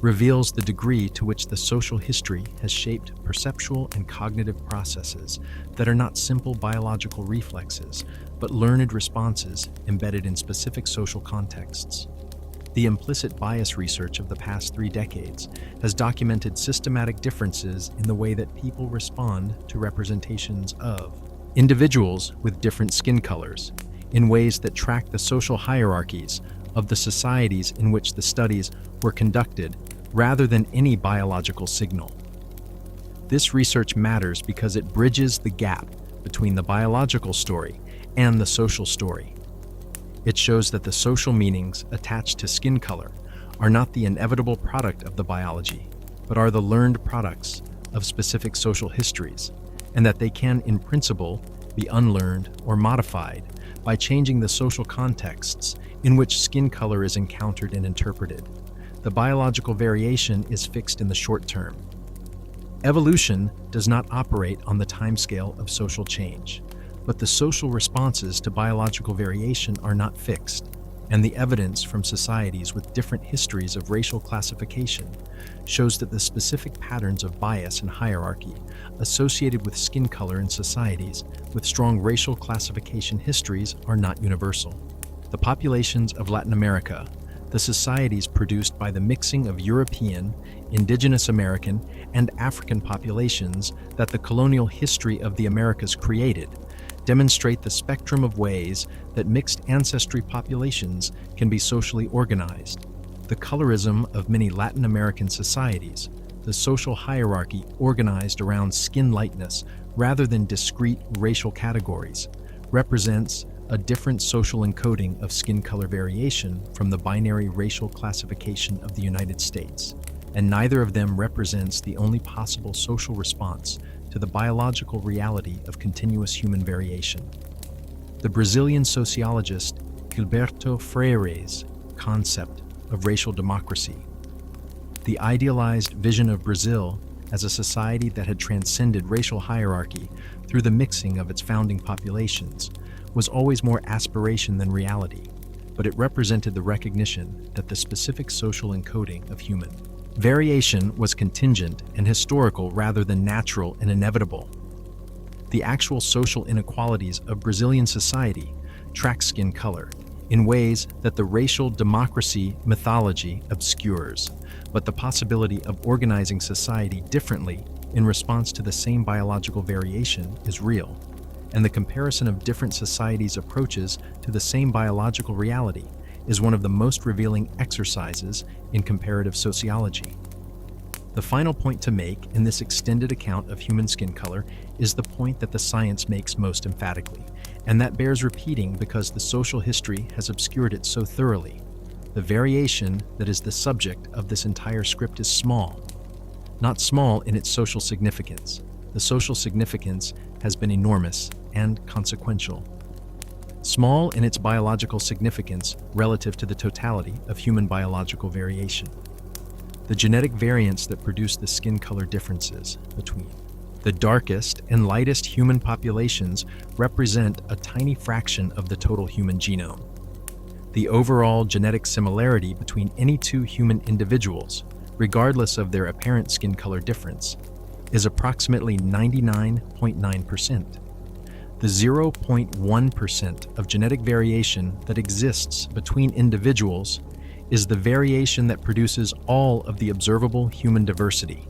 reveals the degree to which the social history has shaped perceptual and cognitive processes that are not simple biological reflexes, but learned responses embedded in specific social contexts. The implicit bias research of the past 3 decades has documented systematic differences in the way that people respond to representations of individuals with different skin colors in ways that track the social hierarchies of the societies in which the studies were conducted rather than any biological signal. This research matters because it bridges the gap between the biological story and the social story. It shows that the social meanings attached to skin color are not the inevitable product of the biology, but are the learned products of specific social histories, and that they can, in principle, be unlearned or modified by changing the social contexts in which skin color is encountered and interpreted. The biological variation is fixed in the short term. Evolution does not operate on the timescale of social change, but the social responses to biological variation are not fixed, and the evidence from societies with different histories of racial classification shows that the specific patterns of bias and hierarchy associated with skin color in societies with strong racial classification histories are not universal. The populations of Latin America, the societies produced by the mixing of European, Indigenous American, and African populations that the colonial history of the Americas created, demonstrate the spectrum of ways that mixed ancestry populations can be socially organized. The colorism of many Latin American societies, the social hierarchy organized around skin lightness rather than discrete racial categories, represents a different social encoding of skin color variation from the binary racial classification of the United States, and neither of them represents the only possible social response to the biological reality of continuous human variation. The Brazilian sociologist Gilberto Freire's concept of racial democracy, the idealized vision of Brazil as a society that had transcended racial hierarchy through the mixing of its founding populations, was always more aspiration than reality, but it represented the recognition that the specific social encoding of human variation was contingent and historical rather than natural and inevitable. The actual social inequalities of Brazilian society track skin color in ways that the racial democracy mythology obscures, but the possibility of organizing society differently in response to the same biological variation is real, and the comparison of different societies' approaches to the same biological reality is one of the most revealing exercises in comparative sociology. The final point to make in this extended account of human skin color is the point that the science makes most emphatically, and that bears repeating because the social history has obscured it so thoroughly. The variation that is the subject of this entire script is small. Not small in its social significance. The social significance has been enormous and consequential. Small in its biological significance relative to the totality of human biological variation. The genetic variants that produce the skin color differences between the darkest and lightest human populations represent a tiny fraction of the total human genome. The overall genetic similarity between any two human individuals, regardless of their apparent skin color difference, is approximately 99.9%. The 0.1% of genetic variation that exists between individuals is the variation that produces all of the observable human diversity.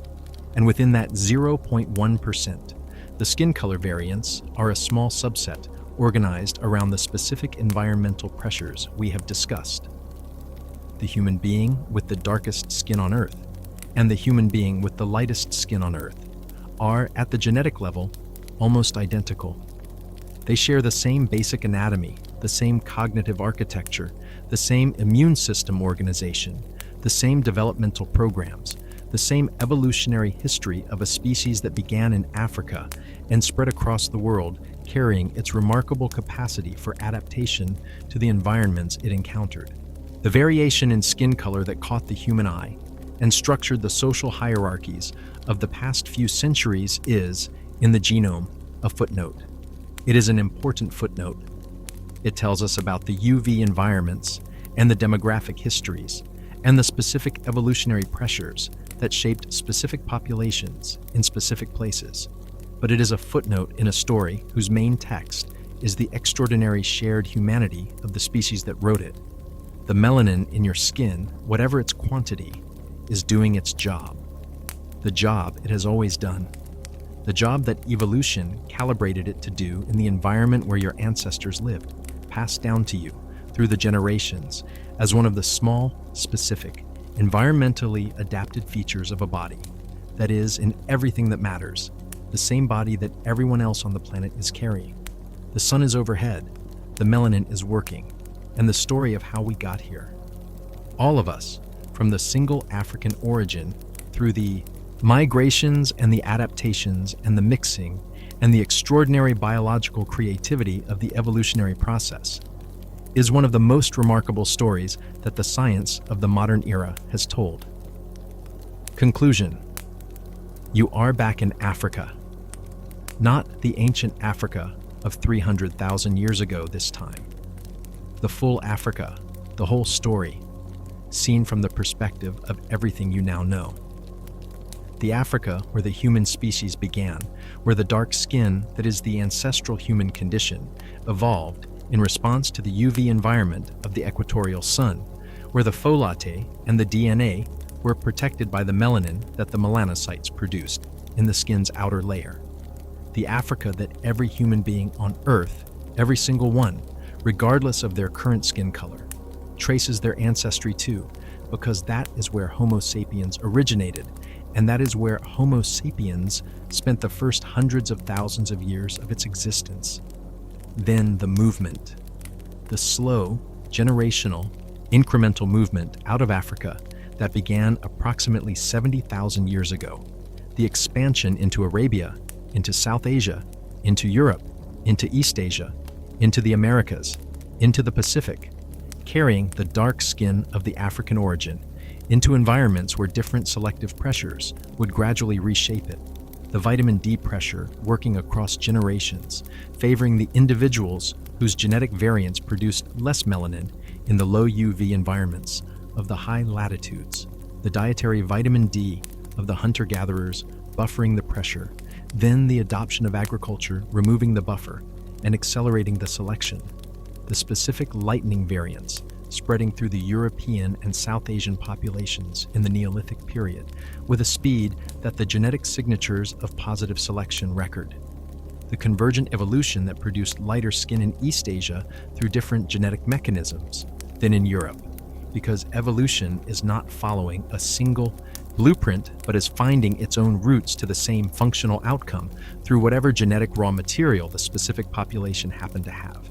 And within that 0.1%, the skin color variants are a small subset organized around the specific environmental pressures we have discussed. The human being with the darkest skin on Earth and the human being with the lightest skin on Earth are, at the genetic level, almost identical. They share the same basic anatomy, the same cognitive architecture, the same immune system organization, the same developmental programs, the same evolutionary history of a species that began in Africa and spread across the world, carrying its remarkable capacity for adaptation to the environments it encountered. The variation in skin color that caught the human eye and structured the social hierarchies of the past few centuries is, in the genome, a footnote. It is an important footnote. It tells us about the UV environments and the demographic histories and the specific evolutionary pressures that shaped specific populations in specific places. But it is a footnote in a story whose main text is the extraordinary shared humanity of the species that wrote it. The melanin in your skin, whatever its quantity, is doing its job. The job it has always done. The job that evolution calibrated it to do in the environment where your ancestors lived, passed down to you through the generations as one of the small, specific, environmentally adapted features of a body that is, in everything that matters, the same body that everyone else on the planet is carrying. The sun is overhead, the melanin is working, and the story of how we got here. All of us, from the single African origin through the migrations and the adaptations and the mixing and the extraordinary biological creativity of the evolutionary process, is one of the most remarkable stories that the science of the modern era has told. Conclusion. You are back in Africa. Not the ancient Africa of 300,000 years ago this time. The full Africa, the whole story, seen from the perspective of everything you now know. The Africa where the human species began, where the dark skin that is the ancestral human condition evolved in response to the UV environment of the equatorial sun, where the folate and the DNA were protected by the melanin that the melanocytes produced in the skin's outer layer. The Africa that every human being on Earth, every single one, regardless of their current skin color, traces their ancestry to, because that is where Homo sapiens originated, and that is where Homo sapiens spent the first hundreds of thousands of years of its existence. Then the movement, the slow, generational, incremental movement out of Africa that began approximately 70,000 years ago. The expansion into Arabia, into South Asia, into Europe, into East Asia, into the Americas, into the Pacific, carrying the dark skin of the African origin into environments where different selective pressures would gradually reshape it. The vitamin D pressure working across generations, favoring the individuals whose genetic variants produced less melanin in the low UV environments of the high latitudes. The dietary vitamin D of the hunter-gatherers buffering the pressure, then the adoption of agriculture removing the buffer and accelerating the selection. The specific lightning variants spreading through the European and South Asian populations in the Neolithic period, with a speed that the genetic signatures of positive selection record. The convergent evolution that produced lighter skin in East Asia through different genetic mechanisms than in Europe, because evolution is not following a single blueprint, but is finding its own routes to the same functional outcome through whatever genetic raw material the specific population happened to have.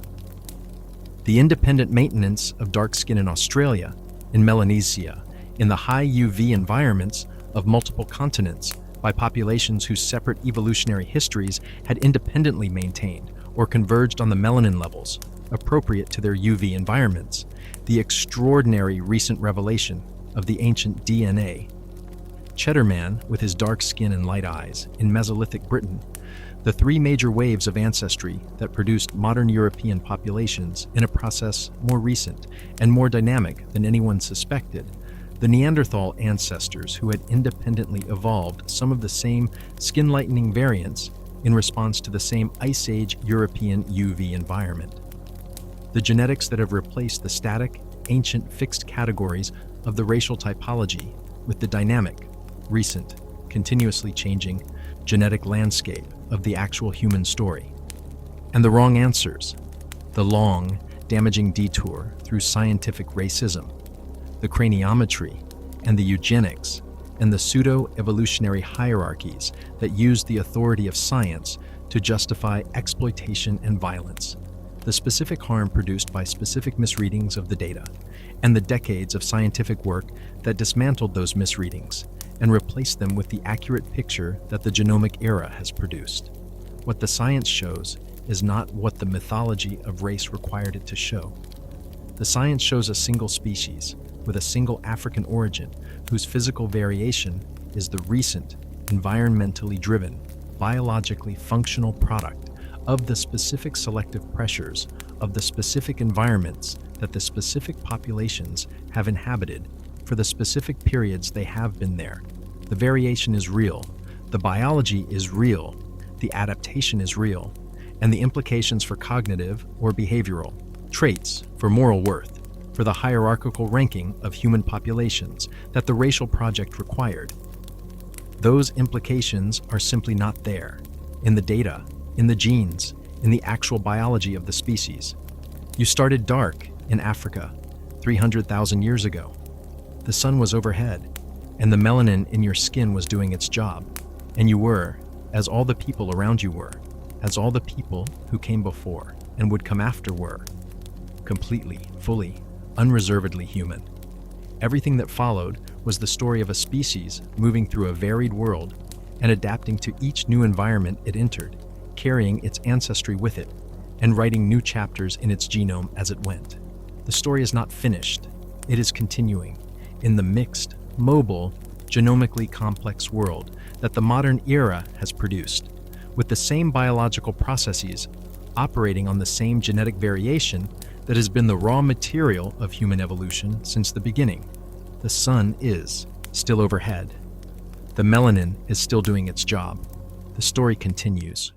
The independent maintenance of dark skin in Australia, in Melanesia, in the high UV environments of multiple continents by populations whose separate evolutionary histories had independently maintained or converged on the melanin levels appropriate to their UV environments, the extraordinary recent revelation of the ancient DNA. Cheddar Man, with his dark skin and light eyes, in Mesolithic Britain, the three major waves of ancestry that produced modern European populations in a process more recent and more dynamic than anyone suspected, the Neanderthal ancestors who had independently evolved some of the same skin-lightening variants in response to the same Ice Age European UV environment. The genetics that have replaced the static, ancient fixed categories of the racial typology with the dynamic, recent, continuously changing genetic landscape of the actual human story. And the wrong answers, the long, damaging detour through scientific racism, the craniometry, and the eugenics, and the pseudo-evolutionary hierarchies that use the authority of science to justify exploitation and violence, the specific harm produced by specific misreadings of the data, and the decades of scientific work that dismantled those misreadings and replaced them with the accurate picture that the genomic era has produced. What the science shows is not what the mythology of race required it to show. The science shows a single species with a single African origin whose physical variation is the recent, environmentally driven, biologically functional product of the specific selective pressures of the specific environments that the specific populations have inhabited for the specific periods they have been there. The variation is real, the biology is real, the adaptation is real, and the implications for cognitive or behavioral traits, for moral worth, for the hierarchical ranking of human populations that the racial project required. Those implications are simply not there in the data, in the genes, in the actual biology of the species. You started dark in Africa 300,000 years ago. The sun was overhead, and the melanin in your skin was doing its job, and you were, as all the people around you were, as all the people who came before and would come after were, completely, fully, unreservedly human. Everything that followed was the story of a species moving through a varied world and adapting to each new environment it entered, carrying its ancestry with it, and writing new chapters in its genome as it went. The story is not finished. It is continuing in the mixed, mobile, genomically complex world that the modern era has produced, with the same biological processes operating on the same genetic variation that has been the raw material of human evolution since the beginning. The sun is still overhead. The melanin is still doing its job. The story continues.